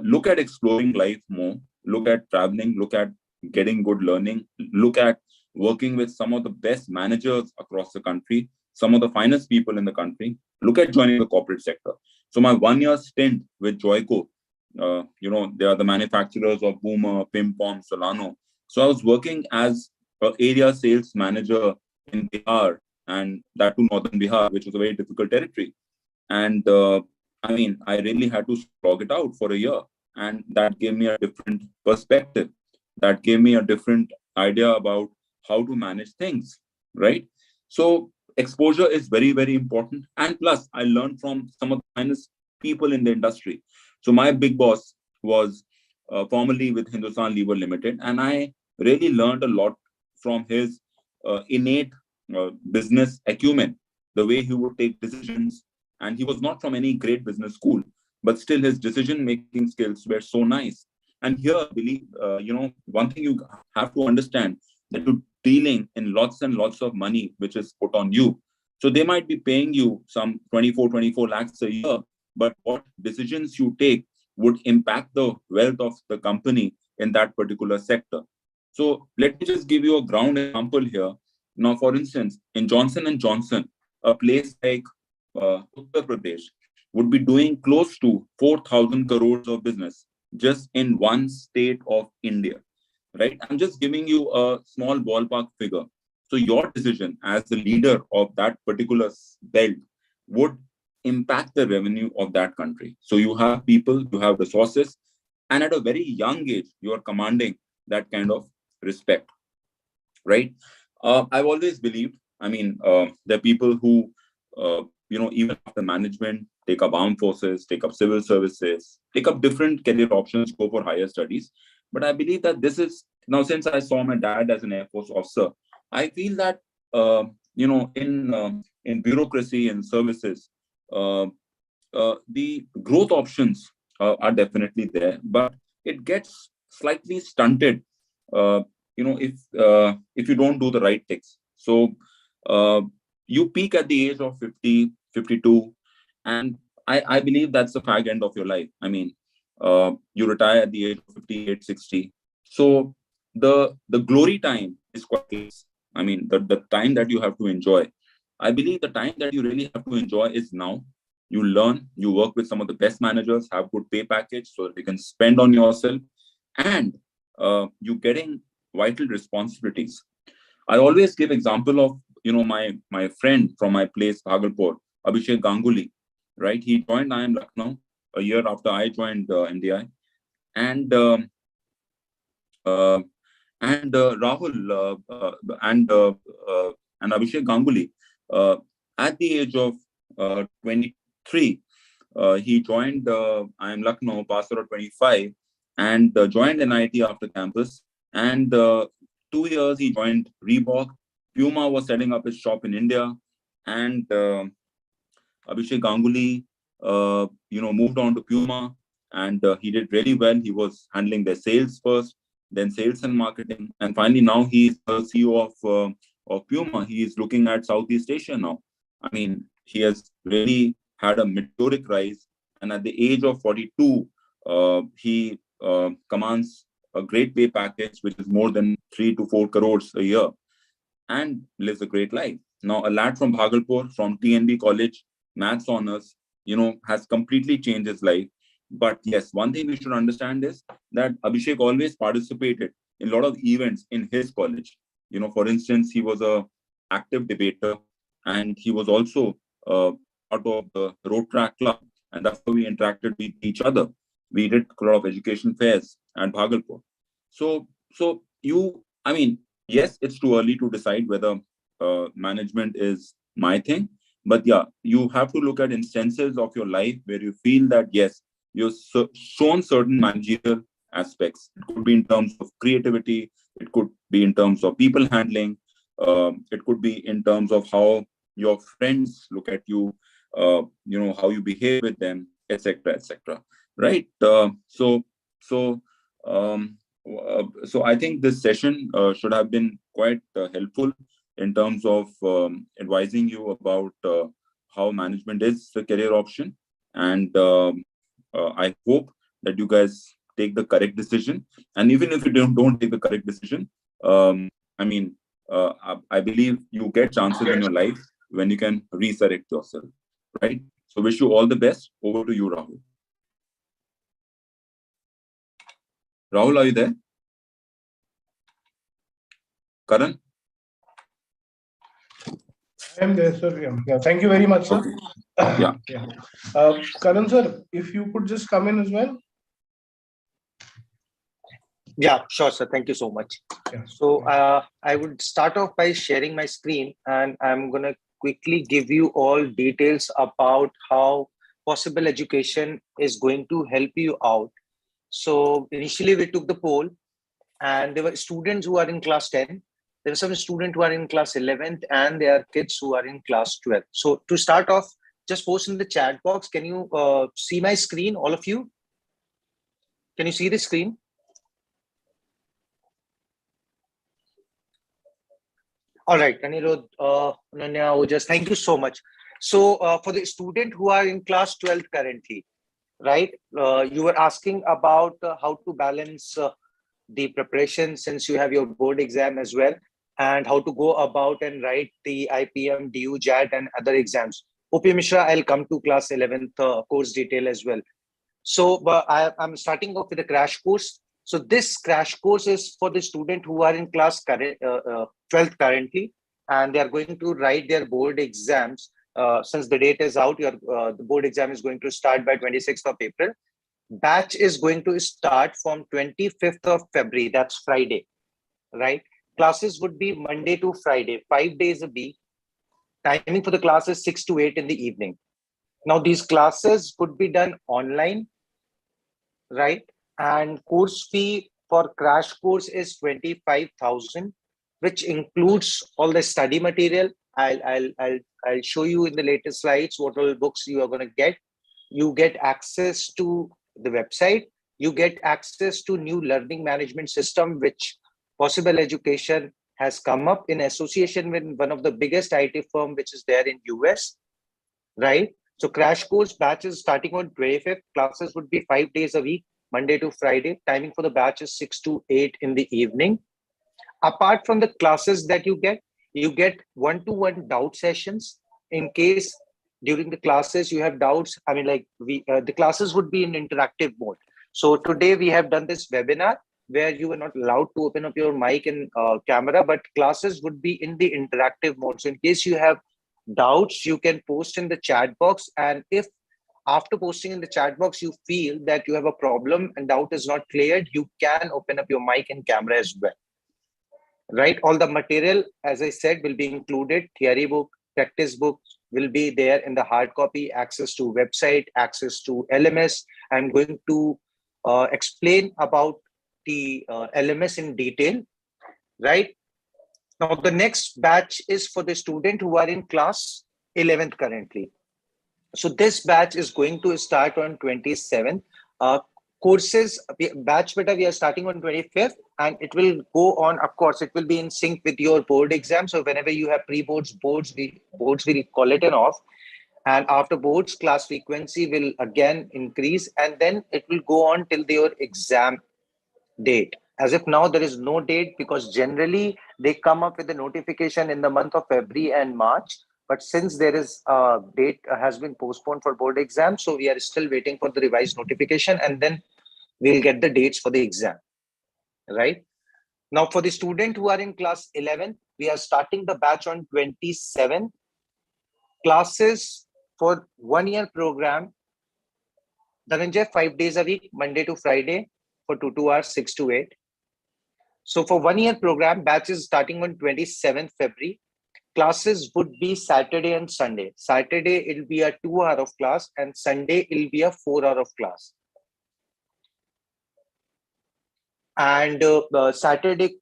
look at exploring life more. Look at traveling. Look at getting good learning. Look at working with some of the best managers across the country, some of the finest people in the country. Look at joining the corporate sector. So my 1-year stint with Joico, they are the manufacturers of Boomer, Pim Pom, Solano. So I was working as an area sales manager in Bihar, and that too Northern Bihar, which was a very difficult territory. And I really had to slog it out for a year. And that gave me a different perspective. That gave me a different idea about how to manage things, right? So exposure is very, very important. And plus, I learned from some of the finest people in the industry. So my big boss was formerly with Hindustan Lever Limited, and I really learned a lot from his innate business acumen, the way he would take decisions. And he was not from any great business school, but still his decision-making skills were so nice. And here, one thing you have to understand, that you're dealing in lots and lots of money, which is put on you. So they might be paying you some 24 lakhs a year, but what decisions you take would impact the wealth of the company in that particular sector. So let me just give you a ground example here. Now, for instance, in Johnson & Johnson, a place like Uttar Pradesh would be doing close to 4,000 crores of business just in one state of India, right? I'm just giving you a small ballpark figure. So your decision as the leader of that particular belt would impact the revenue of that country. So you have people, you have resources, and at a very young age, you are commanding that kind of respect, right? I've always believed, there are people who, even after management, take up armed forces, take up civil services, take up different career options, go for higher studies. But I believe that this is, now since I saw my dad as an Air Force officer, I feel that, in bureaucracy and services, the growth options are definitely there, but it gets slightly stunted, if you don't do the right things. So you peak at the age of 50, 52, and I believe that's the fag end of your life. You retire at the age of 58, 60. So the glory time is quite less. The time that you have to enjoy. I believe the time that you really have to enjoy is now. You learn, you work with some of the best managers, have good pay package so that you can spend on yourself, and you're getting vital responsibilities. I always give example of, my friend from my place, Bhagalpur, Abhishek Ganguly, right? He joined IIM Lucknow a year after I joined MDI. And Rahul and Abhishek Ganguly, at the age of 23, he joined IIM Lucknow, passed out at 25, and joined NIT after campus. And 2 years he joined Reebok. Puma was setting up his shop in India, and Abhishek Ganguly, moved on to Puma, and he did really well. He was handling their sales first, then sales and marketing, and finally now he's the CEO of Puma. He is looking at Southeast Asia now. He has really had a meteoric rise, and at the age of 42, he commands a great pay package, which is more than 3 to 4 crores a year, and lives a great life. Now, a lad from Bhagalpur, from TNB College, maths honors, has completely changed his life. But yes, one thing we should understand is that Abhishek always participated in a lot of events in his college. For instance, he was a active debater, and he was also part of the road track club, and that's how we interacted with each other. We did a lot of education fairs at Bhagalpur. So yes, it's too early to decide whether management is my thing. But yeah, you have to look at instances of your life where you feel that, yes, you've shown certain managerial aspects. It could be in terms of creativity. It could be in terms of people handling. It could be in terms of how your friends look at you, how you behave with them, etc., etc. Right? So I think this session should have been quite helpful in terms of advising you about how management is the career option. And I hope that you guys take the correct decision. And even if you don't take the correct decision, I believe you get chances in your life when you can resurrect yourself, right? So wish you all the best. Over to you, Rahul. Rahul, are you there? Karan? I am there, sir. Yeah. Thank you very much, sir. Okay. Yeah. Karan, sir, if you could just come in as well. Yeah, sure, sir. Thank you so much. Yeah. So I would start off by sharing my screen, and I'm going to quickly give you all details about how possible education is going to help you out. So initially we took the poll, and there were students who are in class 10. There are some students who are in class 11th, and there are kids who are in class 12. So to start off, just post in the chat box. Can you see my screen, all of you? Can you see the screen? All right, Anirudh, Ananya, Ojas, thank you so much. So for the student who are in class 12 currently, right, you were asking about how to balance the preparation since you have your board exam as well, and how to go about and write the IPM, DU, JAT, and other exams. OP Mishra, I'll come to class 11th course detail as well. So I'm starting off with a crash course. So this crash course is for the student who are in class 12th currently, and they are going to write their board exams. Since the date is out, the board exam is going to start by 26th of April. Batch is going to start from 25th of February, that's Friday, right? Classes would be Monday to Friday, 5 days a week. Timing for the class is 6 to 8 in the evening. Now, these classes would be done online, right? And course fee for crash course is 25,000, which includes all the study material. I'll show you in the later slides what all books you are going to get. You get access to the website. You get access to new learning management system, which Possible Education has come up in association with one of the biggest IT firm, which is there in US, right? So crash course batches starting on 25th. Classes would be 5 days a week, Monday to Friday. Timing for the batch is 6 to 8 in the evening. Apart from the classes that you get one-to-one doubt sessions. In case during the classes you have doubts, I mean, like the classes would be in interactive mode. So today we have done this webinar where you are not allowed to open up your mic and camera, but classes would be in the interactive mode. So in case you have doubts, you can post in the chat box. And if after posting in the chat box, you feel that you have a problem and doubt is not cleared, you can open up your mic and camera as well. Right? All the material, as I said, will be included. Theory book, practice book will be there in the hard copy, access to website, access to LMS. I'm going to explain about the LMS in detail, right? Now, the next batch is for the student who are in class 11th currently. So this batch is going to start on 27th. Courses, batch beta, we are starting on 25th, and it will go on, of course, it will be in sync with your board exam. So whenever you have pre-boards, boards will call it an off. And after boards, class frequency will again increase, and then it will go on till your exam date. As if now there is no date, because generally they come up with a notification in the month of February and March. But since there is a date has been postponed for board exam, so we are still waiting for the revised notification, and then we'll get the dates for the exam, right? Now, for the student who are in class 11, we are starting the batch on 27. Classes for 1 year program, Dhananjay, 5 days a week, Monday to Friday for 2 hours, 6 to 8. So for 1 year program, batch is starting on 27th February. Classes would be Saturday and Sunday. Saturday, it'll be a 2 hour of class, and Sunday, it'll be a 4 hour of class. And Saturday,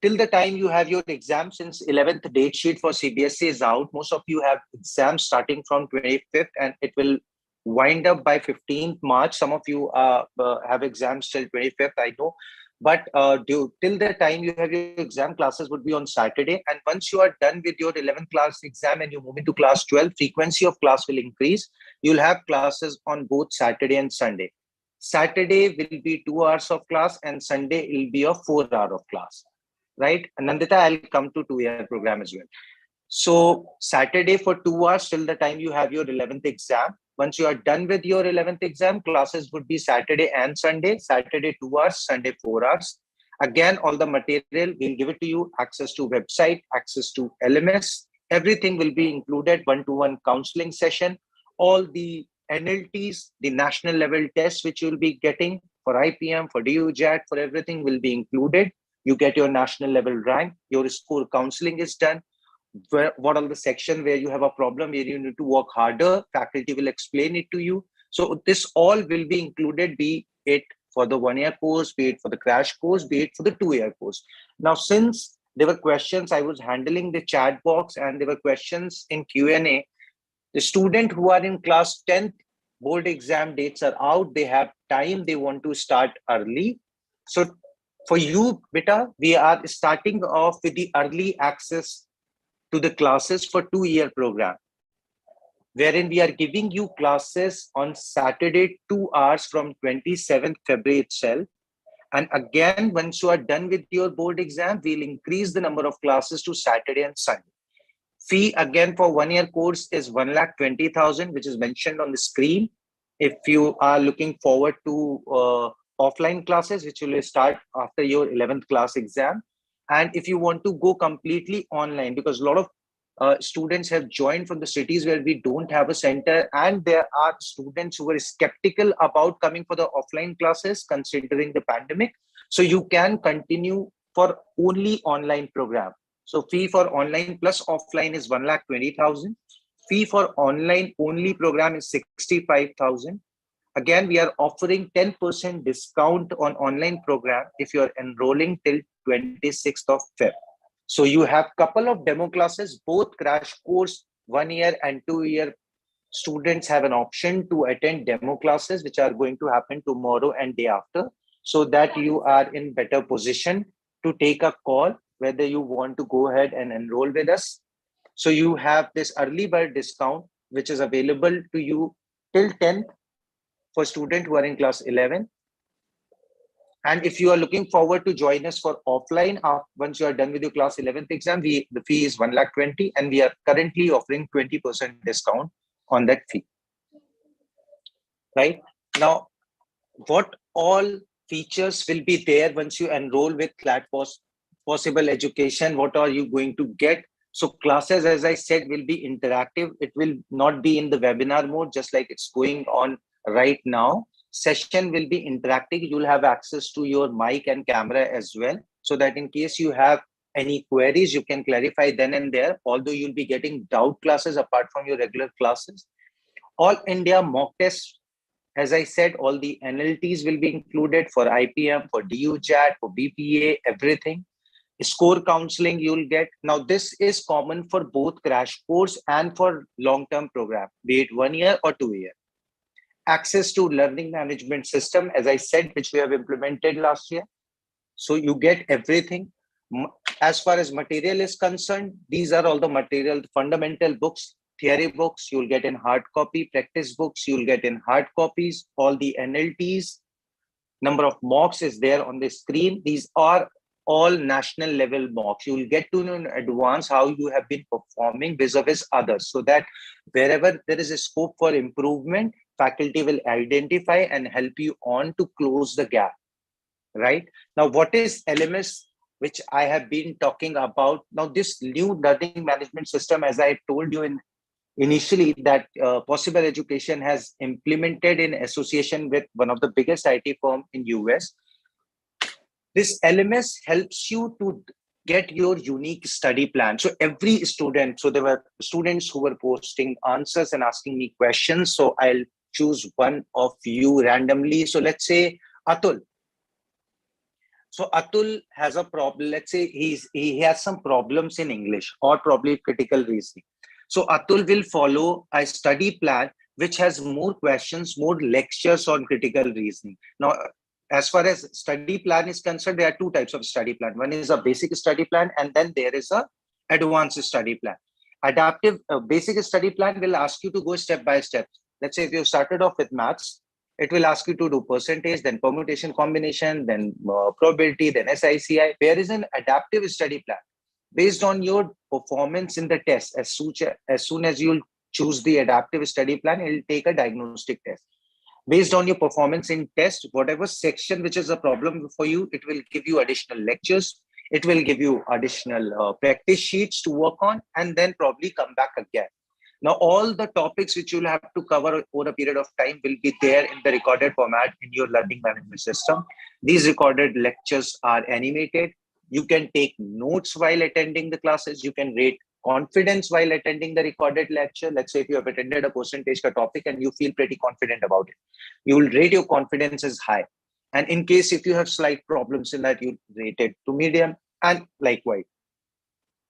till the time you have your exam, since 11th date sheet for CBSE is out, most of you have exams starting from 25th, and it will wind up by 15th March. Some of you have exams till 25th, I know. But till the time you have your exam, classes would be on Saturday. And once you are done with your 11th class exam and you move into class 12, frequency of class will increase. You'll have classes on both Saturday and Sunday. Saturday will be 2 hours of class, and Sunday will be a 4 hour of class, right? And Nandita, I'll come to 2 year program as well. So Saturday for 2 hours till the time you have your 11th exam. Once you are done with your 11th exam, classes would be Saturday and Sunday. Saturday 2 hours, Sunday 4 hours. Again, all the material, we'll give it to you. Access to website, access to LMS. Everything will be included. One-to-one counseling session. All the NLTs, the national level tests, which you'll be getting for IPM, for DUJAT, for everything will be included. You get your national level rank. Your school counseling is done. What are the section where you have a problem, where you need to work harder, faculty will explain it to you. So this all will be included, be it for the 1 year course, be it for the crash course, be it for the 2 year course. Now, since there were questions, I was handling the chat box, and there were questions in Q&A. The student who are in class 10th, board exam dates are out, they have time, they want to start early. So for you, beta, we are starting off with the early access to the classes for 2 year program, wherein we are giving you classes on Saturday 2 hours from 27th February itself. And again, once you are done with your board exam, we'll increase the number of classes to Saturday and Sunday. Fee again for 1 year course is 1,20,000, which is mentioned on the screen. If you are looking forward to offline classes, which will start after your 11th class exam. And if you want to go completely online, because a lot of students have joined from the cities where we don't have a center, and there are students who are skeptical about coming for the offline classes considering the pandemic. So you can continue for only online program. So fee for online plus offline is 1,20,000. Fee for online only program is 65,000. Again, we are offering 10% discount on online program if you are enrolling till 26th of Feb. So you have couple of demo classes, both crash course 1 year and 2 year students have an option to attend demo classes, which are going to happen tomorrow and day after, so that you are in better position to take a call whether you want to go ahead and enroll with us. So you have this early bird discount, which is available to you till 10th for students who are in class 11. And if you are looking forward to join us for offline, once you are done with your class 11th exam, the fee is 1,20,000, and we are currently offering 20% discount on that fee. Right now, what all features will be there once you enroll with Clat Possible Education? What are you going to get? So classes, as I said, will be interactive. It will not be in the webinar mode, just like it's going on right now. Session will be interactive. You'll have access to your mic and camera as well, so that in case you have any queries, you can clarify then and there, although you'll be getting doubt classes apart from your regular classes. All India mock tests, as I said, all the NLTs will be included for IPM, for DUJAT, for BPA, everything. Score counseling you'll get. Now, this is common for both crash course and for long-term program, be it 1 year or 2 year. Access to learning management system, as I said, which we have implemented last year. So you get everything. As far as material is concerned, these are all the material, fundamental books, theory books, you'll get in hard copy, practice books, you'll get in hard copies, all the NLTs, number of mocks is there on the screen. These are all national level mocks. You will get to know in advance how you have been performing vis-a-vis others, so that wherever there is a scope for improvement, faculty will identify and help you on to close the gap. Right now, what is LMS, which I have been talking about? Now, this new learning management system, as I told you initially, that Possible Education has implemented in association with one of the biggest IT firm in US. This LMS helps you to get your unique study plan. So every student, so there were students who were posting answers and asking me questions. So I'll choose one of you randomly. So let's say Atul. So Atul has a problem. Let's say he has some problems in English or probably critical reasoning. So Atul will follow a study plan which has more questions, more lectures on critical reasoning. Now, as far as study plan is concerned, there are two types of study plan. One is a basic study plan, and then there is a advanced study plan. Adaptive basic study plan will ask you to go step by step. Let's say if you started off with maths, it will ask you to do percentage, then permutation combination, then probability, then SICI. There is an adaptive study plan based on your performance in the test. As soon as you'll choose the adaptive study plan, it will take a diagnostic test. Based on your performance in test, whatever section which is a problem for you, it will give you additional lectures. It will give you additional practice sheets to work on, and then probably come back again. Now, all the topics which you'll have to cover over a period of time will be there in the recorded format in your learning management system. These recorded lectures are animated. You can take notes while attending the classes. You can rate confidence while attending the recorded lecture. Let's say if you have attended a percentage topic and you feel pretty confident about it, you will rate your confidence as high. And in case if you have slight problems in that, you rate it to medium, and likewise.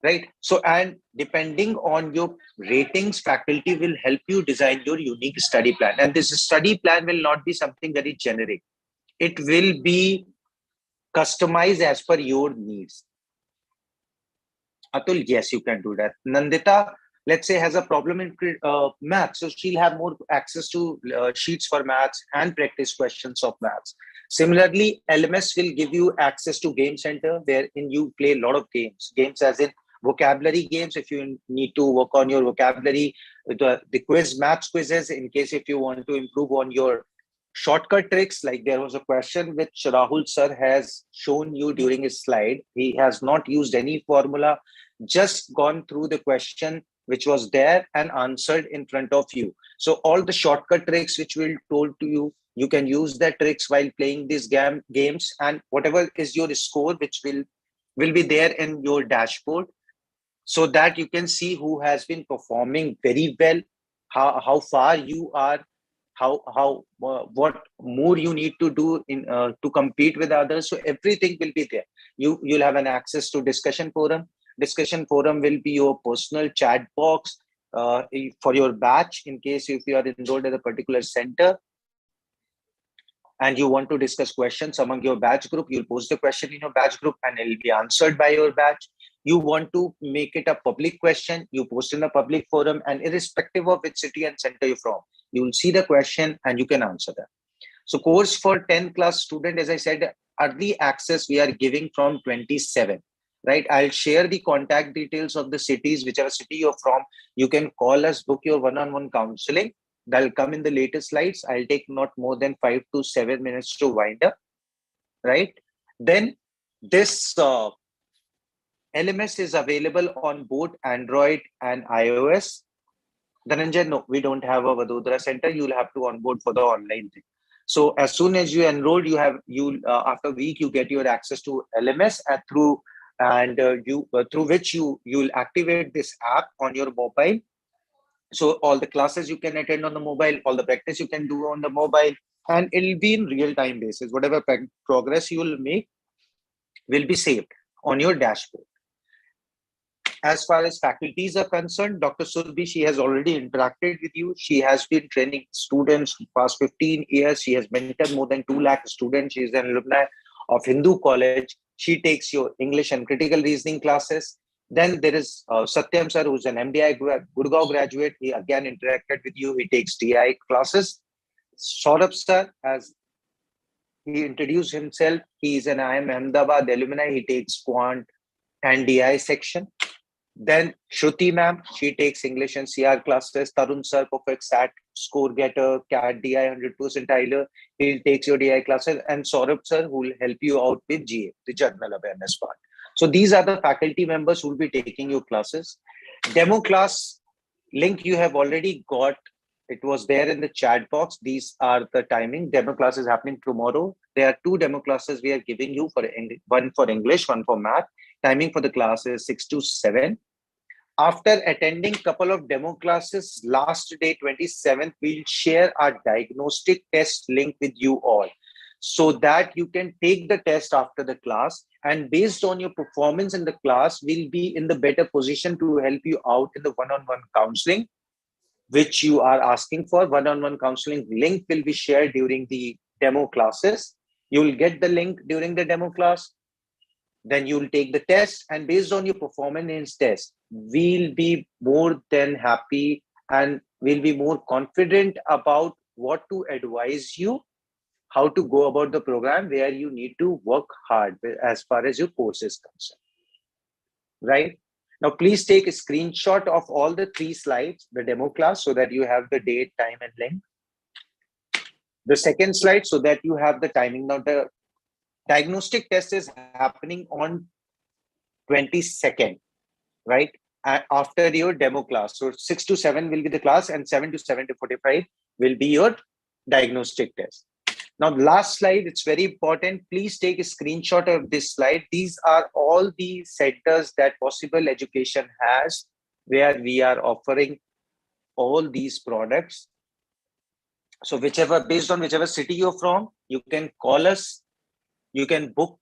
Right. So, and depending on your ratings, faculty will help you design your unique study plan. And this study plan will not be something very generic. It will be customized as per your needs. Atul, yes, you can do that. Nandita, let's say, has a problem in maths. So she'll have more access to sheets for maths and practice questions of maths. Similarly, LMS will give you access to Game Center, wherein you play a lot of games. Games as in vocabulary games, if you need to work on your vocabulary, the quiz, maths quizzes, in case if you want to improve on your shortcut tricks, like there was a question which Rahul sir has shown you during his slide. He has not used any formula, just gone through the question which was there and answered in front of you. So all the shortcut tricks which we'll told to you, you can use that tricks while playing these games, and whatever is your score, which will be there in your dashboard, so that you can see who has been performing very well, how far you are, what more you need to do in to compete with others. So everything will be there. You'll have an access to discussion forum. Discussion forum will be your personal chat box for your batch, in case if you are enrolled at a particular center and you want to discuss questions among your batch group, you'll post the question in your batch group and it will be answered by your batch. You want to make it a public question, you post in a public forum, and irrespective of which city and center you're from, you will see the question and you can answer that. So course for 10 class student, as I said, early access we are giving from 27, right? I'll share the contact details of the cities, whichever city you're from. You can call us, book your one-on-one counseling. That'll come in the later slides. I'll take not more than 5 to 7 minutes to wind up, right? Then this LMS is available on both Android and iOS. Dhananjay, no, we don't have a Vadodara center. You'll have to onboard for the online thing. So as soon as you enroll, after a week you get your access to LMS through which you'll activate this app on your mobile. So all the classes you can attend on the mobile, all the practice you can do on the mobile, and it'll be in real-time basis. Whatever progress you will make will be saved on your dashboard. As far as faculties are concerned, Dr. Surbhi, she has already interacted with you. She has been training students for the past 15 years. She has mentored more than 2 lakh students. She is an alumni of Hindu College. She takes your English and critical reasoning classes. Then there is Satyam sir, who's an MDI Gurgoan graduate. He again interacted with you. He takes DI classes. 𝗳𝗁𝗀 sir, as he introduced himself, he is an IIM Ahmedabad alumni. He takes Quant and DI section. Then Shruti ma'am, she takes English and CR classes. Tarun sir, perfect SAT score getter, CAT DI 100 percentile. He takes your DI classes. And 𝗳𝗁𝗀 sir, who will help you out with GA, the general awareness part. So these are the faculty members who will be taking your classes. Demo class link you have already got. It was there in the chat box. These are the timing. Demo class is happening tomorrow. There are 2 demo classes we are giving you, one for English, one for math. Timing for the class is 6 to 7. After attending couple of demo classes, last day 27th, we'll share our diagnostic test link with you all, so that you can take the test after the class, and based on your performance in the class, we'll be in the better position to help you out in the one-on-one counseling, which you are asking for. One-on-one counseling link will be shared during the demo classes. You'll get the link during the demo class. Then you'll take the test, and based on your performance in test, we'll be more than happy and we'll be more confident about what to advise you, how to go about the program, where you need to work hard as far as your course is concerned. Right? Now, please take a screenshot of all the 3 slides, the demo class, so that you have the date, time, and link. The second slide, so that you have the timing. Now, the diagnostic test is happening on 22nd, right? After your demo class. So 6 to 7 will be the class, and 7 to 7:45 will be your diagnostic test. Now, last slide, it's very important. Please take a screenshot of this slide. These are all the centers that Possible Education has, where we are offering all these products. So based on whichever city you're from, you can call us. You can book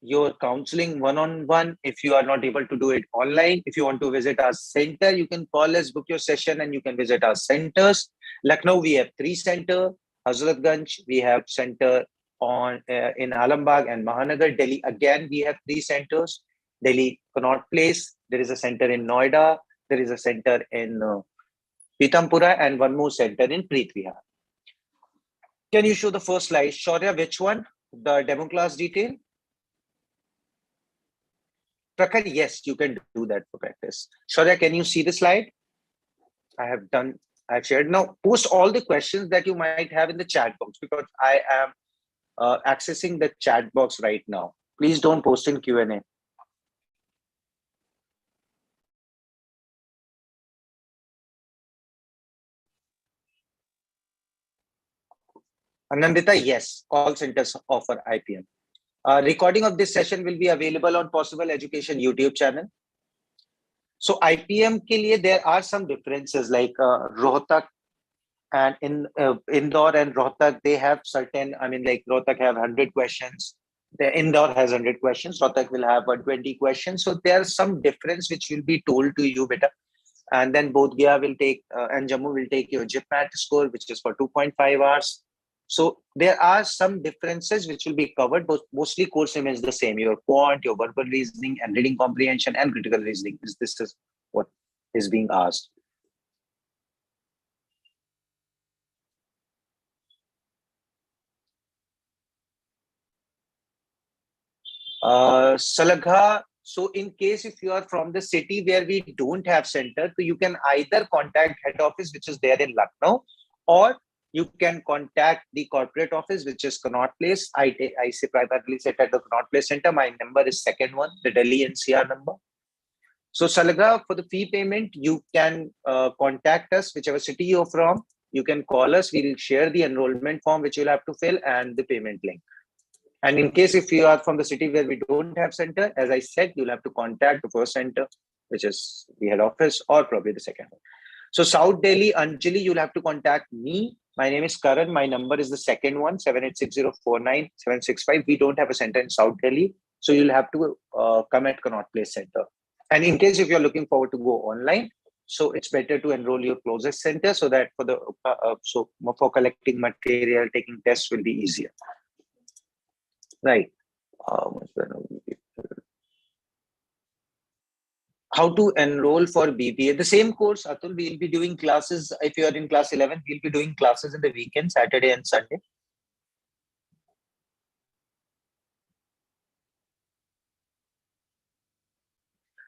your counseling one-on-one if you are not able to do it online. If you want to visit our center, you can call us, book your session, and you can visit our centers. Lucknow, we have 3 centers. Hazratganj, we have center in Alambagh and Mahanagar. Delhi, again, we have 3 centers. Delhi, Connaught Place. There is a center in Noida. There is a center in Pitampura, and one more center in Preet Vihar. Can you show the first slide? Shaurya, which one? The demo class detail? Prakhar, yes, you can do that for practice. Shaurya, can you see the slide? I have done I've shared. Now post all the questions that you might have in the chat box, because I am accessing the chat box right now. Please don't post in Q&A. Anandita, yes, all centers offer IPM. Recording of this session will be available on Possible Education YouTube channel. So IPM ke liye, there are some differences, like Rohtak and in Indore and Rohtak, they have certain, I mean, like Rohtak have 100 questions. The Indore has 100 questions. Rohtak will have 120 questions. So there's some difference which will be told to you better. And then both Gaya will take and Jammu will take your GPMAT score, which is for 2.5 hours. So there are some differences which will be covered, but mostly course remains the same. Your quant, your verbal reasoning, and reading comprehension and critical reasoning. This is what is being asked. Salagha, so in case if you are from the city where we don't have center, so you can either contact head office, which is there in Lucknow, or you can contact the corporate office, which is Connaught Place. I say primarily set at the Connaught Place Center. My number is second one, the Delhi NCR number. So Salagha, for the fee payment, you can contact us, whichever city you're from. You can call us. We'll share the enrollment form, which you'll have to fill, and the payment link. And in case if you are from the city where we don't have center, as I said, you'll have to contact the first center, which is the head office, or probably the second one. So South Delhi, Anjali, you'll have to contact me. My name is Karan. My number is the second one, 786049-765. We don't have a center in South Delhi. So you'll have to come at Connaught Place Center. And in case if you're looking forward to go online, so it's better to enroll your closest center, so that for the for collecting material, taking tests will be easier. Right. How to enroll for BBA? The same course, Atul, we'll be doing classes. If you are in class 11, we'll be doing classes in the weekend, Saturday and Sunday.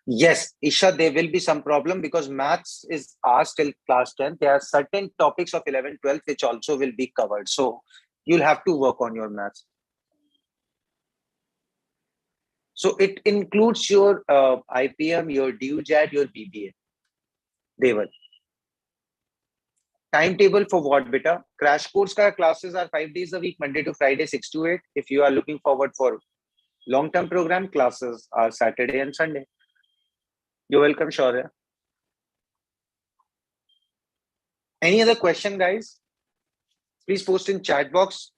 Yes, Isha, there will be some problem because maths is asked till class 10. There are certain topics of 11, 12, which also will be covered. So you'll have to work on your maths. So it includes your IPM, your DUJAT, your BBA. Deval. Timetable for what, beta? Crash course ka classes are 5 days a week, Monday to Friday, 6 to 8. If you are looking forward for long-term program, classes are Saturday and Sunday. You're welcome, Shaurya. Any other question, guys? Please post in chat box.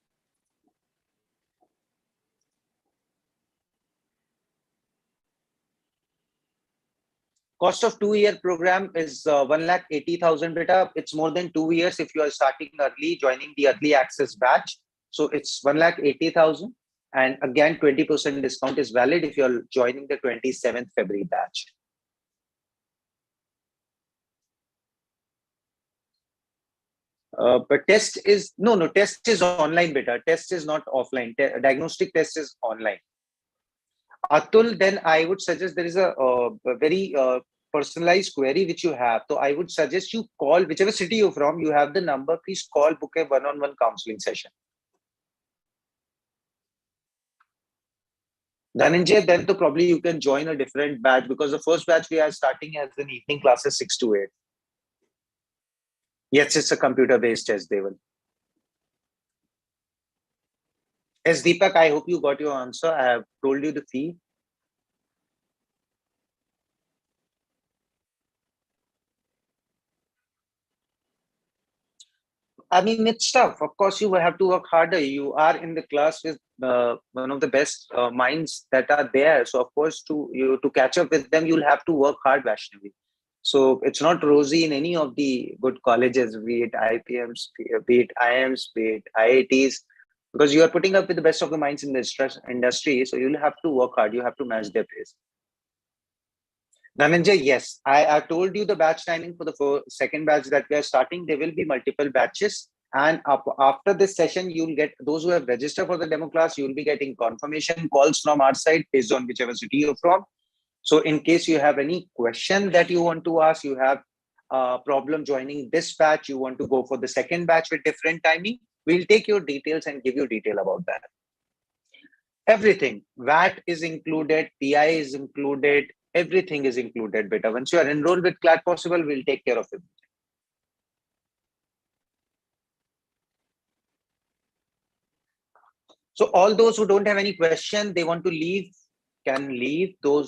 Cost of 2-year program is 1,80,000 beta. It's more than 2 years if you are starting early, joining the early access batch. So it's 1,80,000. And again, 20% discount is valid if you're joining the 27th February batch. But test is, no, test is online beta. Test is not offline. Diagnostic test is online. Atul, then I would suggest there is a very personalized query which you have. So I would suggest you call whichever city you're from, you have the number, please call, book a one-on-one counseling session. Dhananjay, then to probably you can join a different batch because the first batch we are starting as an evening classes 6 to 8. Yes, it's a computer-based test, Deval. Yes, Deepak, I hope you got your answer. I have told you the fee. I mean, it's tough. Of course, you will have to work harder. You are in the class with one of the best minds that are there. So, of course, to catch up with them, you'll have to work hard, Vaishnavi. So, it's not rosy in any of the good colleges, be it IPMs, be it IIMs, be it IITs, because you are putting up with the best of the minds in the industry. So, you'll have to work hard. You have to match their pace. Dhananjay, yes, I told you the batch timing for the second batch that we are starting. There will be multiple batches. And after this session, you'll get those who have registered for the demo class, you'll be getting confirmation calls from our side based on whichever city you're from. So in case you have any question that you want to ask, you have problem joining this batch, you want to go for the second batch with different timing, we'll take your details and give you detail about that. Everything, VAT is included, PI is included, everything is included, beta. Once you are enrolled with Clad Possible, we'll take care of it. So all those who don't have any question, they want to leave, can leave. Those